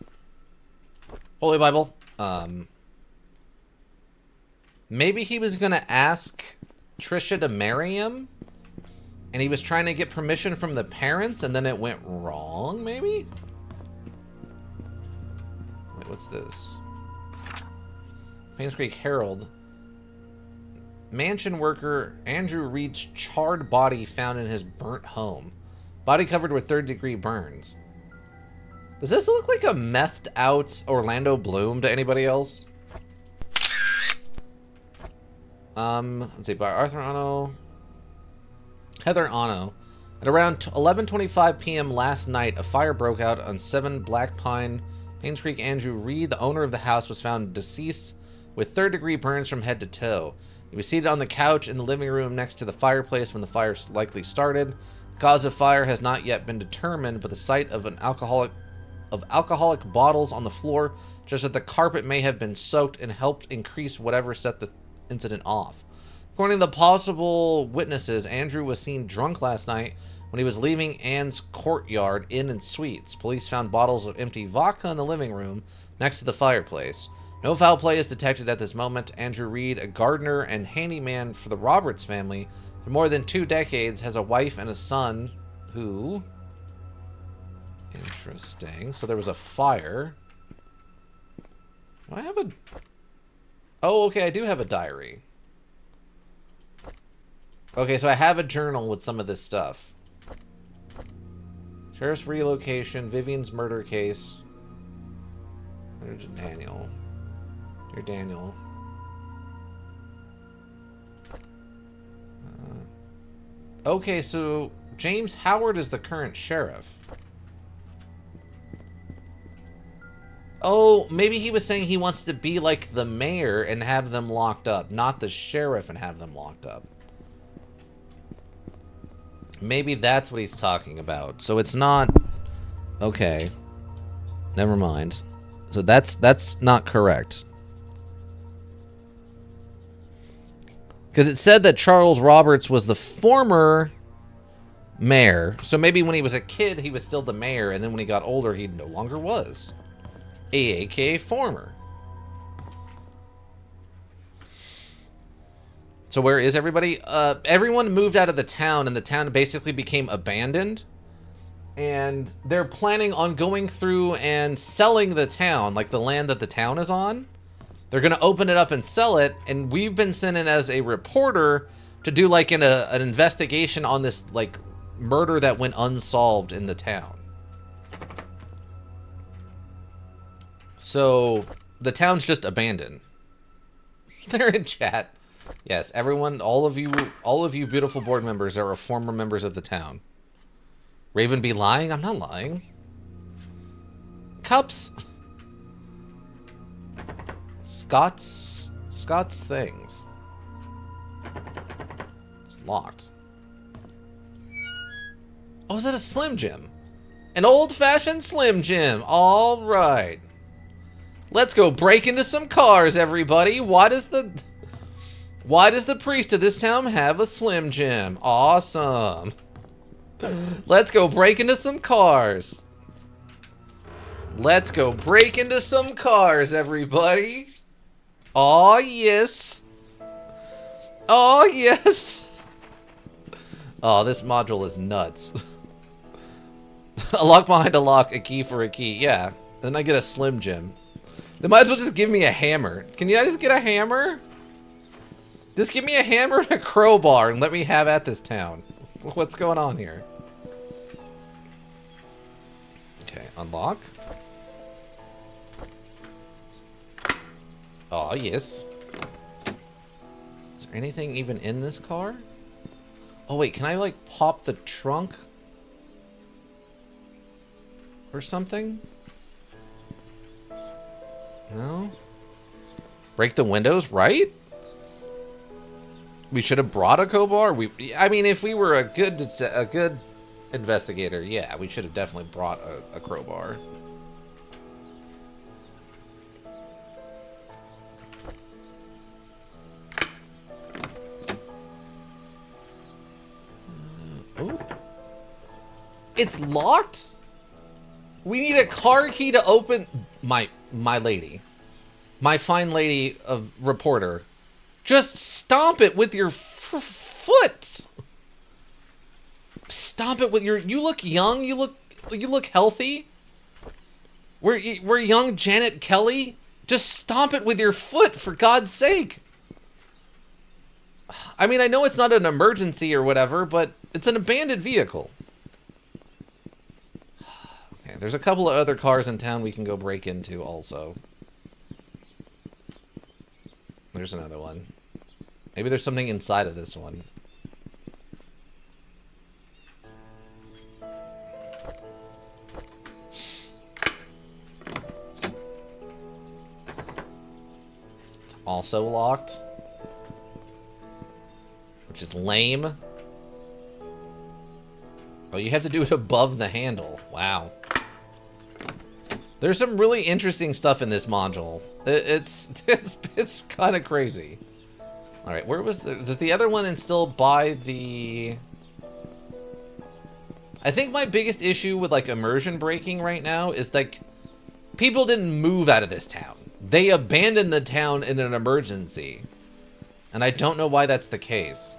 Holy Bible. Maybe he was gonna ask Trisha to marry him, and he was trying to get permission from the parents, and then it went wrong, maybe? Wait, what's this? Painscreek Herald. Mansion worker Andrew Reed's charred body found in his burnt home. Body covered with third-degree burns. Does this look like a methed out Orlando Bloom to anybody else? Let's see, by Arthur Ono. Heather Ono. At around 11:25 p.m. last night, a fire broke out on 7 Black Pine. Painscreek Andrew Reed, the owner of the house, was found deceased with third-degree burns from head to toe. He was seated on the couch in the living room next to the fireplace when the fire likely started. The cause of fire has not yet been determined, but the sight of alcoholic bottles on the floor suggests that the carpet may have been soaked and helped increase whatever set the incident off. According to the possible witnesses, Andrew was seen drunk last night when he was leaving Anne's Courtyard Inn and Suites. Police found bottles of empty vodka in the living room next to the fireplace. No foul play is detected at this moment. Andrew Reed, a gardener and handyman for the Roberts family for more than 2 decades, has a wife and a son who... Interesting. So there was a fire. Do I have a... Oh, okay, I do have a diary. Okay, so I have a journal with some of this stuff. Sheriff's relocation, Vivian's murder case. There's Daniel. You're Daniel. Okay, so James Howard is the current sheriff. Oh, maybe he was saying he wants to be like the mayor and have them locked up, not the sheriff and have them locked up. Maybe that's what he's talking about. So it's not... Okay. Never mind. So that's not correct. Because it said that Charles Roberts was the former mayor. So maybe when he was a kid, he was still the mayor, and then when he got older, he no longer was. AKA former. So where is everybody? Everyone moved out of the town, and the town basically became abandoned. And they're planning on going through and selling the town, like the land that the town is on. They're going to open it up and sell it, and we've been sent in as a reporter to do like an investigation on this like murder that went unsolved in the town. So the town's just abandoned. They're in chat. Yes, everyone, all of you beautiful board members are former members of the town. Raven be lying? I'm not lying. Cups. Scott's things. It's locked. Oh, is that a Slim Jim? An old-fashioned Slim Jim. All right. Let's go break into some cars, everybody. Why does the priest of this town have a Slim Jim? Awesome. Let's go break into some cars. Let's go break into some cars, everybody. Oh yes. Oh yes. Oh, this module is nuts. A lock behind a lock, a key for a key. Yeah. Then I get a Slim Jim. They might as well just give me a hammer. Can you just get a hammer? Just give me a hammer and a crowbar and let me have at this town. What's going on here? Okay, unlock. Oh, yes. Is there anything even in this car? Oh, wait, can I, like, pop the trunk? Or something? No? Break the windows, right? We should have brought a crowbar. I mean, if we were a good investigator, yeah, we should have definitely brought a crowbar. Oh, it's locked. We need a car key to open my lady, my fine lady of reporter. Just stomp it with your foot. Stomp it with your... You look young. You look healthy. We're young Janet Kelly. Just stomp it with your foot, for God's sake. I mean, I know it's not an emergency or whatever, but it's an abandoned vehicle. Okay, there's a couple of other cars in town we can go break into also. There's another one. Maybe there's something inside of this one. Also locked. Which is lame. Oh, you have to do it above the handle. Wow. There's some really interesting stuff in this module. It's kind of crazy. All right, where was the other one? And still by the... I think my biggest issue with like immersion breaking right now is like people didn't move out of this town. They abandoned the town in an emergency. And I don't know why that's the case.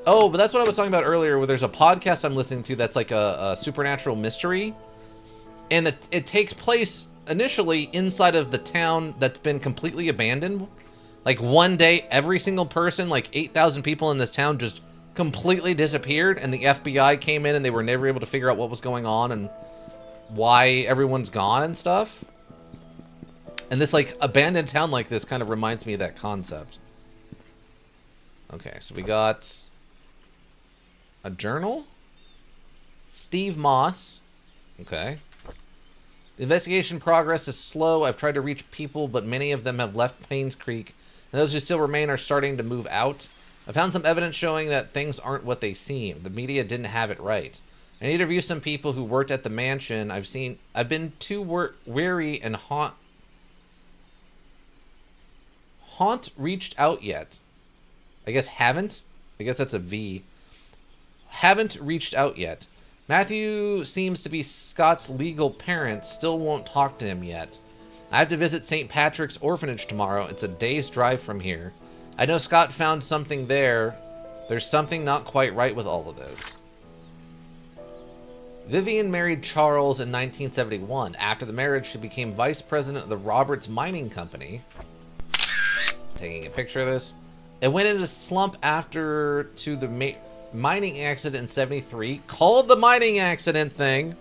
Oh, but that's what I was talking about earlier, where there's a podcast I'm listening to that's like a supernatural mystery. And it takes place initially inside of the town that's been completely abandoned. Like one day, every single person, like 8,000 people in this town just completely disappeared. And the FBI came in and they were never able to figure out what was going on and why everyone's gone and stuff. And this like abandoned town like this kind of reminds me of that concept. Okay, so we got a journal. Steve Moss. Okay. The investigation progress is slow. I've tried to reach people, but many of them have left Painscreek, and those who still remain are starting to move out. I found some evidence showing that things aren't what they seem. The media didn't have it right. I need to interview some people who worked at the mansion. I've been too weary and Haunt reached out yet. I guess haven't? I guess that's a V. Haven't reached out yet. Matthew seems to be Scott's legal parent. Still won't talk to him yet. I have to visit St. Patrick's orphanage tomorrow. It's a day's drive from here. I know Scott found something there. There's something not quite right with all of this. Vivian married Charles in 1971. After the marriage, she became vice president of the Roberts Mining Company. Taking a picture of this. It went into slump after the mining accident in 73, called the mining accident thing.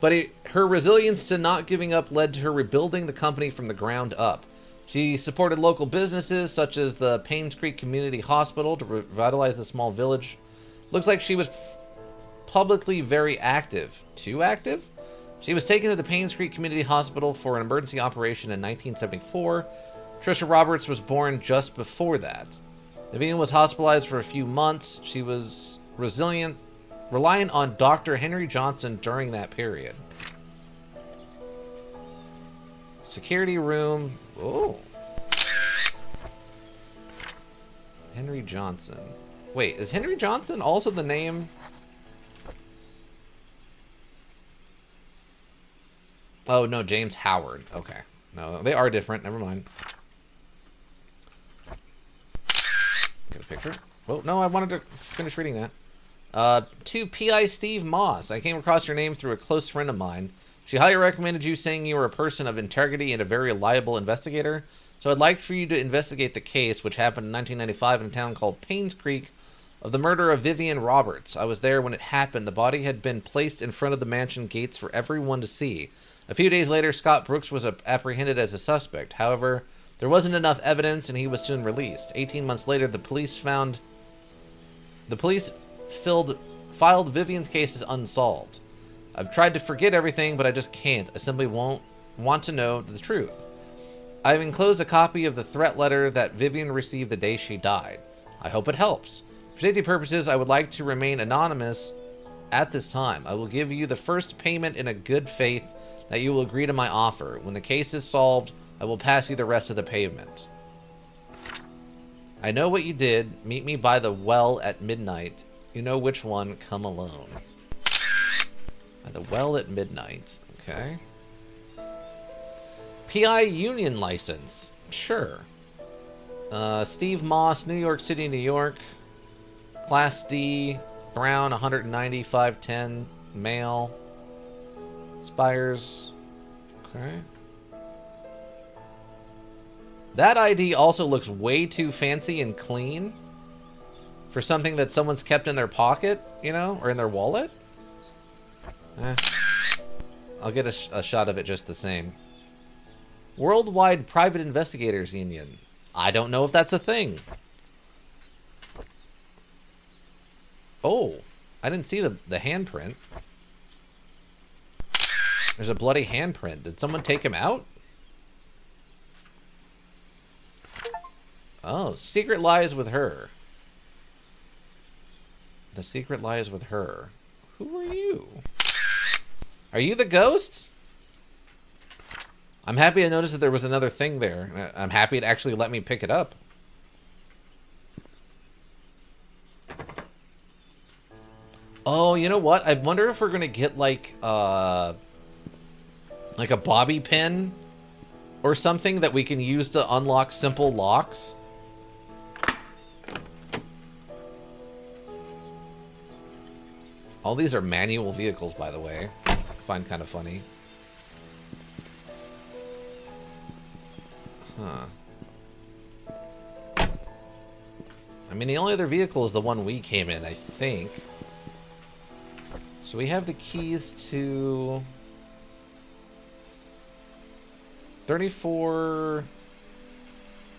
But her resilience to not giving up led to her rebuilding the company from the ground up. She supported local businesses such as the Painscreek Community Hospital to revitalize the small village. Looks like she was publicly very active. Too active? She was taken to the Painscreek Community Hospital for an emergency operation in 1974. Trisha Roberts was born just before that. Vivian was hospitalized for a few months. She was reliant on Dr. Henry Johnson during that period. Security room. Oh. Henry Johnson. Wait, is Henry Johnson also the name? Oh, no, James Howard. Okay. No, they are different. Never mind. Get a picture. Oh, no, I wanted to finish reading that. To P.I. Steve Moss. I came across your name through a close friend of mine. She highly recommended you, saying you were a person of integrity and a very reliable investigator. So I'd like for you to investigate the case, which happened in 1995 in a town called Painscreek, of the murder of Vivian Roberts. I was there when it happened. The body had been placed in front of the mansion gates for everyone to see. A few days later, Scott Brooks was apprehended as a suspect. However, there wasn't enough evidence, and he was soon released. 18 months later, the police filed Vivian's case as unsolved. I've tried to forget everything, but I just can't. I simply won't want to know the truth. I've enclosed a copy of the threat letter that Vivian received the day she died. I hope it helps. For safety purposes, I would like to remain anonymous at this time. I will give you the first payment in a good faith that you will agree to my offer. When the case is solved, I will pass you the rest of the payment. I know what you did. Meet me by the well at midnight. You know which one. Come alone. By the well at midnight. Okay. PI union license. Sure. Steve Moss, New York City, New York. Class D. Brown, 190, 5'10". Male. Spires. Okay. That ID also looks way too fancy and clean for something that someone's kept in their pocket, you know, or in their wallet. I'll get a shot of it just the same. Worldwide Private Investigators Union. I don't know if that's a thing. Oh, I didn't see the handprint. There's a bloody handprint. Did someone take him out? Oh, secret lies with her. The secret lies with her. Who are you? Are you the ghost? I'm happy to notice that there was another thing there. I'm happy it actually let me pick it up. Oh, you know what? I wonder if we're gonna get like Like a bobby pin or something that we can use to unlock simple locks. All these are manual vehicles, by the way. I find kind of funny. Huh. I mean, the only other vehicle is the one we came in, I think. So we have the keys to 34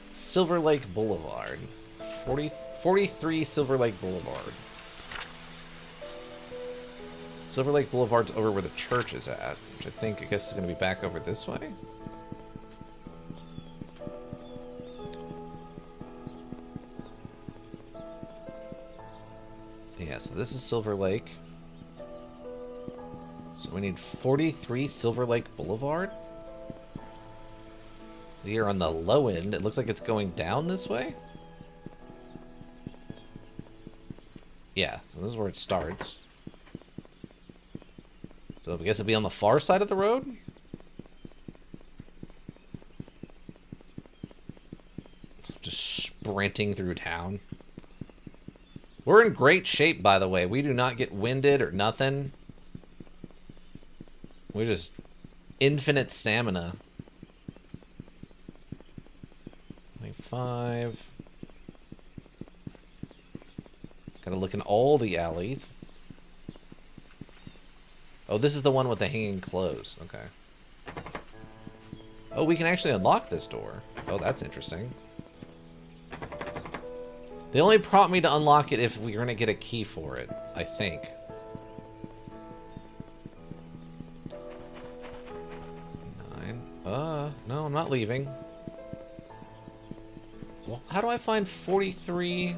Silver Lake Boulevard. 43 Silver Lake Boulevard. Silver Lake Boulevard's over where the church is at, which I guess is going to be back over this way. Yeah, so this is Silver Lake. So we need 43 Silver Lake Boulevard. We are on the low end. It looks like it's going down this way. Yeah, so this is where it starts. So I guess it'd be on the far side of the road? Just sprinting through town. We're in great shape, by the way. We do not get winded or nothing. We're just infinite stamina. 25. Gotta look in all the alleys. Oh, this is the one with the hanging clothes. Okay. Oh, we can actually unlock this door. Oh, that's interesting. They only prompt me to unlock it if we're going to get a key for it, I think. No, I'm not leaving. Well, how do I find 43?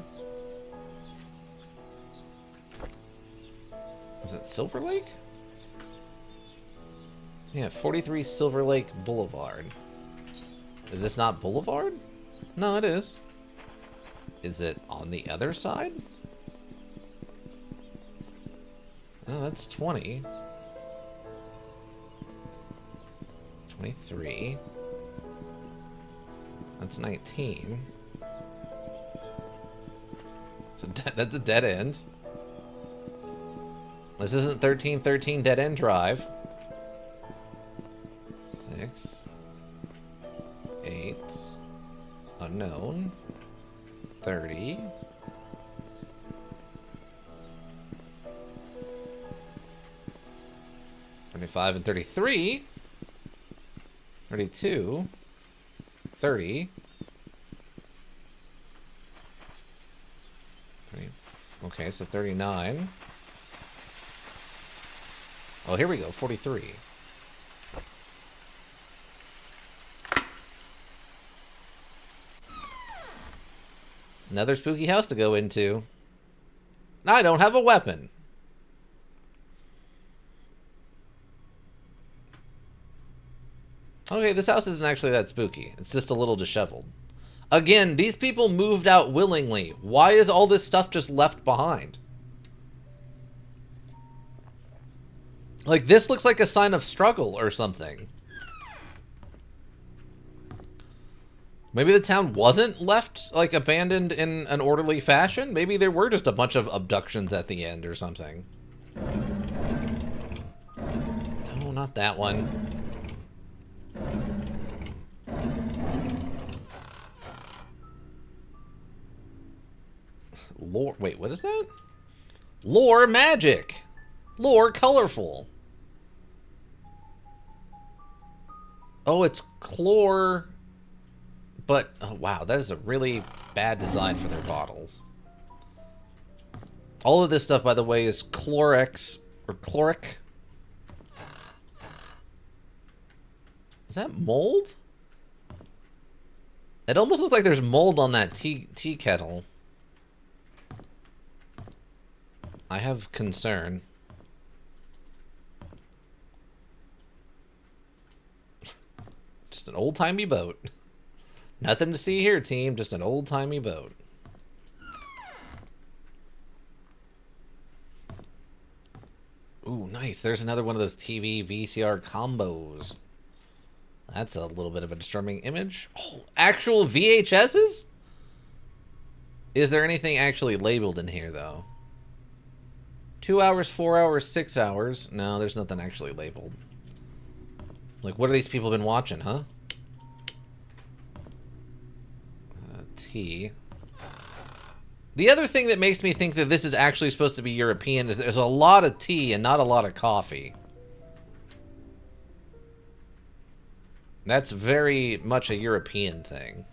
Is it Silver Lake? Yeah, 43 Silver Lake Boulevard. Is this not Boulevard? No, it is. Is it on the other side? Oh, that's 20. 23. That's 19. That's a dead end. This isn't 1313 Dead End Drive. 6. 8. Unknown. 30. 25 and 33. 32. 30. 30. Okay, so 39. Oh, here we go, 43. Another spooky house to go into. I don't have a weapon. Okay, this house isn't actually that spooky. It's just a little disheveled. Again, these people moved out willingly. Why is all this stuff just left behind? Like, this looks like a sign of struggle or something. Maybe the town wasn't left, like, abandoned in an orderly fashion? Maybe there were just a bunch of abductions at the end or something. No, not that one. Lore, wait, what is that? Lore magic. Lore colorful. Oh, it's chlor. But, oh wow, that is a really bad design for their bottles. All of this stuff, by the way, is Chlorix, or Chloric. Is that mold? It almost looks like there's mold on that tea kettle. I have concern. Just an old-timey boat. Nothing to see here, team. Just an old-timey boat. Ooh, nice. There's another one of those TV VCR combos. That's a little bit of a disturbing image. Oh, actual VHSs? Is there anything actually labeled in here, though? 2 hours, 4 hours, 6 hours. No, there's nothing actually labeled. Like, what have these people been watching, huh? Tea. The other thing that makes me think that this is actually supposed to be European is there's a lot of tea and not a lot of coffee. That's very much a European thing.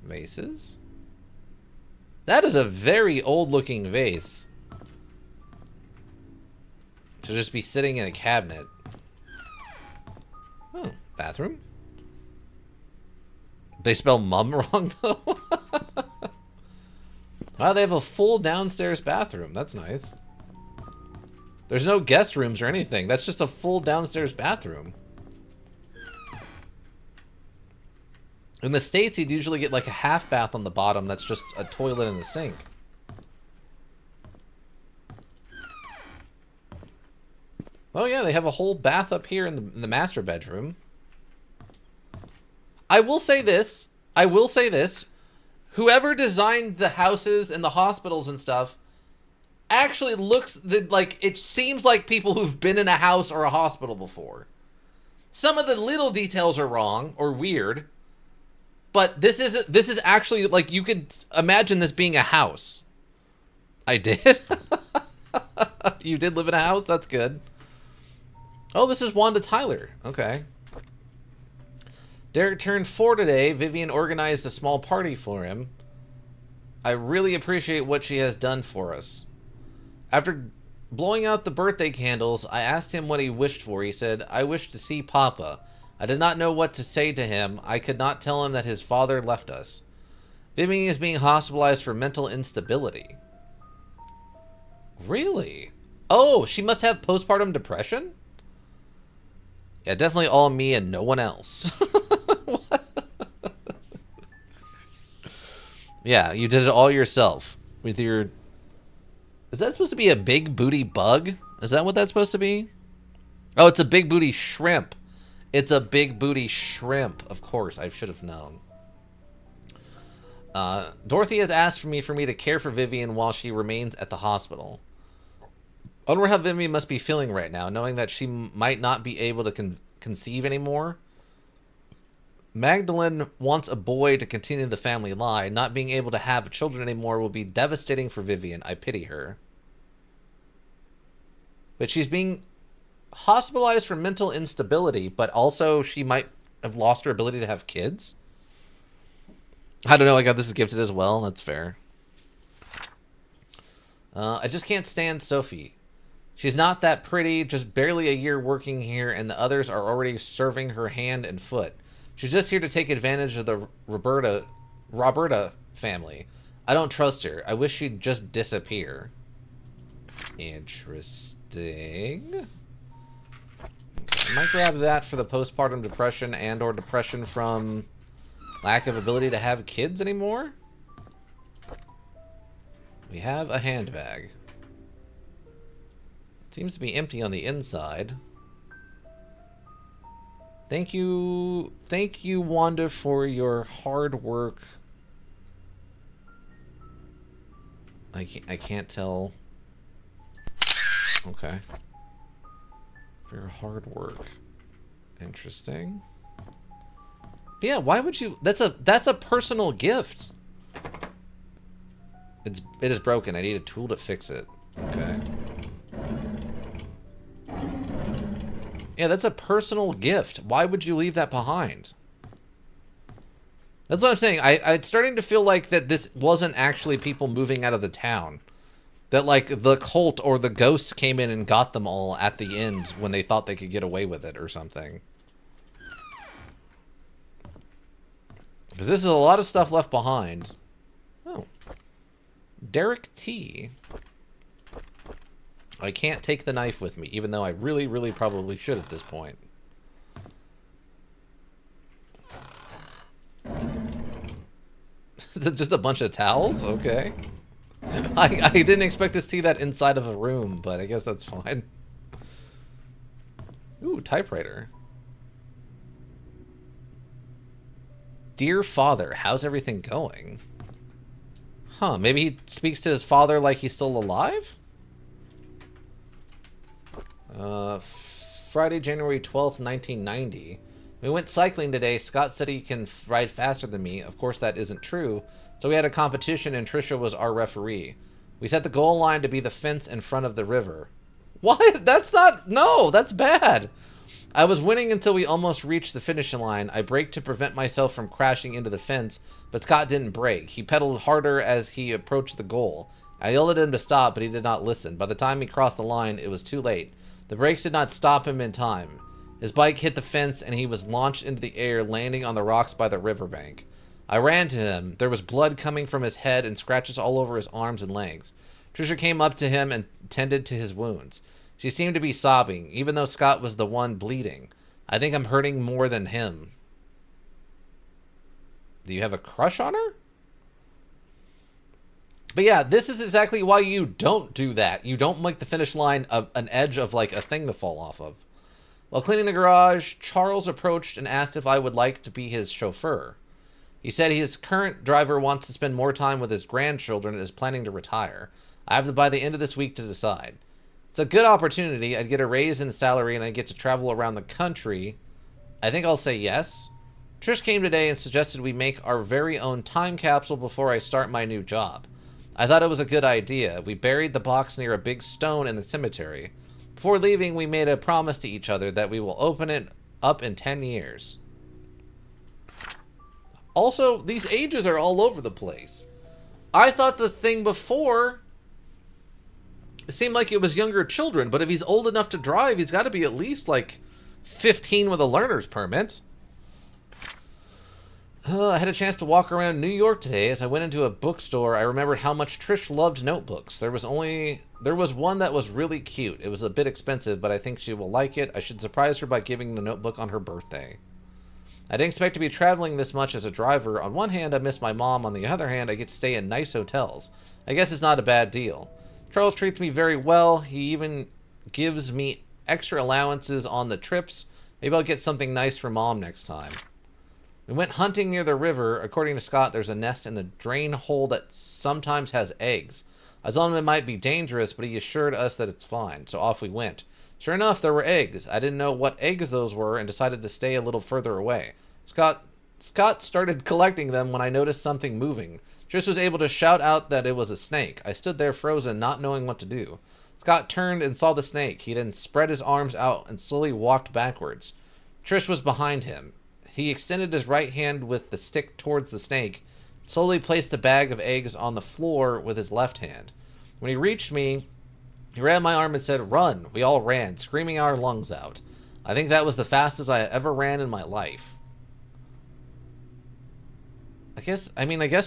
Vases? That is a very old-looking vase. To just be sitting in a cabinet. Oh, bathroom? They spell mum wrong, though? Wow, they have a full downstairs bathroom. That's nice. There's no guest rooms or anything. That's just a full downstairs bathroom. In the States, you'd usually get like a half bath on the bottom that's just a toilet and a sink. Oh yeah, they have a whole bath up here in the master bedroom. I will say this. Whoever designed the houses and the hospitals and stuff actually looks like it seems like people who've been in a house or a hospital before. Some of the little details are wrong or weird, but this is actually like you could imagine this being a house. I did. You did live in a house? That's good. Oh, this is Wanda Tyler. Okay. Derek turned 4 today. Vivian organized a small party for him. I really appreciate what she has done for us. After blowing out the birthday candles, I asked him what he wished for. He said, I wish to see Papa. I did not know what to say to him. I could not tell him that his father left us. Vivian is being hospitalized for mental instability. Really? Oh, she must have postpartum depression? Yeah, definitely all me and no one else. Yeah, you did it all yourself with your... Is that supposed to be a big booty bug? Is that what that's supposed to be? Oh, it's a big booty shrimp. It's a big booty shrimp. Of course, I should have known. Dorothy has asked for me to care for Vivian while she remains at the hospital. I wonder how Vivian must be feeling right now, knowing that she might not be able to conceive anymore. Magdalene wants a boy to continue the family line. Not being able to have children anymore will be devastating for Vivian. I pity her. But she's being hospitalized for mental instability, but also she might have lost her ability to have kids. I don't know. I got this is gifted as well. That's fair. I just can't stand Sophie. She's not that pretty, just barely a year working here, and the others are already serving her hand and foot. She's just here to take advantage of the Roberta family. I don't trust her. I wish she'd just disappear. Interesting. Okay, I might grab that for the postpartum depression and or depression from lack of ability to have kids anymore. We have a handbag. It seems to be empty on the inside. Thank you, Wanda, for your hard work. I can't tell. Okay. For your hard work. Interesting. But yeah, why would you? That's a personal gift. It is broken. I need a tool to fix it. Okay. Yeah, that's a personal gift. Why would you leave that behind? That's what I'm saying. It's starting to feel like that this wasn't actually people moving out of the town. That, like, the cult or the ghosts came in and got them all at the end when they thought they could get away with it or something. Because this is a lot of stuff left behind. Oh. Derek T. I can't take the knife with me, even though I really, really probably should at this point. Just a bunch of towels? Okay. I didn't expect to see that inside of a room, but I guess that's fine. Ooh, typewriter. Dear Father, how's everything going? Huh, maybe he speaks to his father like he's still alive? Friday, January 12th, 1990. We went cycling today. Scott said he can ride faster than me. Of course, that isn't true. So we had a competition, and Trisha was our referee. We set the goal line to be the fence in front of the river. What? That's not... No, that's bad. I was winning until we almost reached the finishing line. I braked to prevent myself from crashing into the fence, but Scott didn't brake. He pedaled harder as he approached the goal. I yelled at him to stop, but he did not listen. By the time he crossed the line, it was too late. The brakes did not stop him in time. His bike hit the fence, and he was launched into the air, landing on the rocks by the riverbank. I ran to him. There was blood coming from his head and scratches all over his arms and legs. Trisha came up to him and tended to his wounds. She seemed to be sobbing, even though Scott was the one bleeding. I think I'm hurting more than him. Do you have a crush on her? But yeah, this is exactly why you don't do that. You don't make the finish line an edge of like a thing to fall off of. While cleaning the garage, Charles approached and asked if I would like to be his chauffeur. He said his current driver wants to spend more time with his grandchildren and is planning to retire. I have by the end of this week to decide. It's a good opportunity. I'd get a raise in salary and I'd get to travel around the country. I think I'll say yes. Trish came today and suggested we make our very own time capsule before I start my new job. I thought it was a good idea. We buried the box near a big stone in the cemetery. Before leaving, we made a promise to each other that we will open it up in 10 years. Also, these ages are all over the place. I thought the thing before, it seemed like it was younger children, but if he's old enough to drive, he's got to be at least like 15 with a learner's permit. I had a chance to walk around New York today. As I went into a bookstore, I remembered how much Trish loved notebooks. There was one that was really cute. It was a bit expensive, but I think she will like it. I should surprise her by giving the notebook on her birthday. I didn't expect to be traveling this much as a driver. On one hand, I miss my mom. On the other hand, I get to stay in nice hotels. I guess it's not a bad deal. Charles treats me very well. He even gives me extra allowances on the trips. Maybe I'll get something nice for Mom next time. We went hunting near the river. According to Scott, there's a nest in the drain hole that sometimes has eggs. I told him it might be dangerous, but he assured us that it's fine, so off we went. Sure enough, there were eggs. I didn't know what eggs those were and decided to stay a little further away. Scott started collecting them when I noticed something moving. Trish was able to shout out that it was a snake. I stood there frozen, not knowing what to do. Scott turned and saw the snake. He then spread his arms out and slowly walked backwards. Trish was behind him. He extended his right hand with the stick towards the snake, slowly placed the bag of eggs on the floor with his left hand. When he reached me, he grabbed my arm and said, "Run." We all ran, screaming our lungs out. I think that was the fastest I ever ran in my life. I guess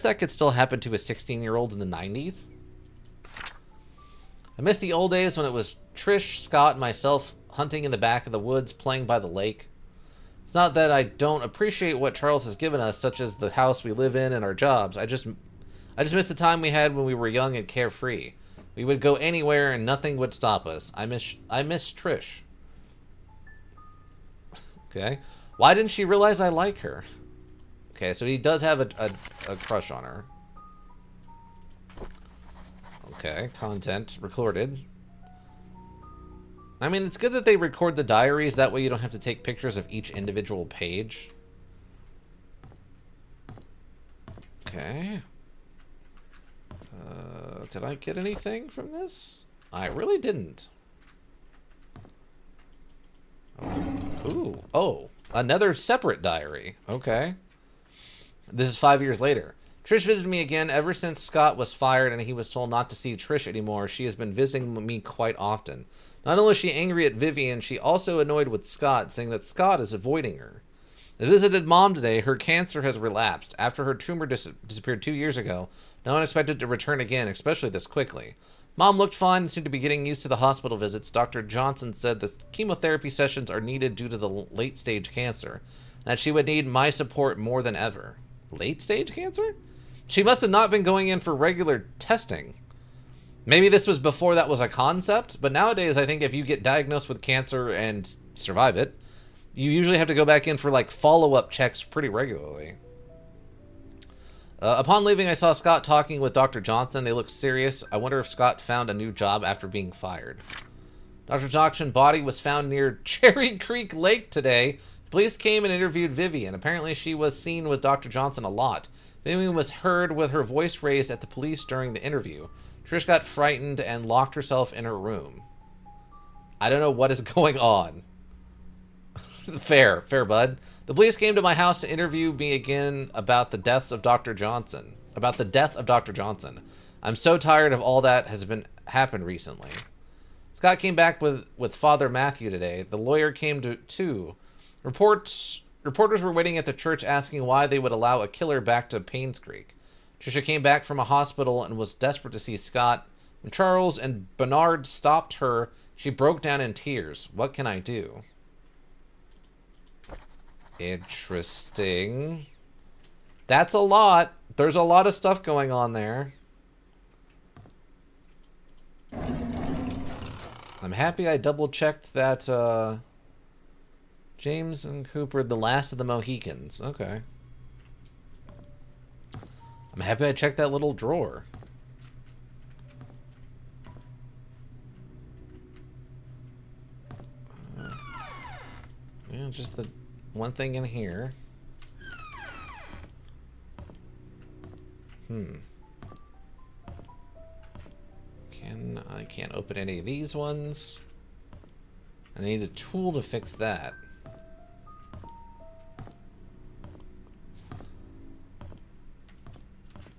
that could still happen to a 16-year-old in the 90s. I miss the old days when it was Trish, Scott, and myself hunting in the back of the woods, playing by the lake. It's not that I don't appreciate what Charles has given us, such as the house we live in and our jobs. I just miss the time we had when we were young and carefree. We would go anywhere and nothing would stop us. I miss Trish. Okay. Why didn't she realize I like her? Okay, so he does have a crush on her. Okay, content recorded. I mean, it's good that they record the diaries. That way you don't have to take pictures of each individual page. Okay. Did I get anything from this? I really didn't. Ooh. Oh, another separate diary. Okay. This is 5 years later. Trish visited me again ever since Scott was fired and he was told not to see Trish anymore. She has been visiting me quite often. Not only is she angry at Vivian, she also annoyed with Scott, saying that Scott is avoiding her. I visited Mom today. Her cancer has relapsed. After her tumor disappeared 2 years ago, no one expected it to return again, especially this quickly. Mom looked fine and seemed to be getting used to the hospital visits. Dr. Johnson said the chemotherapy sessions are needed due to the late-stage cancer, and that she would need my support more than ever. Late-stage cancer? She must have not been going in for regular testing. Maybe this was before that was a concept, but nowadays I think if you get diagnosed with cancer and survive it, you usually have to go back in for like follow-up checks pretty regularly. Upon leaving, I saw Scott talking with Dr. Johnson. They looked serious. I wonder if Scott found a new job after being fired. Dr. Johnson's body was found near Cherry Creek Lake today. Police came and interviewed Vivian. Apparently, she was seen with Dr. Johnson a lot. Vivian was heard with her voice raised at the police during the interview. Trish got frightened and locked herself in her room. I don't know what is going on. Fair, bud. The police came to my house to interview me again about the deaths of Dr. Johnson. About the death of Dr. Johnson. I'm so tired of all that has been happened recently. Scott came back with Father Matthew today. The lawyer came too. Reporters were waiting at the church asking why they would allow a killer back to Painscreek. Trisha came back from a hospital and was desperate to see Scott. When Charles and Bernard stopped her, she broke down in tears. What can I do? Interesting. That's a lot. There's a lot of stuff going on there. I'm happy I double-checked that, James and Cooper, the last of the Mohicans. Okay. I'm happy I checked that little drawer. Yeah, just the one thing in here. I can't open any of these ones. I need a tool to fix that.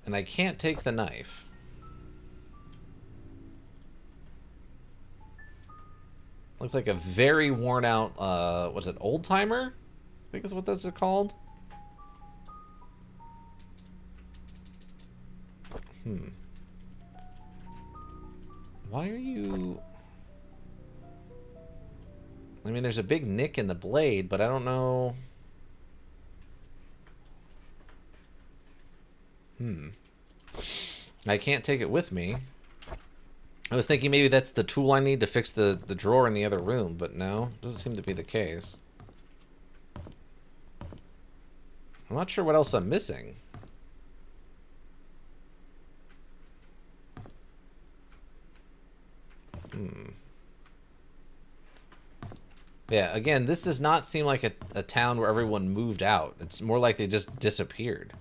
And I can't take the knife. Looks like a very worn out, was it old timer? I think is what those are called. Why are you... I mean, there's a big nick in the blade, but I don't know... I can't take it with me. I was thinking maybe that's the tool I need to fix the drawer in the other room, but no, doesn't seem to be the case. I'm not sure what else I'm missing. Yeah, again, this does not seem like a town where everyone moved out. It's more like they just disappeared.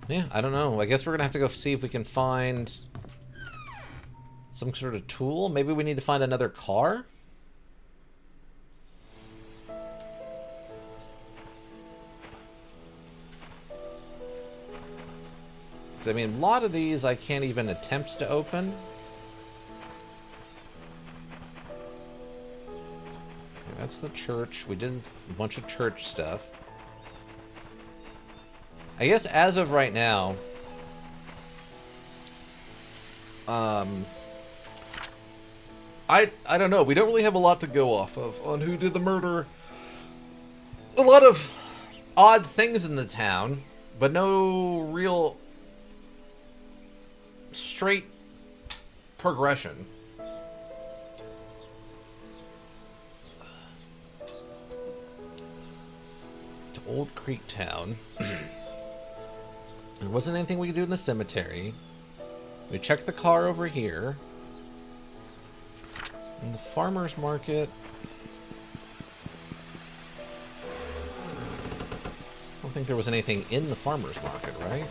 Yeah, I don't know. I guess we're gonna have to go see if we can find some sort of tool. Maybe we need to find another car? Because, I mean, a lot of these I can't even attempt to open. Okay, that's the church. We did a bunch of church stuff. I guess as of right now, I don't know. We don't really have a lot to go off of on who did the murder. A lot of odd things in the town, but no real straight progression. To Old Creek Town. There wasn't anything we could do in the cemetery. We checked the car over here. In the farmer's market. I don't think there was anything in the farmer's market, right?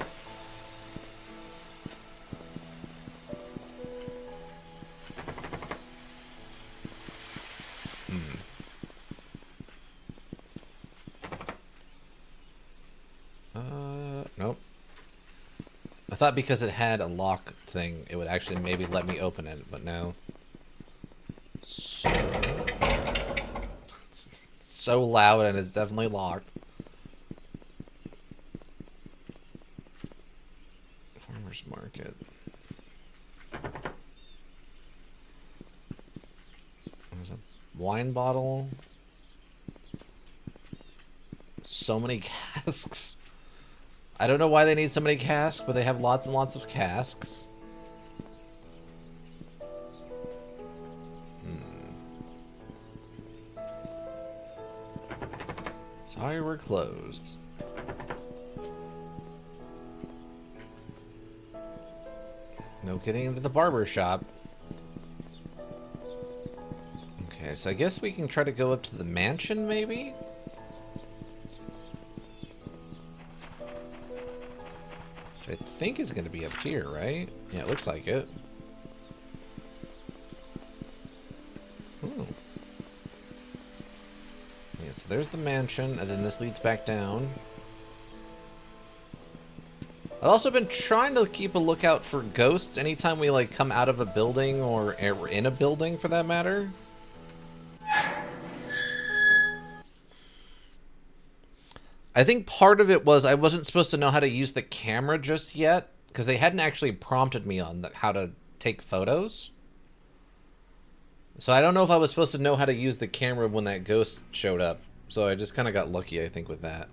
Nope. I thought because it had a lock thing, it would actually maybe let me open it, but no. So, it's so loud and it's definitely locked. Farmer's market. There's a wine bottle. So many casks. I don't know why they need so many casks, but they have lots and lots of casks. Why we're closed. No getting into the barber shop. Okay, so I guess we can try to go up to the mansion, maybe? Which I think is going to be up here, right? Yeah, it looks like it. Ooh. Yeah, so there's the mansion, and then this leads back down. I've also been trying to keep a lookout for ghosts anytime we, like, come out of a building or in a building, for that matter. I think part of it was I wasn't supposed to know how to use the camera just yet, because they hadn't actually prompted me on how to take photos. So I don't know if I was supposed to know how to use the camera when that ghost showed up. So I just kind of got lucky, I think, with that.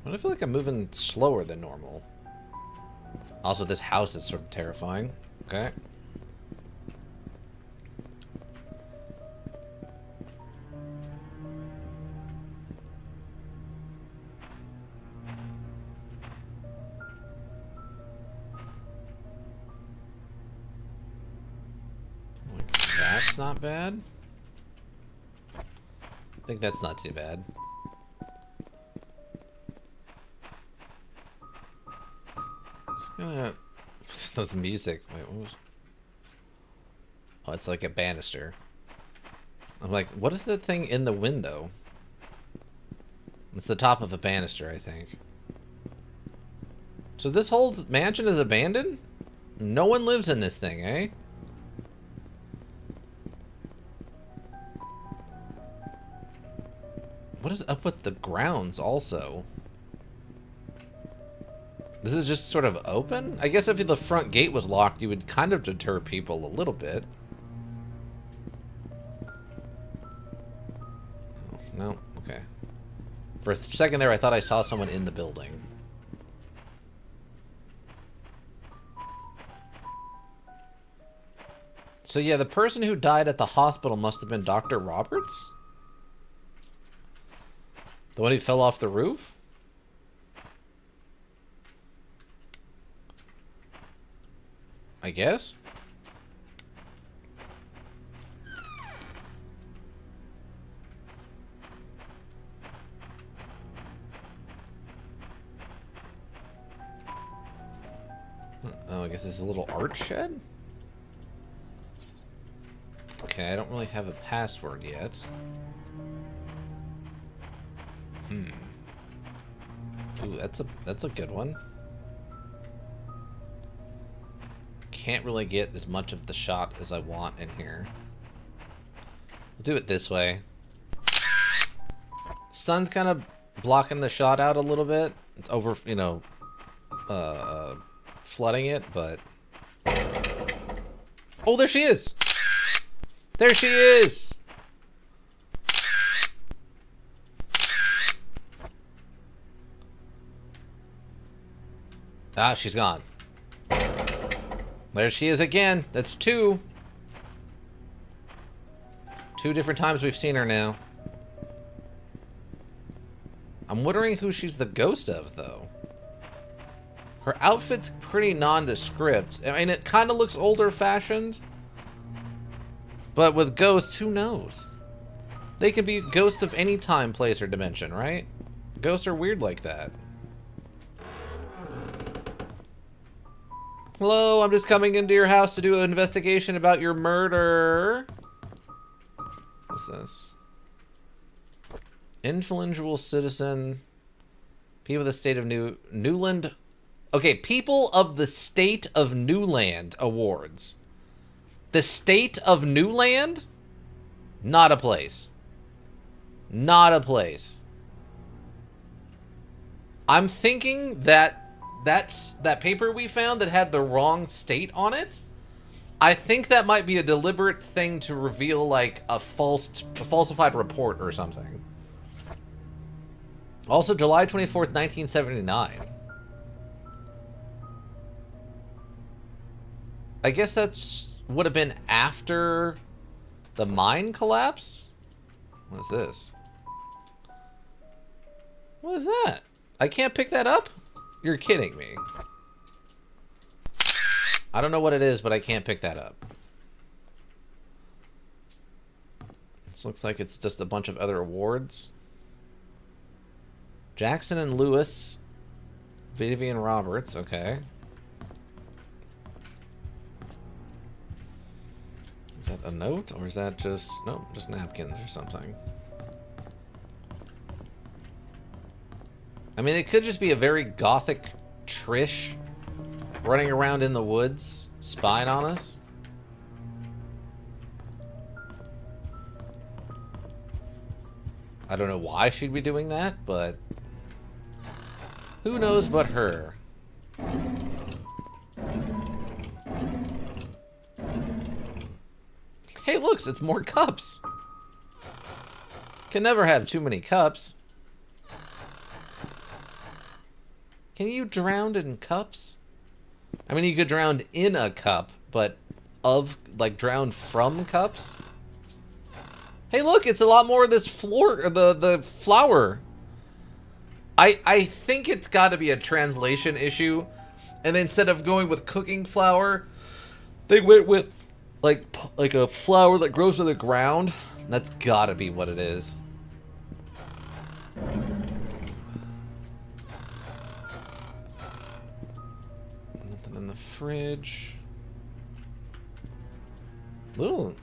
I feel like I'm moving slower than normal. Also, this house is sort of terrifying. Okay. That's not bad. I think that's not too bad. Just gonna... That's music. Wait, what was... Oh, it's like a banister. I'm like, what is that thing in the window? It's the top of a banister, I think. So this whole mansion is abandoned? No one lives in this thing, eh? What is up with the grounds, also? This is just sort of open? I guess if the front gate was locked, you would kind of deter people a little bit. Oh, no? Okay. For a second there, I thought I saw someone in the building. So yeah, the person who died at the hospital must have been Dr. Roberts? The one who fell off the roof? I guess? Oh, I guess this is a little art shed? Okay, I don't really have a password yet. Ooh, that's a good one. Can't really get as much of the shot as I want in here. We'll do it this way. Sun's kind of blocking the shot out a little bit. It's over, you know, flooding it, but... Oh, there she is! There she is! Ah, she's gone. There she is again. That's two. Two different times we've seen her now. I'm wondering who she's the ghost of, though. Her outfit's pretty nondescript. I mean, it kind of looks older-fashioned. But with ghosts, who knows? They can be ghosts of any time, place, or dimension, right? Ghosts are weird like that. Hello, I'm just coming into your house to do an investigation about your murder. What's this? Influential citizen. People of the state of Newland. Okay, People of the State of Newland Awards. The State of Newland? Not a place. Not a place. I'm thinking that that paper we found that had the wrong state on it. I think that might be a deliberate thing to reveal, like, a falsified report or something. Also, July 24th, 1979. I guess that's would have been after The mine collapsed? What is this? What is that? I can't pick that up? You're kidding me. I don't know what it is, but I can't pick that up. This looks like it's just a bunch of other awards. Jackson and Lewis. Vivian Roberts, okay. Is that a note, or is that just... No, just napkins or something. I mean, it could just be a very gothic Trish running around in the woods, spying on us. I don't know why she'd be doing that, but... Who knows but her? Hey, look, it's more cups. Can never have too many cups. Can you drown in cups? I mean, you could drown in a cup, but drown from cups? Hey, look, it's a lot more of this the flour. I think it's got to be a translation issue. And instead of going with cooking flour, they went with like a flower that grows to the ground. That's got to be what it is. Nothing in the fridge. Ooh.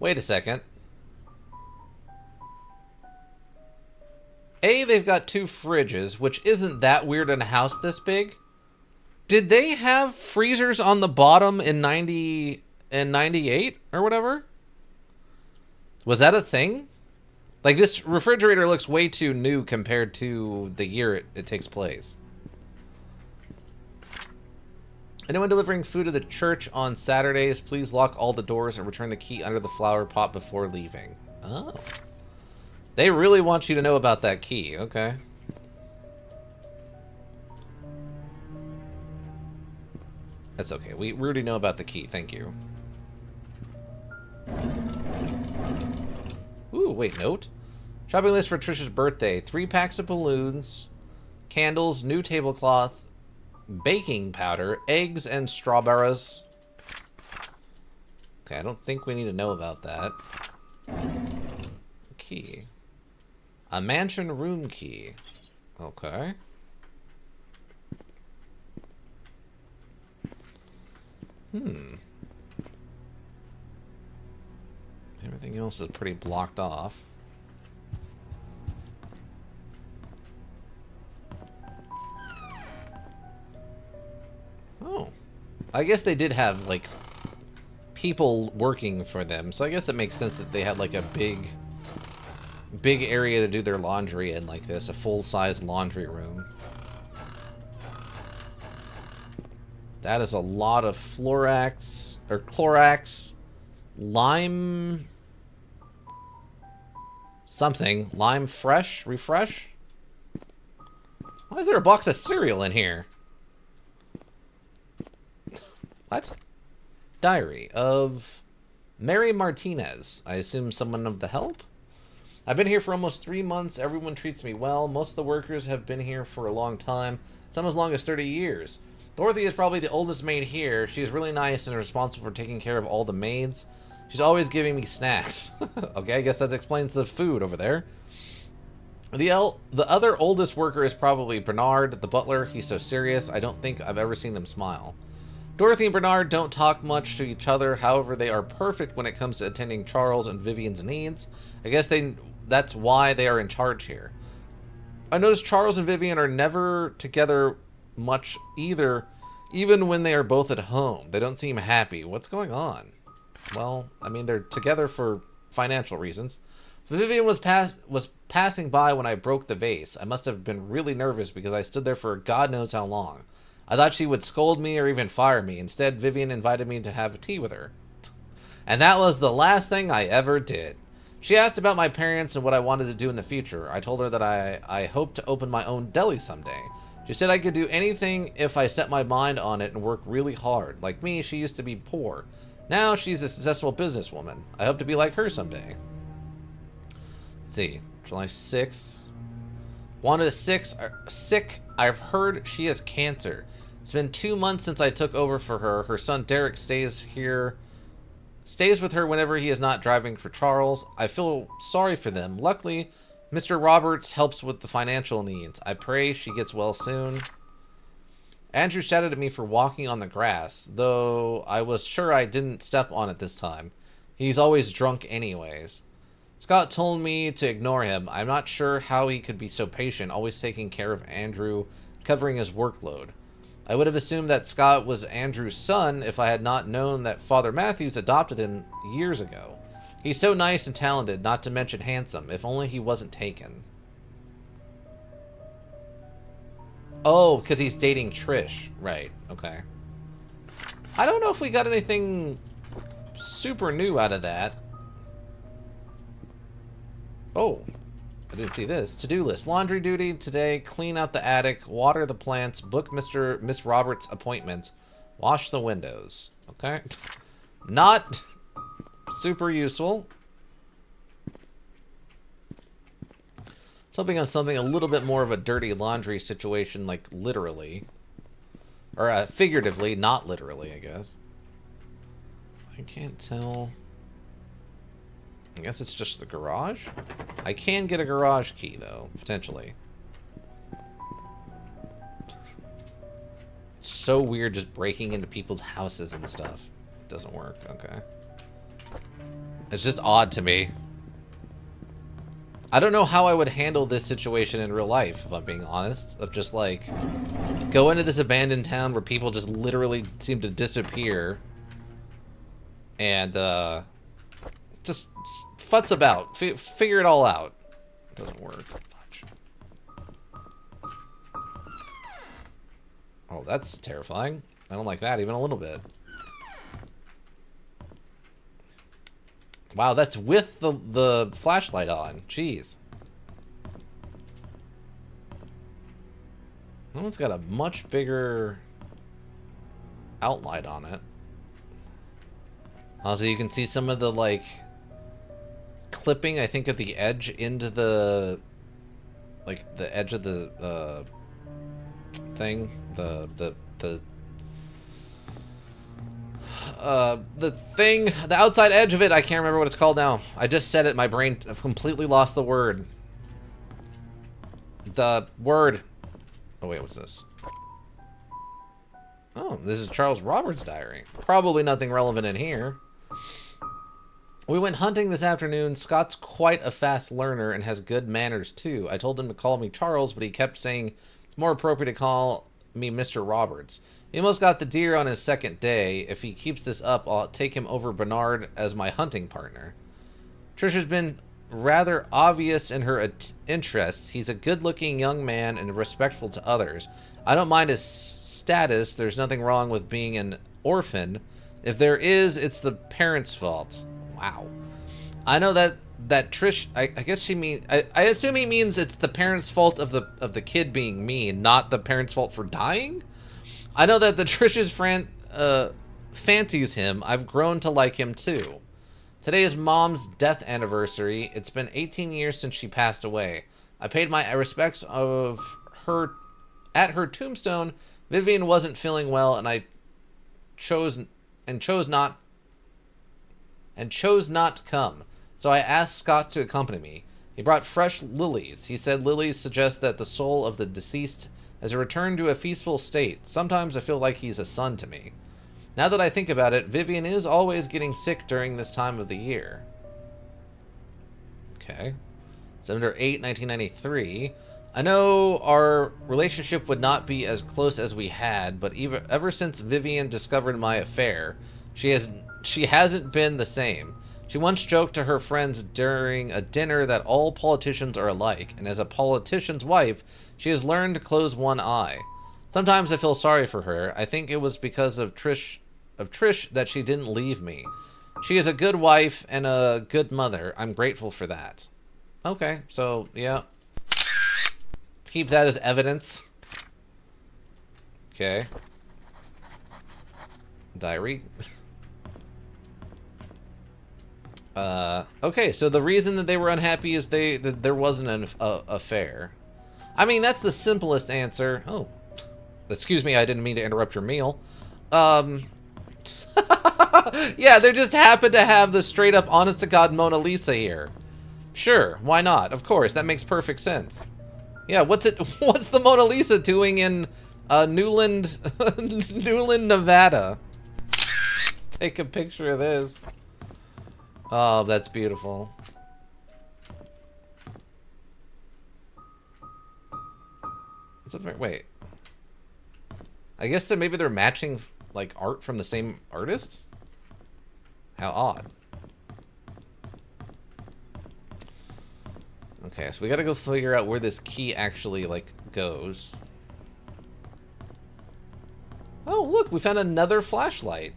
Wait a second. They've got 2 fridges, which isn't that weird in a house this big. Did they have freezers on the bottom in 90 and 98 or whatever? Was that a thing? Like, this refrigerator looks way too new compared to the year it takes place. Anyone delivering food to the church on Saturdays, please lock all the doors and return the key under the flower pot before leaving. Oh. They really want you to know about that key. Okay. That's okay. We already know about the key. Thank you. Ooh, wait, note. Shopping list for Trisha's birthday. 3 packs of balloons, candles, new tablecloth, baking powder, eggs, and strawberries. Okay, I don't think we need to know about that. Key. A mansion room key. Okay. Everything else is pretty blocked off. Oh. I guess they did have, like, people working for them, so I guess it makes sense that they had, like, a big area to do their laundry in like this, a full-size laundry room. That is a lot of Florax, or Clorax, lime, something, lime refresh? Why is there a box of cereal in here? What? Diary of Mary Martinez. I assume someone of the help? I've been here for almost 3 months. Everyone treats me well. Most of the workers have been here for a long time, some as long as 30 years. Dorothy is probably the oldest maid here. She is really nice and responsible for taking care of all the maids. She's always giving me snacks. Okay, I guess that explains the food over there. The other oldest worker is probably Bernard, the butler. He's so serious, I don't think I've ever seen them smile. Dorothy and Bernard don't talk much to each other. However, they are perfect when it comes to attending Charles and Vivian's needs. I guess that's why they are in charge here. I noticed Charles and Vivian are never together much either, even when they are both at home. They don't seem happy. What's going on? Well, I mean, they're together for financial reasons. Vivian was passing by when I broke the vase. I must have been really nervous because I stood there for God knows how long. I thought she would scold me or even fire me. Instead, Vivian invited me to have tea with her. And that was the last thing I ever did. She asked about my parents and what I wanted to do in the future. I told her that I hoped to open my own deli someday. She said I could do anything if I set my mind on it and work really hard. Like me, she used to be poor. Now she's a successful businesswoman. I hope to be like her someday. Let's see. July 6th. Wanda is sick. I've heard she has cancer. It's been 2 months since I took over for her. Her son Derek stays with her whenever he is not driving for Charles. I feel sorry for them. Luckily, Mr. Roberts helps with the financial needs. I pray she gets well soon. Andrew shouted at me for walking on the grass, though I was sure I didn't step on it this time. He's always drunk anyways. Scott told me to ignore him. I'm not sure how he could be so patient, always taking care of Andrew, covering his workload. I would have assumed that Scott was Andrew's son if I had not known that Father Matthews adopted him years ago. He's so nice and talented, not to mention handsome. If only he wasn't taken. Oh, because he's dating Trish. Right, okay. I don't know if we got anything super new out of that. Oh, I didn't see this. To-do list. Laundry duty today. Clean out the attic. Water the plants. Book Miss Roberts' appointments. Wash the windows. Okay. Not super useful. Hoping on something a little bit more of a dirty laundry situation, like literally. Or figuratively, not literally, I guess. I can't tell. I guess it's just the garage? I can get a garage key, though, potentially. It's so weird just breaking into people's houses and stuff. It doesn't work, okay. It's just odd to me. I don't know how I would handle this situation in real life, if I'm being honest. Of just, like, go into this abandoned town where people just literally seem to disappear. And, just futz about. Figure it all out. It doesn't work. Fudge. Oh, that's terrifying. I don't like that even a little bit. Wow, that's with the flashlight on. Jeez. That one's got a much bigger outline on it. Also, you can see some of the, like, clipping, I think, at the edge into the, like, the edge of the thing. The thing, the outside edge of it, I can't remember what it's called now. I just said it, my brain, I've completely lost the word. The word. Oh wait, what's this? Oh, this is Charles Roberts' diary. Probably nothing relevant in here. We went hunting this afternoon. Scott's quite a fast learner and has good manners too. I told him to call me Charles, but he kept saying it's more appropriate to call me Mr. Roberts. He almost got the deer on his second day. If he keeps this up, I'll take him over Bernard as my hunting partner. Trisha's been rather obvious in her interests. He's a good-looking young man and respectful to others. I don't mind his status. There's nothing wrong with being an orphan. If there is, it's the parents' fault. Wow. I know that Trish, I guess she means, I assume he means it's the parents' fault of the kid being mean, not the parents' fault for dying? I know that the Trish's fancies him. I've grown to like him too. Today is Mom's death anniversary. It's been 18 years since she passed away. I paid my respects of her at her tombstone. Vivian wasn't feeling well, and I chose not to come. So I asked Scott to accompany me. He brought fresh lilies. He said lilies suggest that the soul of the deceased has returned to a peaceful state. Sometimes I feel like he's a son to me. Now that I think about it, Vivian is always getting sick during this time of the year. Okay. September 8, 1993. I know our relationship would not be as close as we had, but ever since Vivian discovered my affair, she hasn't been the same. She once joked to her friends during a dinner that all politicians are alike, and as a politician's wife, she has learned to close one eye. Sometimes I feel sorry for her. I think it was because of Trish that she didn't leave me. She is a good wife and a good mother. I'm grateful for that. Okay, so, yeah. Let's keep that as evidence. Okay. Diary. Okay, so the reason that they were unhappy is that there wasn't an affair. I mean, that's the simplest answer. Oh, excuse me, I didn't mean to interrupt your meal. Yeah, they just happened to have the straight up honest to God Mona Lisa here. Sure, why not? Of course, that makes perfect sense. Yeah, what's the Mona Lisa doing in Newland Newland, Nevada? Let's take a picture of this. Oh, that's beautiful. Wait. I guess that maybe they're matching like art from the same artists? How odd. Okay, so we gotta go figure out where this key actually like goes. Oh, look, we found another flashlight.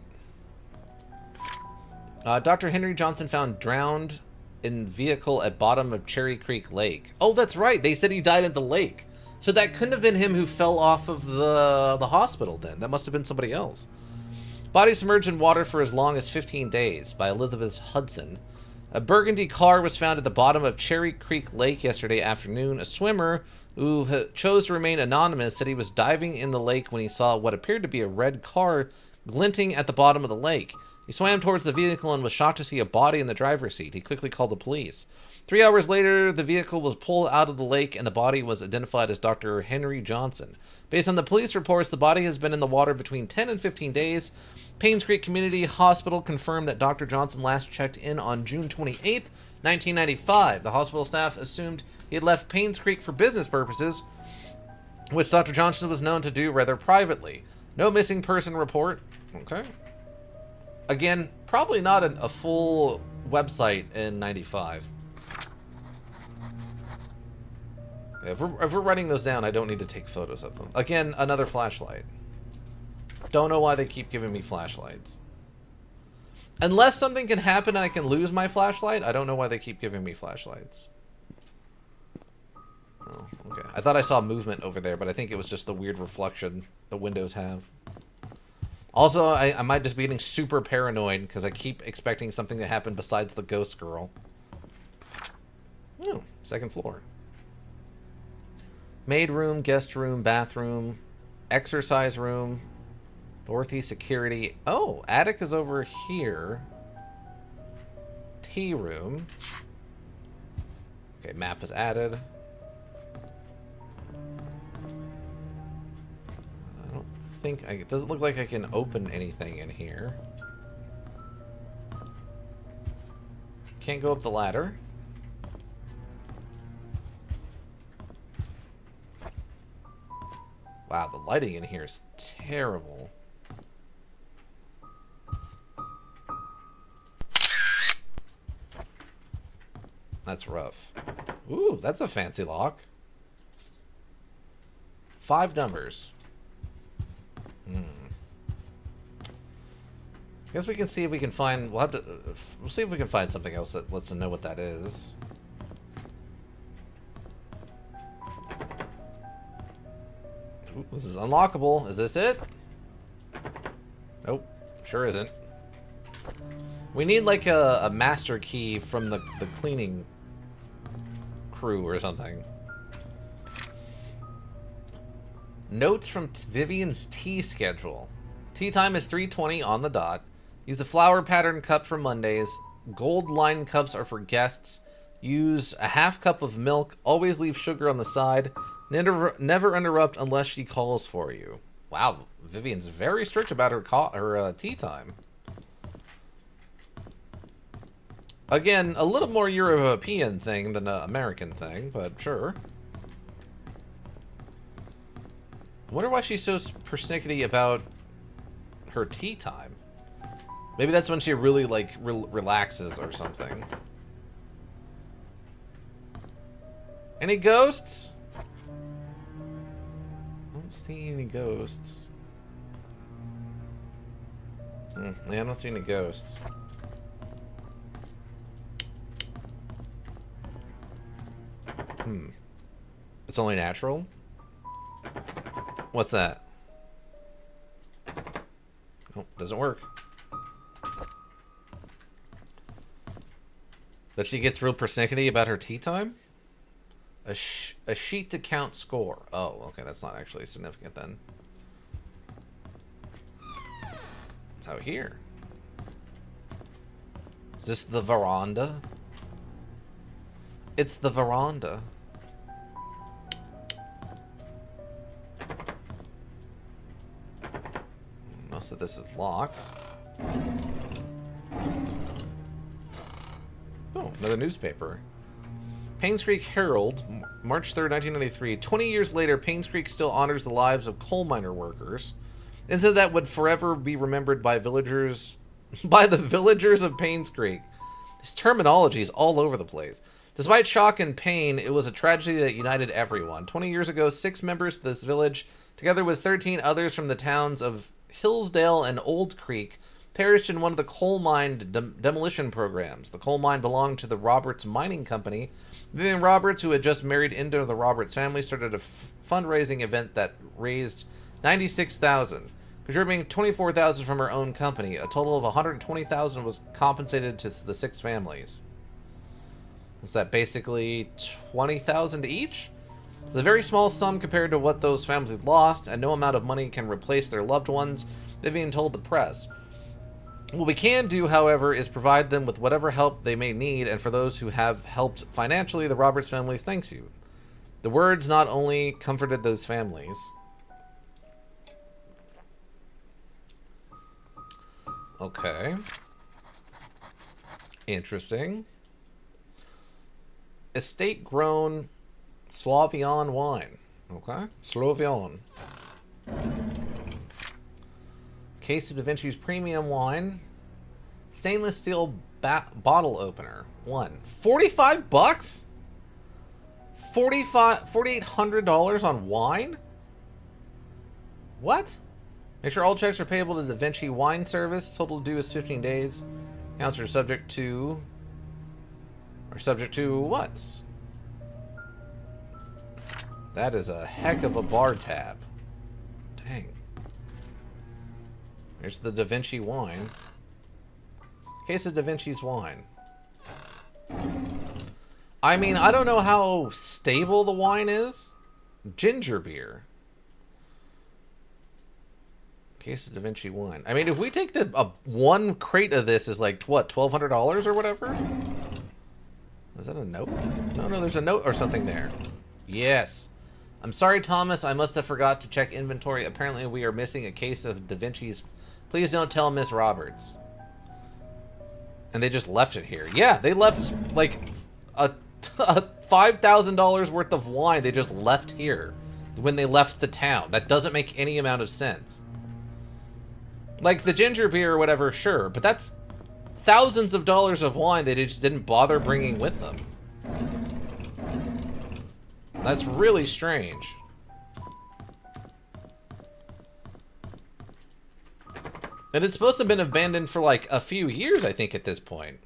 Dr. Henry Johnson found drowned in vehicle at bottom of Cherry Creek Lake. Oh, that's right. They said he died at the lake. So that couldn't have been him who fell off of the hospital then. That must have been somebody else. Body submerged in water for as long as 15 days by Elizabeth Hudson. A burgundy car was found at the bottom of Cherry Creek Lake yesterday afternoon. A swimmer who chose to remain anonymous said he was diving in the lake when he saw what appeared to be a red car glinting at the bottom of the lake. He swam towards the vehicle and was shocked to see a body in the driver's seat. He quickly called the police. 3 hours later, the vehicle was pulled out of the lake and the body was identified as Dr. Henry Johnson. Based on the police reports, the body has been in the water between 10 and 15 days. Painscreek Community Hospital confirmed that Dr. Johnson last checked in on June 28, 1995. The hospital staff assumed he had left Painscreek for business purposes, which Dr. Johnson was known to do rather privately. No missing person report. Okay. Again, probably not a full website in 95. If we're writing those down, I don't need to take photos of them. Again, another flashlight. Don't know why they keep giving me flashlights. Unless something can happen and I can lose my flashlight, I don't know why they keep giving me flashlights. Oh, okay. I thought I saw movement over there, but I think it was just the weird reflection the windows have. Also, I might just be getting super paranoid because I keep expecting something to happen besides the ghost girl. Oh, second floor. Maid room, guest room, bathroom, exercise room, Dorothy security. Oh, attic is over here. Tea room. Okay, map is added. It doesn't look like I can open anything in here. Can't go up the ladder. Wow, the lighting in here is terrible. That's rough. Ooh, that's a fancy lock. 5 numbers. Guess we can see if we can find. We'll see if we can find something else that lets us know what that is. Ooh, this is unlockable. Is this it? Nope, sure isn't. We need like a master key from the cleaning crew or something. Notes from Vivian's tea schedule. Tea time is 3:20 on the dot. Use a flower pattern cup for Mondays. Gold line cups are for guests. Use a half cup of milk. Always leave sugar on the side. Never interrupt unless she calls for you. Wow, Vivian's very strict about her tea time. Again, a little more European thing than an American thing, but sure. I wonder why she's so persnickety about her tea time. Maybe that's when she really, like, relaxes or something. Any ghosts? I don't see any ghosts. Yeah, I don't see any ghosts. It's only natural? What's that? Oh, doesn't work. But she gets real persnickety about her tea time? A sheet to count score. Oh, okay, that's not actually significant then. It's out here. Is this the veranda? It's the veranda. Most of this is locked. Oh, another newspaper. Painscreek Herald, March 3rd, 1993. 20 years later, Painscreek still honors the lives of coal miner workers. Instead, that would forever be remembered by villagers, by the villagers of Painscreek. His terminology is all over the place. Despite shock and pain, it was a tragedy that united everyone. 20 years ago, 6 members of this village, together with 13 others from the towns of Hillsdale and Old Creek, perished in one of the coal mine demolition programs. The coal mine belonged to the Roberts Mining Company. Vivian Roberts, who had just married into the Roberts family, started a fundraising event that raised $96,000, contributing $24,000 from her own company. A total of $120,000 was compensated to the 6 families. Was that basically $20,000 each? It's a very small sum compared to what those families lost, and no amount of money can replace their loved ones, Vivian told the press. What we can do, however, is provide them with whatever help they may need, and for those who have helped financially, the Roberts family thanks you. The words not only comforted those families. Okay. Interesting. Estate-grown Slavion wine. Okay. Slavion. Case of Da Vinci's premium wine. Stainless steel bottle opener. 1. 45 bucks? $4,800 on wine? What? Make sure all checks are payable to Da Vinci Wine Service. Total due is 15 days. Accounts are subject to... what? That is a heck of a bar tab. Dang. Here's the Da Vinci wine. Case of Da Vinci's wine. I mean, I don't know how stable the wine is. Ginger beer. Case of Da Vinci wine. I mean, if we take the one crate of this is like, what, $1,200 or whatever? Is that a note? No, there's a note or something there. Yes. I'm sorry, Thomas. I must have forgot to check inventory. Apparently, we are missing a case of Da Vinci's. Please don't tell Miss Roberts. And they just left it here. Yeah, they left, like, a $5,000 worth of wine they just left here when they left the town. That doesn't make any amount of sense. Like, the ginger beer or whatever, sure, but that's thousands of dollars of wine they just didn't bother bringing with them. That's really strange. And it's supposed to have been abandoned for like a few years, I think, at this point.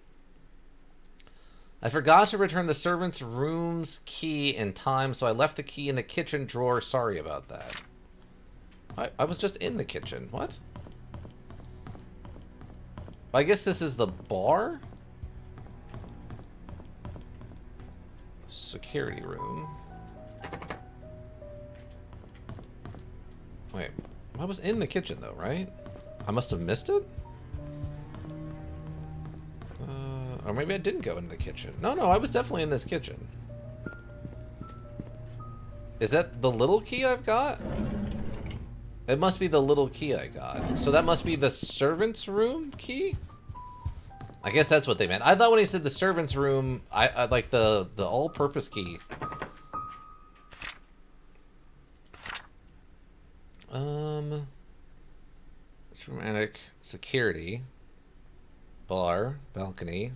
I forgot to return the servant's room's key in time, so I left the key in the kitchen drawer. Sorry about that. I was just in the kitchen. What? I guess this is the bar? Security room. Wait, I was in the kitchen though, right? I must have missed it? Or maybe I didn't go into the kitchen. No, I was definitely in this kitchen. Is that the little key I've got? It must be the little key I got. So that must be the servant's room key? I guess that's what they meant. I thought when he said the servant's room, I like the all-purpose key. It's romantic security. Bar, balcony.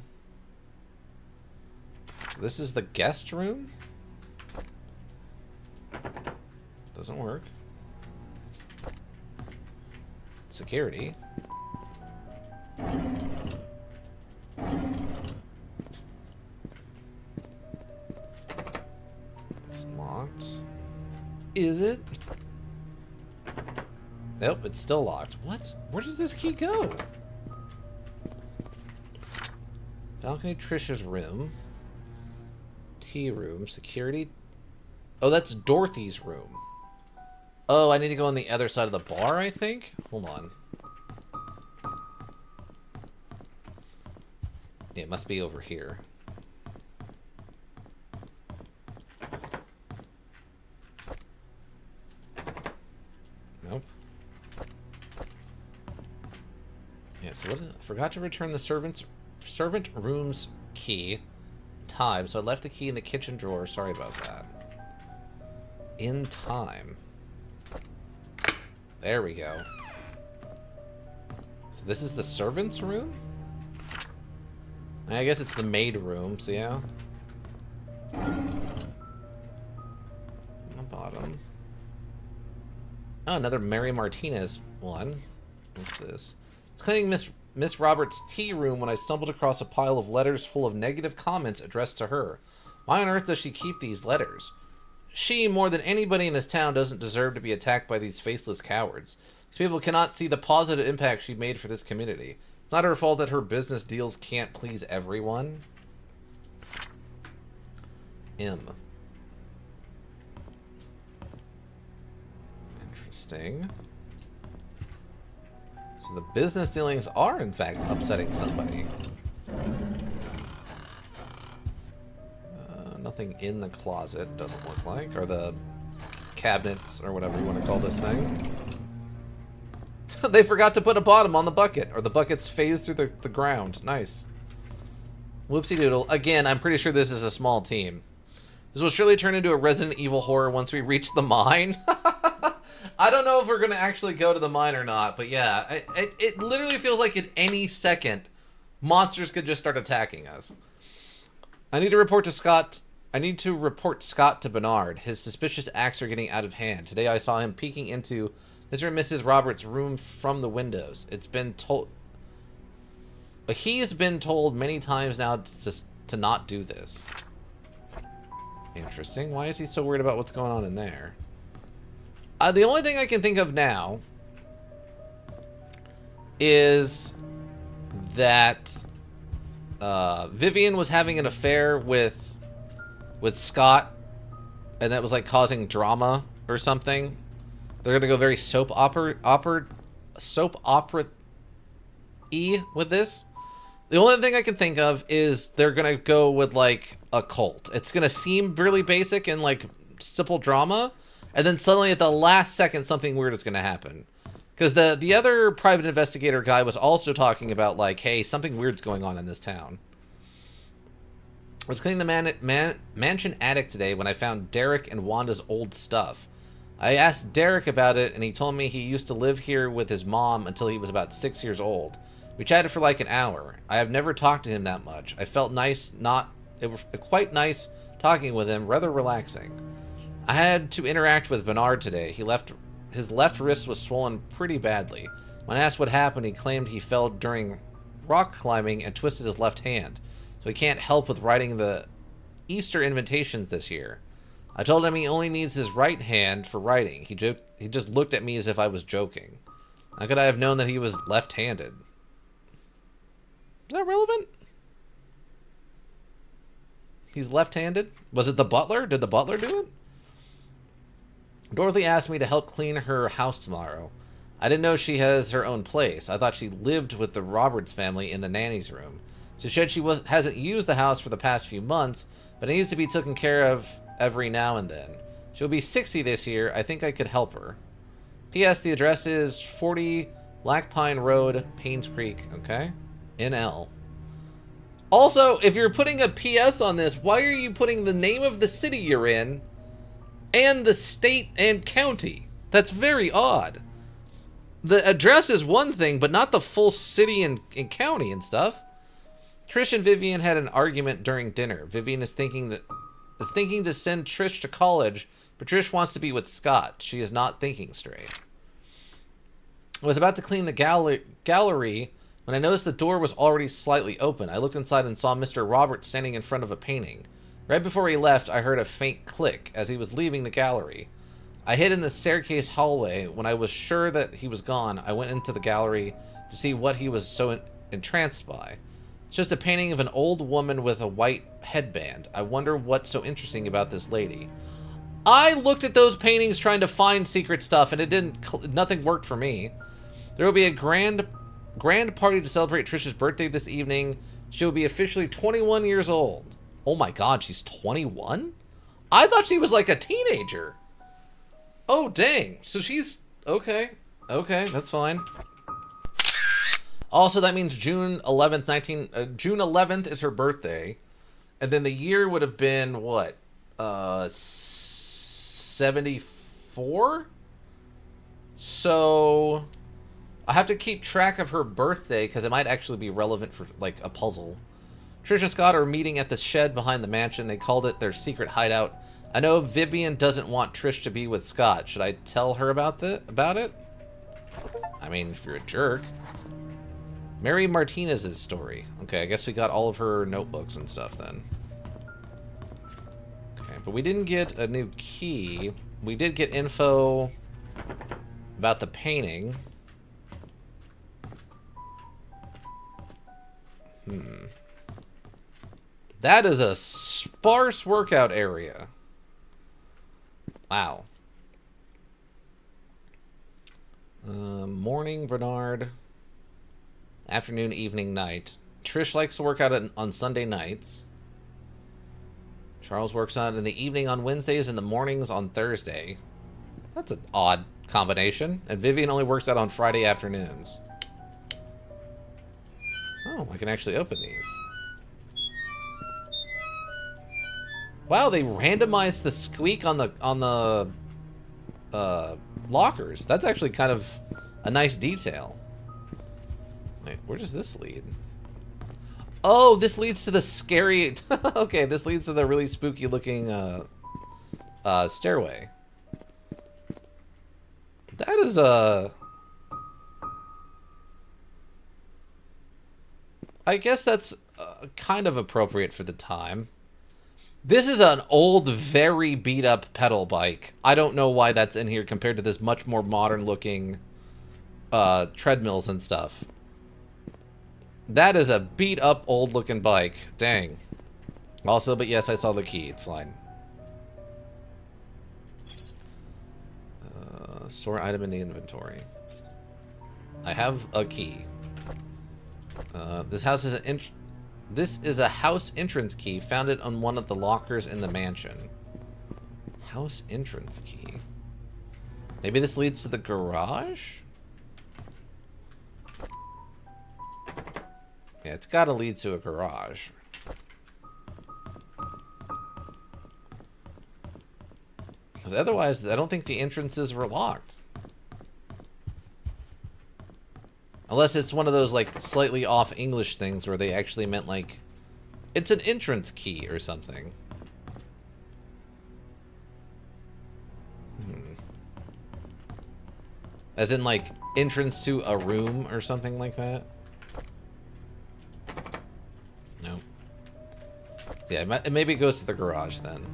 This is the guest room? Doesn't work. Security. It's locked. Is it? Nope, it's still locked. What? Where does this key go? Balcony, Trisha's room. Tea room. Security. Oh, that's Dorothy's room. Oh, I need to go on the other side of the bar, I think? Hold on. Yeah, it must be over here. Nope. Yeah, so what is it? I forgot to return the servant room's key in time, so I left the key in the kitchen drawer. Sorry about that. In time. There we go. So this is the servant's room? I guess it's the maid room, so yeah. On the bottom. Oh, another Mary Martinez one. What's this? I was cleaning Miss Roberts' tea room when I stumbled across a pile of letters full of negative comments addressed to her. Why on earth does she keep these letters? She, more than anybody in this town, doesn't deserve to be attacked by these faceless cowards. These people cannot see the positive impact she made for this community. It's not her fault that her business deals can't please everyone. M. Interesting. So the business dealings are, in fact, upsetting somebody. Nothing in the closet, doesn't look like. Or the cabinets, or whatever you want to call this thing. They forgot to put a bottom on the bucket, or the bucket's phased through the ground. Nice. Whoopsie doodle. Again, I'm pretty sure this is a small team. This will surely turn into a Resident Evil horror once we reach the mine. I don't know if we're going to actually go to the mine or not, but yeah. It literally feels like at any second, monsters could just start attacking us. I need to report Scott to Bernard. His suspicious acts are getting out of hand. Today I saw him peeking into Mr. and Mrs. Roberts' room from the windows. He's been told many times now to not do this. Interesting. Why is he so worried about what's going on in there? The only thing I can think of now is that Vivian was having an affair with Scott, and that was like causing drama or something. They're gonna go very soap opera-y with this. The only thing I can think of is they're gonna go with like a cult. It's gonna seem really basic and like simple drama, and then suddenly at the last second something weird is gonna happen. Because the other private investigator guy was also talking about like, hey, something weird's going on in this town. I was cleaning the mansion attic today when I found Derek and Wanda's old stuff. I asked Derek about it, and he told me he used to live here with his mom until he was about 6 years old. We chatted for like an hour. I have never talked to him that much. I felt it was quite nice talking with him, rather relaxing. I had to interact with Bernard today. His left wrist was swollen pretty badly. When asked what happened, he claimed he fell during rock climbing and twisted his left hand, so he can't help with writing the Easter invitations this year. I told him he only needs his right hand for writing. He just looked at me as if I was joking. How could I have known that he was left-handed? Is that relevant? He's left-handed? Was it the butler? Did the butler do it? Dorothy asked me to help clean her house tomorrow. I didn't know she has her own place. I thought she lived with the Roberts family in the nanny's room. She said she hasn't used the house for the past few months, but it needs to be taken care of every now and then. She'll be 60 this year. I think I could help her. P.S. The address is 40 Black Pine Road, Painscreek, okay? NL. Also, if you're putting a P.S. on this, why are you putting the name of the city you're in and the state and county? That's very odd. The address is one thing, but not the full city and county and stuff. Trish and Vivian had an argument during dinner. Vivian is thinking to send Trish to college, but Trish wants to be with Scott. She is not thinking straight. I was about to clean the gallery when I noticed the door was already slightly open. I looked inside and saw Mr. Roberts standing in front of a painting. Right before he left, I heard a faint click as he was leaving the gallery. I hid in the staircase hallway. When I was sure that he was gone, I went into the gallery to see what he was so entranced by. It's just a painting of an old woman with a white headband. I wonder what's so interesting about this lady. I looked at those paintings trying to find secret stuff, and it didn't. Nothing worked for me. There will be a grand party to celebrate Trish's birthday this evening. She will be officially 21 years old. Oh my god, she's 21? I thought she was like a teenager. Oh, dang. So she's... Okay. Okay, that's fine. Also, that means June 11th, June 11th is her birthday. And then the year would have been, what? 74? So... I have to keep track of her birthday, because it might actually be relevant for, like, a puzzle. Trish and Scott are meeting at the shed behind the mansion. They called it their secret hideout. I know Vivian doesn't want Trish to be with Scott. Should I tell her about it? I mean, if you're a jerk. Mary Martinez's story. Okay, I guess we got all of her notebooks and stuff then. Okay, but we didn't get a new key. We did get info about the painting. That is a sparse workout area. Wow. Morning, Bernard. Afternoon, evening, night. Trish likes to work out on Sunday nights. Charles works out in the evening on Wednesdays and the mornings on Thursday. That's an odd combination. And Vivian only works out on Friday afternoons. Oh, I can actually open these. Wow, they randomized the squeak on the lockers. That's actually kind of a nice detail. Wait, where does this lead? Oh, this leads to the scary... Okay, this leads to the really spooky looking stairway. That is a... I guess that's kind of appropriate for the time. This is an old, very beat-up pedal bike. I don't know why that's in here compared to this much more modern-looking treadmills and stuff. That is a beat-up, old-looking bike. Dang. Also, but yes, I saw the key. It's fine. Store item in the inventory. I have a key. This house is This is a house entrance key. Found it on one of the lockers in the mansion. House entrance key. Maybe this leads to the garage? Yeah, it's got to lead to a garage. Because otherwise, I don't think the entrances were locked. Unless it's one of those, like, slightly off English things where they actually meant, like, it's an entrance key or something. As in, like, entrance to a room or something like that? No. Yeah, maybe it goes to the garage then.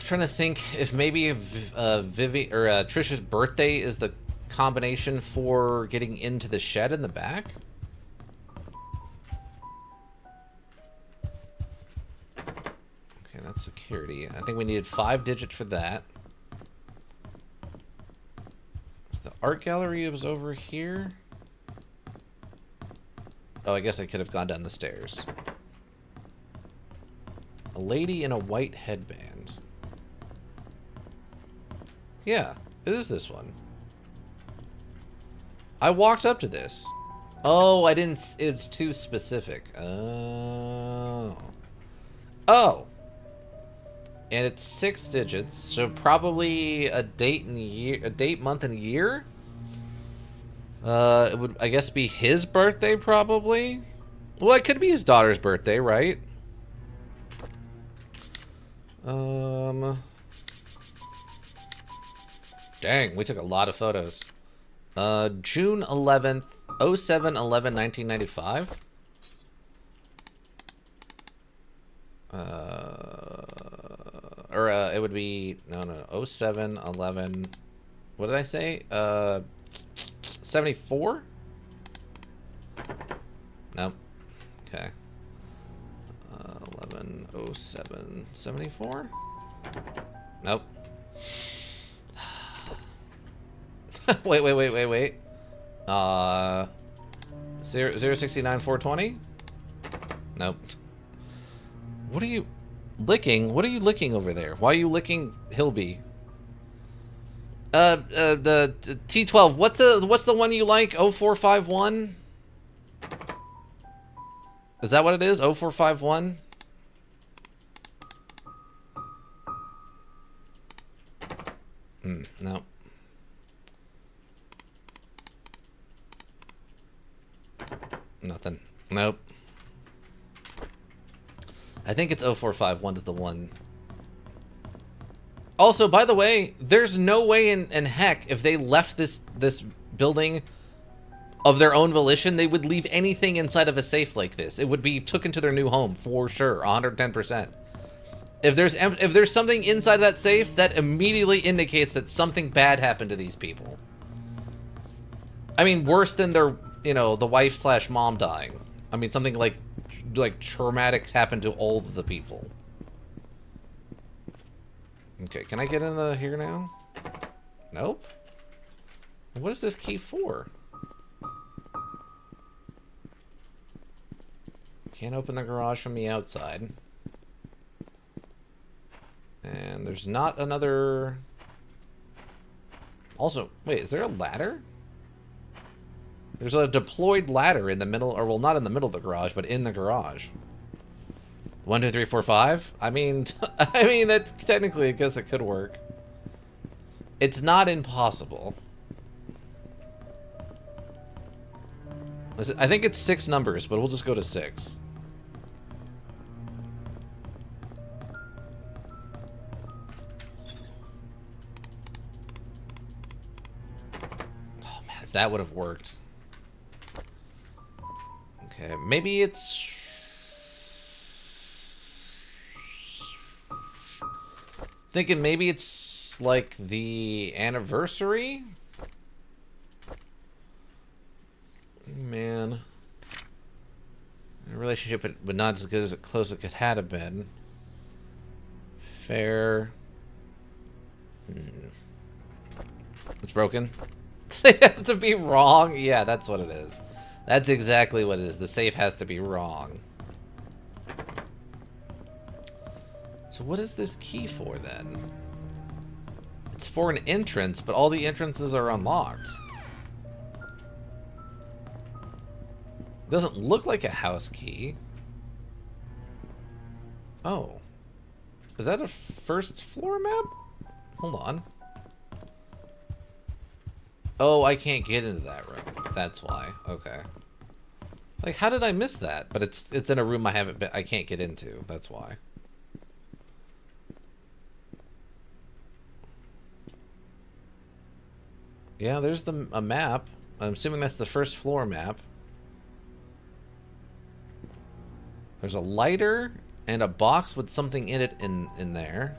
Trying to think if maybe Trish's birthday is the combination for getting into the shed in the back. Okay, that's security. I think we needed 5-digit for that. So the art gallery was over here. Oh, I guess I could have gone down the stairs. A lady in a white headband. Yeah, it is this one. I walked up to this. Oh, I didn't... It's too specific. Oh. Oh. And it's 6 digits, so probably a date and year... A date, month, and year? It would, I guess, be his birthday, probably? Well, it could be his daughter's birthday, right? Dang, we took a lot of photos. June 11th, 07/11/1995. It would be, no, 07/11. What did I say? 74? Nope. Okay. 1107 74? Nope. wait. 069 420? Nope. What are you licking? What are you licking over there? Why are you licking Hilby? The T12. What's the one you like? 0451? Is that what it is? 0451? No. Nothing. Nope. I think it's 0451 is the one. Also, by the way, there's no way in heck if they left this building of their own volition, they would leave anything inside of a safe like this. It would be taken to their new home for sure, 110%. If there's something inside that safe, that immediately indicates that something bad happened to these people. I mean, worse than their, you know, the wife/mom dying. I mean, something like traumatic happened to all of the people. Okay, can I get in here now? Nope. What is this key for? Can't open the garage from the outside. And there's not another... Also, wait, is there a ladder? There's a deployed ladder in the middle, or well, not in the middle of the garage, but in the garage. 1, 2, 3, 4, 5. I mean, that technically, I guess it could work. It's not impossible. I think it's 6 numbers, but we'll just go to 6. Oh man, if that would have worked. Okay, maybe it's... Thinking maybe it's like the anniversary? Man. A relationship but not as good as close as it had have been. Fair. It's broken. It has to be wrong? Yeah, that's what it is. That's exactly what it is. The safe has to be wrong. So what is this key for then? It's for an entrance, but all the entrances are unlocked. Doesn't look like a house key. Oh. Is that a first floor map? Hold on. Oh, I can't get into that room. That's why. Okay. Like, how did I miss that? But it's in a room I can't get into. That's why. Yeah, there's a map. I'm assuming that's the first floor map. There's a lighter and a box with something in it in there.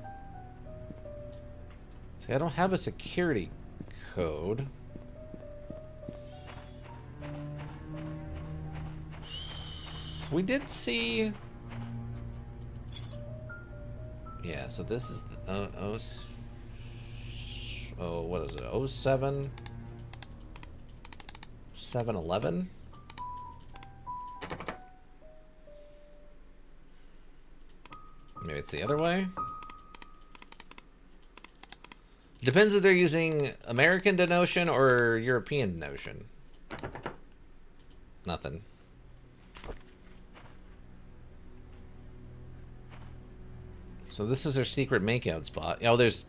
See, I don't have a security code. We did see... Yeah, so this is... Oh, what is it? 07? 7-Eleven? Maybe it's the other way? Depends if they're using American denotion or European denotion. Nothing. So this is their secret makeout spot. Oh, there's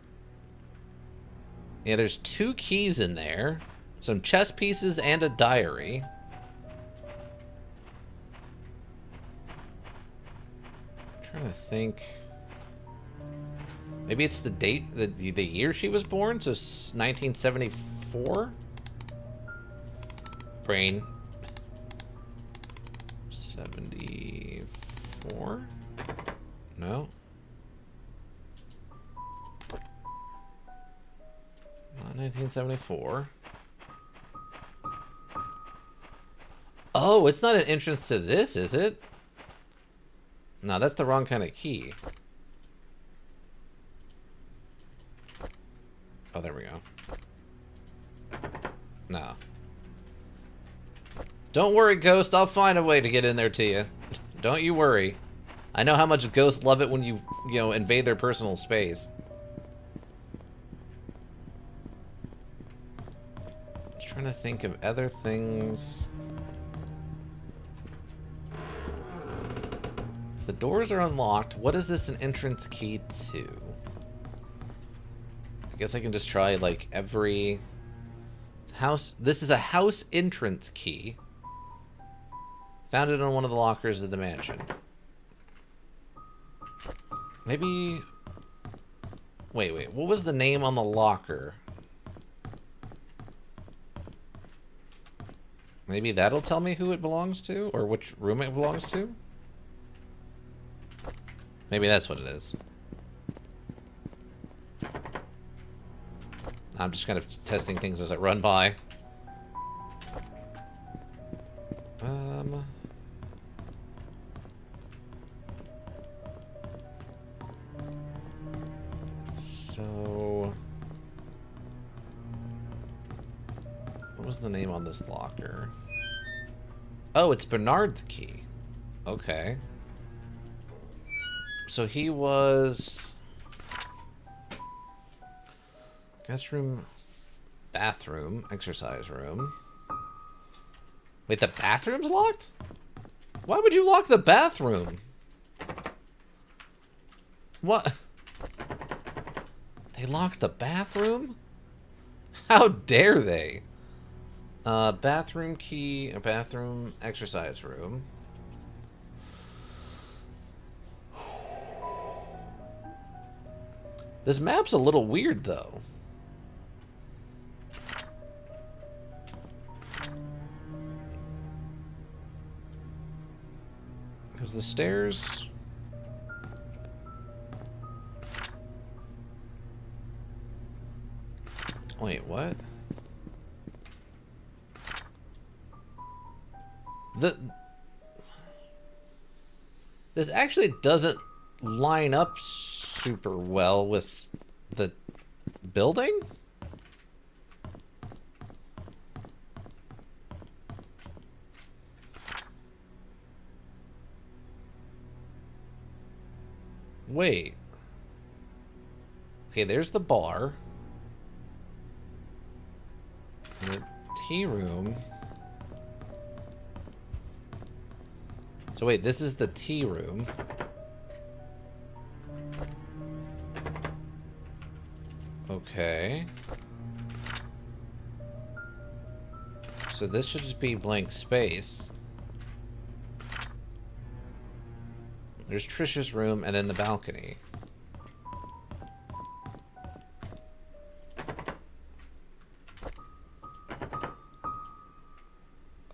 2 keys in there. Some chess pieces and a diary. I'm trying to think. Maybe it's the date, the year she was born, so 1974? Brain. 74? No. Not 1974. Oh, it's not an entrance to this, is it? No, that's the wrong kind of key. Oh, there we go. No. Don't worry, Ghost. I'll find a way to get in there to you. Don't you worry. I know how much ghosts love it when you know, invade their personal space. Just trying to think of other things. If the doors are unlocked, what is this an entrance key to? I guess I can just try, like, every house. This is a house entrance key. Found it on one of the lockers of the mansion. Maybe... Wait. What was the name on the locker? Maybe that'll tell me who it belongs to? Or which room it belongs to? Maybe that's what it is. I'm just kind of testing things as I run by. So... What was the name on this locker? Oh, it's Bernard's key. Okay. So he was... Guest room, bathroom, exercise room. Wait, the bathroom's locked? Why would you lock the bathroom? What? They locked the bathroom? How dare they? Bathroom key, a bathroom, exercise room. This map's a little weird, though. Because the stairs... Wait, what? This actually doesn't line up super well with the building? Wait. Okay, there's the bar. The tea room. So wait, this is the tea room. Okay. So this should just be blank space. There's Trish's room and then the balcony.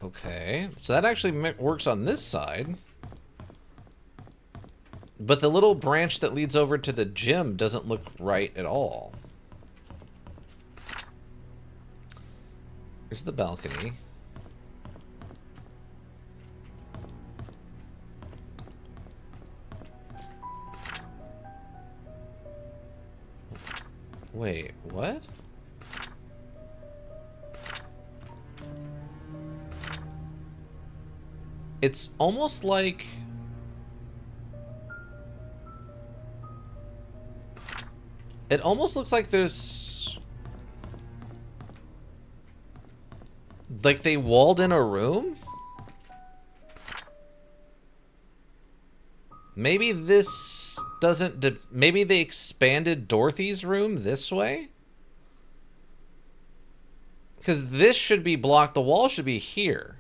Okay, so that actually works on this side. But the little branch that leads over to the gym doesn't look right at all. Here's the balcony. Wait, what? It's almost like... It almost looks like there's... Like they walled in a room? Maybe this doesn't... Maybe they expanded Dorothy's room this way? Because this should be blocked. The wall should be here.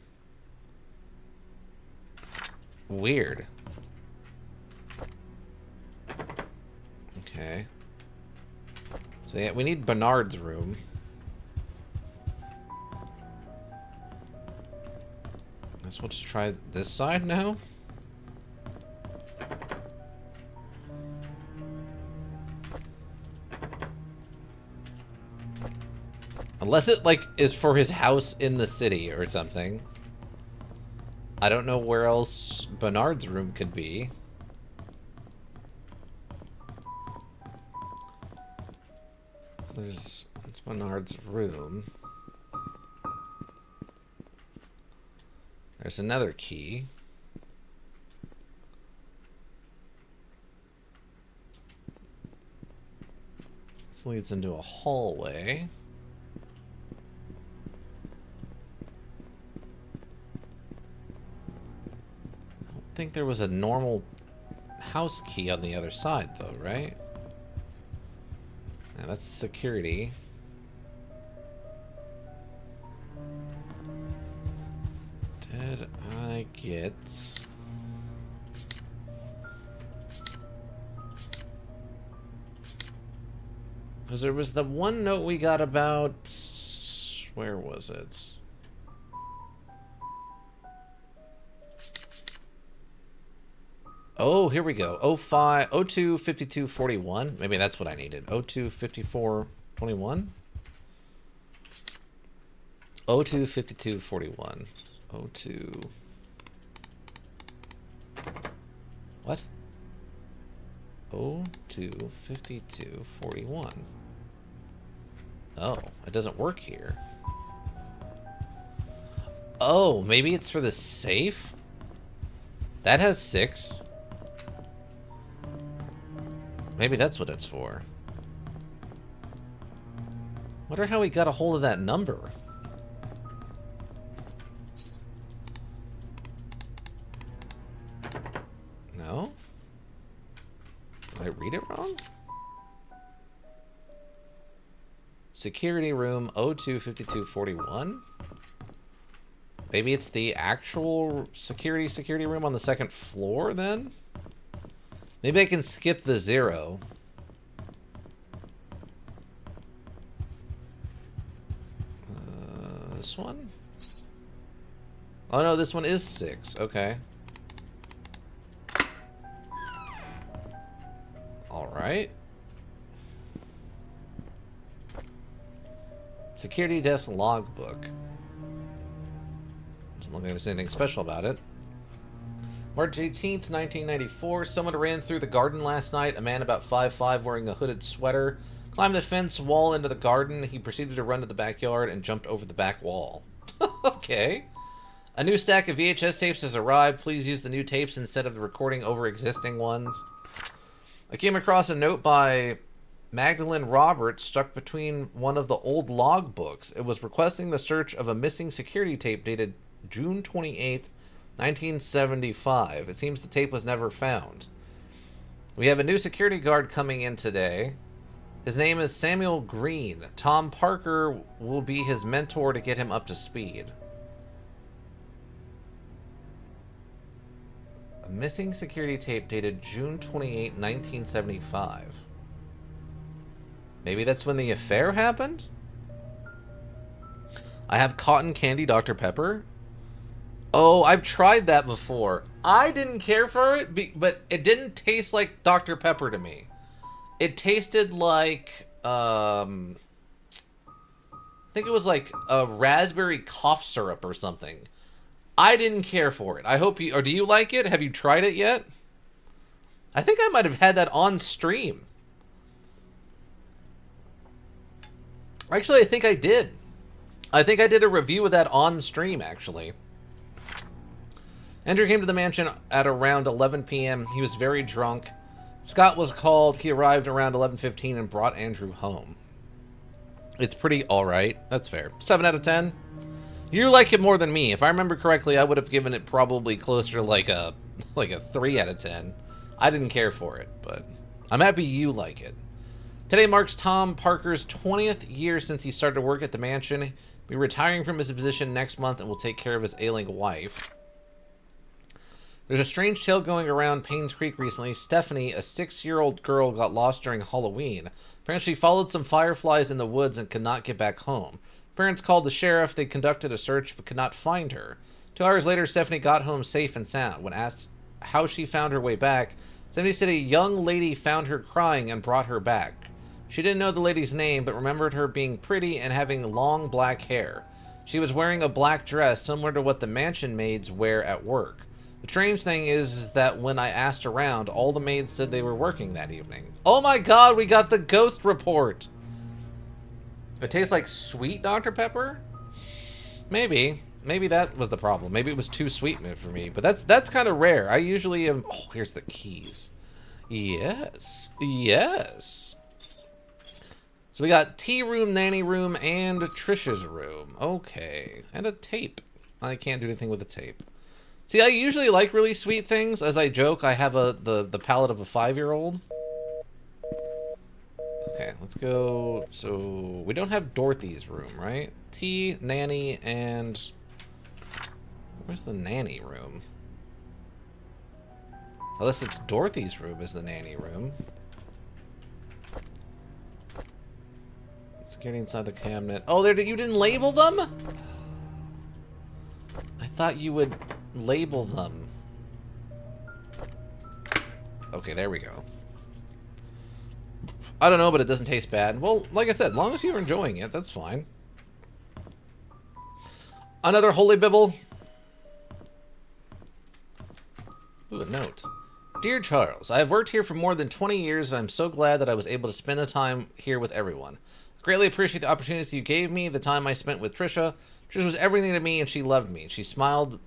Weird. Okay. So yeah, we need Bernard's room. Guess we'll just try this side now. Unless it, like, is for his house in the city or something. I don't know where else Bernard's room could be. So it's Bernard's room. There's another key. This leads into a hallway. I don't think there was a normal house key on the other side, though, right? Yeah, that's security. Did I get... Because there was the one note we got about... Where was it? Oh, here we go. 02 52 41. Maybe that's what I needed. 02 54 21. 02 52 41. 02. What? 02 52 41. Oh, it doesn't work here. Oh, maybe it's for the safe? That has 6. Maybe that's what it's for. Wonder how he got a hold of that number. No? Did I read it wrong? Security room 02 52 41. Maybe it's the actual security room on the second floor then? Maybe I can skip the 0. This one? Oh no, this one is 6. Okay. Alright. Security desk logbook. Doesn't look like there's anything special about it. March 18th, 1994. Someone ran through the garden last night. A man about 5'5" wearing a hooded sweater climbed the fence wall into the garden. He proceeded to run to the backyard and jumped over the back wall. Okay. A new stack of VHS tapes has arrived. Please use the new tapes instead of the recording over existing ones. I came across a note by Magdalene Roberts stuck between one of the old log books. It was requesting the search of a missing security tape dated June 28th, 1975. It seems the tape was never found. We have a new security guard coming in today. His name is Samuel Green. Tom Parker will be his mentor to get him up to speed. A missing security tape dated June 28, 1975. Maybe that's when the affair happened? I have cotton candy Dr. Pepper. Oh, I've tried that before. I didn't care for it, but it didn't taste like Dr. Pepper to me. It tasted like, I think it was like a raspberry cough syrup or something. I didn't care for it. I hope you, or do you like it? Have you tried it yet? I think I might have had that on stream. Actually, I think I did. I think I did a review of that on stream, actually. Andrew came to the mansion at around 11 p.m. He was very drunk. Scott was called. He arrived around 11:15 and brought Andrew home. It's pretty alright. That's fair. 7 out of 10. You like it more than me. If I remember correctly, I would have given it probably closer to like a 3 out of 10. I didn't care for it, but I'm happy you like it. Today marks Tom Parker's 20th year since he started to work at the mansion. He'll be retiring from his position next month and will take care of his ailing wife. There's a strange tale going around Painscreek recently. Stephanie, a 6-year-old girl, got lost during Halloween. Apparently she followed some fireflies in the woods and could not get back home. Parents called the sheriff. They conducted a search but could not find her. 2 hours later, Stephanie got home safe and sound. When asked how she found her way back, Stephanie said a young lady found her crying and brought her back. She didn't know the lady's name, but remembered her being pretty and having long black hair. She was wearing a black dress similar to what the mansion maids wear at work. The strange thing is that when I asked around, all the maids said they were working that evening. Oh my god, we got the ghost report! It tastes like sweet Dr. Pepper? Maybe. Maybe that was the problem. Maybe it was too sweet for me. But that's kind of rare. I usually am... Oh, here's the keys. Yes. Yes. So we got tea room, nanny room, and Trisha's room. Okay. And a tape. I can't do anything with the tape. See, I usually like really sweet things. As I joke, I have the palate of a 5-year-old. Okay, let's go. So, we don't have Dorothy's room, right? Tea, nanny, and... Where's the nanny room? Unless it's Dorothy's room is the nanny room. Let's get inside the cabinet. Oh, you didn't label them? I thought you would label them. Okay, there we go. I don't know, but it doesn't taste bad. Well, like I said, as long as you're enjoying it, that's fine. Another Holy Bible. Ooh, a note. Dear Charles, I have worked here for more than 20 years, and I'm so glad that I was able to spend the time here with everyone. I greatly appreciate the opportunity you gave me, the time I spent with Trisha. Trisha was everything to me, and she loved me. She smiled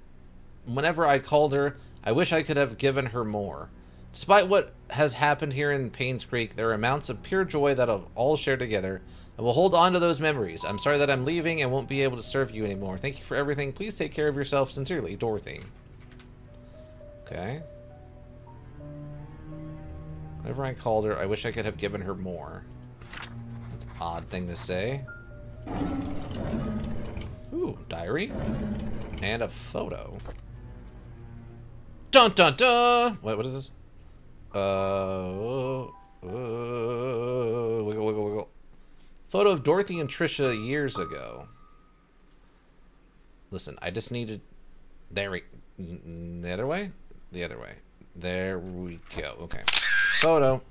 whenever I called her. I wish I could have given her more. Despite what has happened here in Painscreek, there are amounts of pure joy that I've all shared together. I will hold on to those memories. I'm sorry that I'm leaving and won't be able to serve you anymore. Thank you for everything. Please take care of yourself. Sincerely, Dorothy. Okay. Whenever I called her, I wish I could have given her more. That's an odd thing to say. Ooh, diary. And a photo. Dun dun dun! What is this? Wiggle, wiggle, wiggle. Photo of Dorothy and Trisha years ago. Listen, I just needed... There we... The other way? The other way. There we go. Okay. Photo.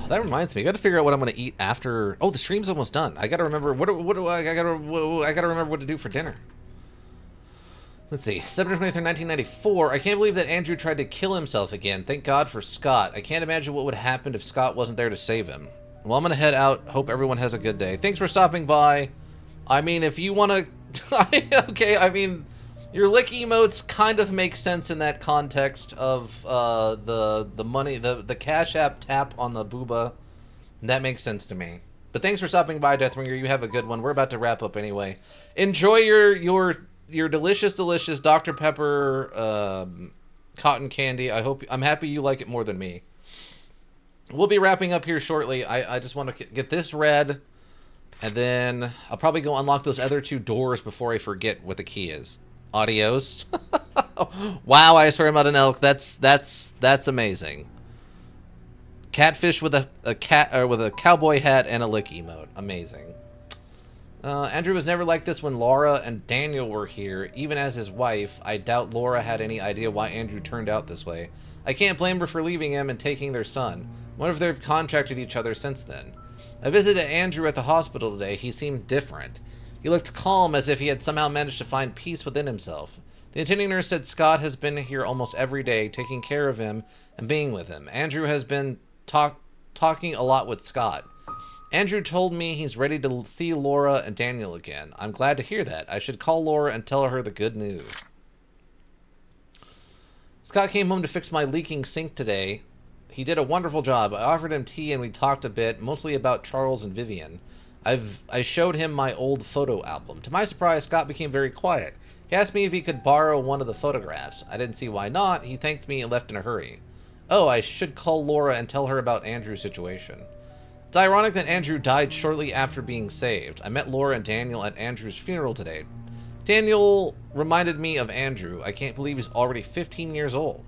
That reminds me, I gotta figure out what I'm gonna eat after... Oh, the stream's almost done. I gotta remember... I gotta remember what to do for dinner. Let's see, September 23rd, 1994. I can't believe that Andrew tried to kill himself again. Thank God for Scott. I can't imagine what would have happened if Scott wasn't there to save him. Well, I'm going to head out. Hope everyone has a good day. Thanks for stopping by. I mean, if you want to... Okay, I mean, your lick emotes kind of make sense in that context of the money, the Cash App tap on the booba. That makes sense to me. But thanks for stopping by, Deathringer. You have a good one. We're about to wrap up anyway. Enjoy your delicious Dr. Pepper cotton candy. I'm happy you like it more than me. We'll be wrapping up here shortly. I just want to get this read, and then I'll probably go unlock those other 2 doors before I forget what the key is. Adios. Wow, I swear I'm not an elk. That's amazing. Catfish with a cowboy hat and a lick emote. Amazing. Andrew was never like this when Laura and Daniel were here. Even as his wife, I doubt Laura had any idea why Andrew turned out this way. I can't blame her for leaving him and taking their son. Wonder if they've contacted each other since then. I visited Andrew at the hospital today. He seemed different. He looked calm, as if he had somehow managed to find peace within himself. The attending nurse said Scott has been here almost every day, taking care of him and being with him. Andrew has been talking a lot with Scott. Andrew told me he's ready to see Laura and Daniel again. I'm glad to hear that. I should call Laura and tell her the good news. Scott came home to fix my leaking sink today. He did a wonderful job. I offered him tea and we talked a bit, mostly about Charles and Vivian. I showed him my old photo album. To my surprise, Scott became very quiet. He asked me if he could borrow one of the photographs. I didn't see why not. He thanked me and left in a hurry. Oh, I should call Laura and tell her about Andrew's situation. It's ironic that Andrew died shortly after being saved. I met Laura and Daniel at Andrew's funeral today. Daniel reminded me of Andrew. I can't believe he's already 15 years old.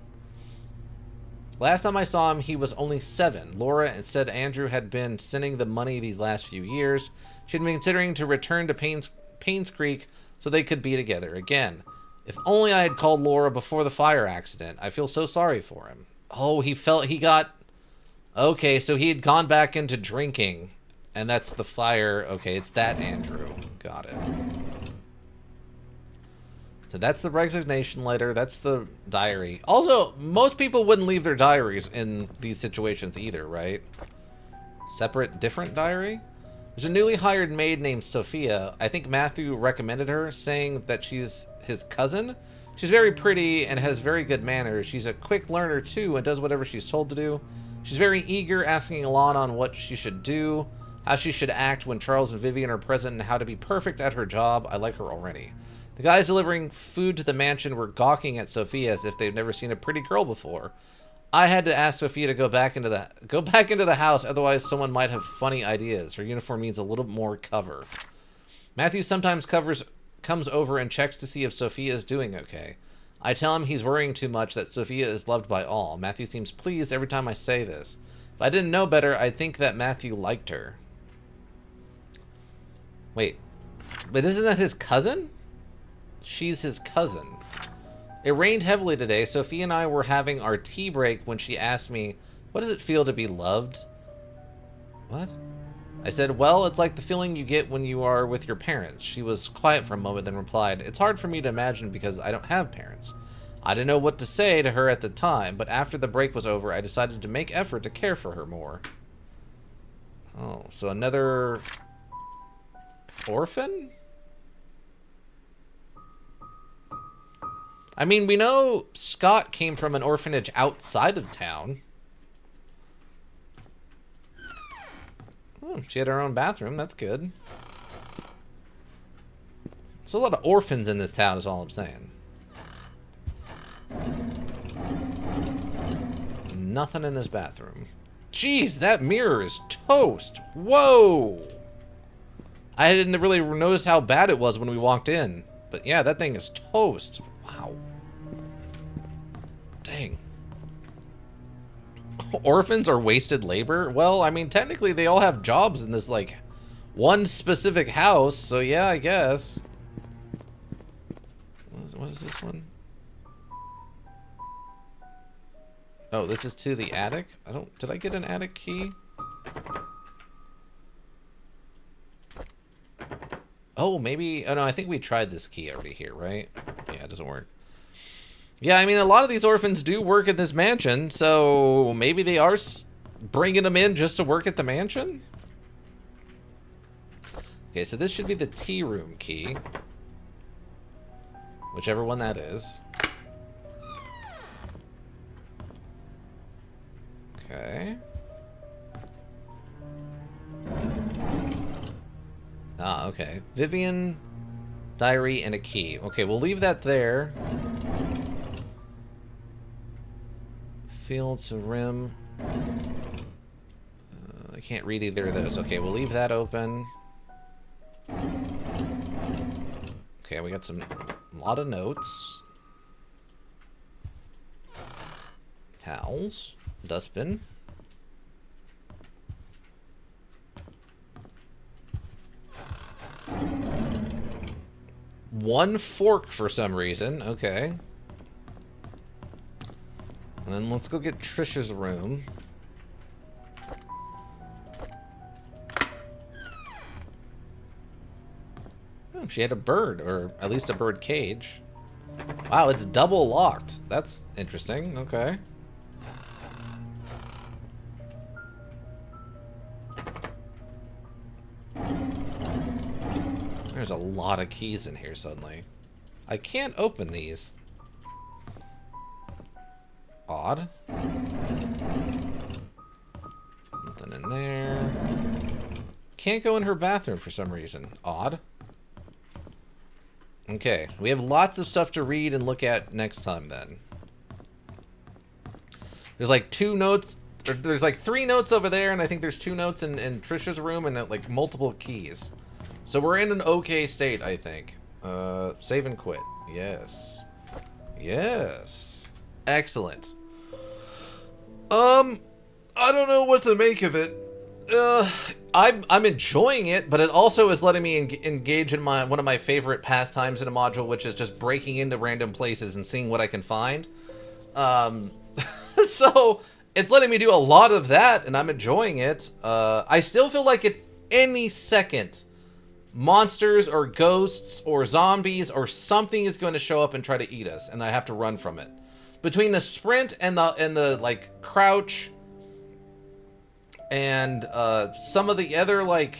Last time I saw him, he was only 7. Laura said Andrew had been sending the money these last few years. She had been considering to return to Painscreek so they could be together again. If only I had called Laura before the fire accident. I feel so sorry for him. Oh, he got Okay, so he had gone back into drinking, and that's the fire. Okay, it's that Andrew. Got it. So that's the resignation letter. That's the diary. Also, most people wouldn't leave their diaries in these situations either, right? Separate, different diary? There's a newly hired maid named Sophia. I think Matthew recommended her, saying that she's his cousin. She's very pretty and has very good manners. She's a quick learner too and does whatever she's told to do. She's very eager, asking a lot on what she should do, how she should act when Charles and Vivian are present, and how to be perfect at her job. I like her already. The guys delivering food to the mansion were gawking at Sophia as if they've never seen a pretty girl before. I had to ask Sophia to go back into the house, otherwise someone might have funny ideas. Her uniform needs a little more cover. Matthew sometimes comes over and checks to see if Sophia is doing okay. I tell him he's worrying too much, that Sophia is loved by all. Matthew seems pleased every time I say this. If I didn't know better, I'd think that Matthew liked her. Wait, but isn't that his cousin? She's his cousin. It rained heavily today. Sophia and I were having our tea break when she asked me, what does it feel to be loved? What? I said, well, it's like the feeling you get when you are with your parents. She was quiet for a moment, then replied, it's hard for me to imagine because I don't have parents. I didn't know what to say to her at the time, but after the break was over, I decided to make effort to care for her more. Oh, so another orphan? I mean, we know Scott came from an orphanage outside of town. Oh, she had her own bathroom. That's good. There's a lot of orphans in this town is all I'm saying. Nothing in this bathroom. Jeez, that mirror is toast. Whoa! I didn't really notice how bad it was when we walked in. But yeah, that thing is toast. Wow. Dang. Orphans are wasted labor? Well, I mean, technically they all have jobs in this, like, one specific house, so yeah, I guess. What is this one? Oh, this is to the attic? Did I get an attic key? Oh, maybe, oh no, I think we tried this key already here, right? Yeah, it doesn't work. Yeah, I mean, a lot of these orphans do work at this mansion, so maybe they are bringing them in just to work at the mansion? Okay, so this should be the tea room key. Whichever one that is. Okay. Ah, okay. Vivian, diary, and a key. Okay, we'll leave that there. Field to rim. I can't read either of those. Okay, we'll leave that open. Okay, we got a lot of notes. Towels. Dustbin. One fork for some reason. Okay. And then let's go get Trisha's room. Oh, she had a bird, or at least a bird cage. Wow, it's double locked. That's interesting. Okay. There's a lot of keys in here suddenly. I can't open these. Odd. Nothing in there. Can't go in her bathroom for some reason. Odd. Okay, we have lots of stuff to read and look at next time then. There's like 2 notes, or there's like 3 notes over there, and I think there's 2 notes in Trisha's room and like multiple keys. So we're in an okay state, I think. Save and quit. Yes. Yes. Excellent. I don't know what to make of it. I'm enjoying it, but it also is letting me engage in one of my favorite pastimes in a module, which is just breaking into random places and seeing what I can find. So it's letting me do a lot of that, and I'm enjoying it. I still feel like at any second, monsters or ghosts or zombies or something is going to show up and try to eat us, and I have to run from it. Between the sprint and the like crouch and some of the other like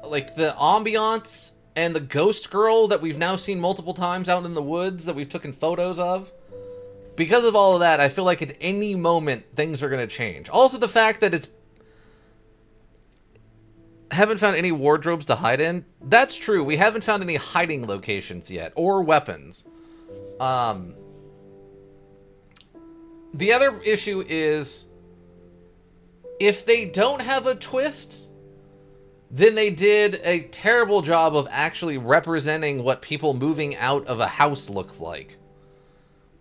the ambiance and the ghost girl that we've now seen multiple times out in the woods that we've taken photos of. Because of all of that, I feel like at any moment things are going to change. Also the fact that it's haven't found any wardrobes to hide in. That's true. We haven't found any hiding locations yet or weapons. The other issue is if they don't have a twist, then they did a terrible job of actually representing what people moving out of a house looks like.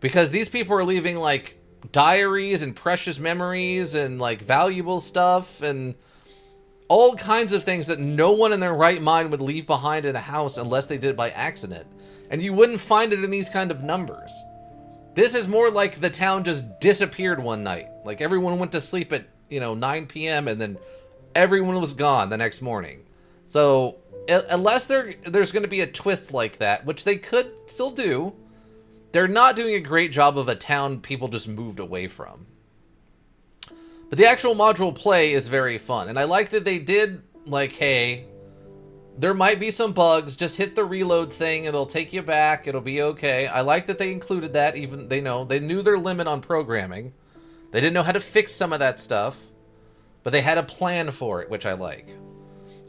Because these people are leaving, like, diaries and precious memories and, like, valuable stuff and all kinds of things that no one in their right mind would leave behind in a house unless they did it by accident. And you wouldn't find it in these kind of numbers. This is more like the town just disappeared one night. Like, everyone went to sleep at, 9 p.m. and then everyone was gone the next morning. So, unless there's going to be a twist like that, which they could still do, they're not doing a great job of a town people just moved away from. But the actual module play is very fun. And I like that they did, like, hey, there might be some bugs. Just hit the reload thing. It'll take you back. It'll be okay. I like that they included that. Even they knew their limit on programming. They didn't know how to fix some of that stuff. But they had a plan for it, which I like.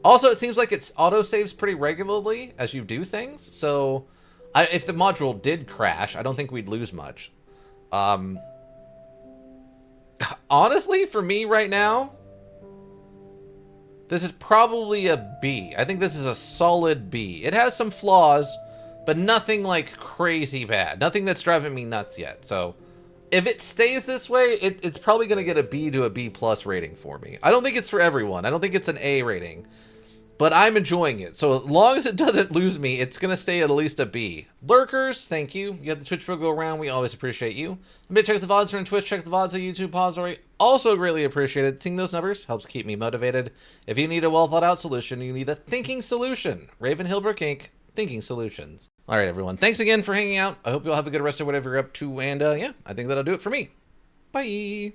Also, it seems like it's autosaves pretty regularly as you do things. So, if the module did crash, I don't think we'd lose much. Honestly, for me right now, this is probably a B. I think this is a solid B. It has some flaws, but nothing like crazy bad. Nothing that's driving me nuts yet. So, if it stays this way, it's probably going to get a B to a B plus rating for me. I don't think it's for everyone. I don't think it's an A rating. But I'm enjoying it. So as long as it doesn't lose me, it's going to stay at least a B. Lurkers, thank you. You have the Twitch go around. We always appreciate you. Maybe check the VODs on Twitch. Check the VODs on YouTube. Pause already. Also greatly appreciated. Seeing those numbers helps keep me motivated. If you need a well-thought-out solution, you need a thinking solution. Raven Hillbrook Inc. Thinking Solutions. All right, everyone. Thanks again for hanging out. I hope you'll have a good rest of whatever you're up to. And yeah, I think that'll do it for me. Bye.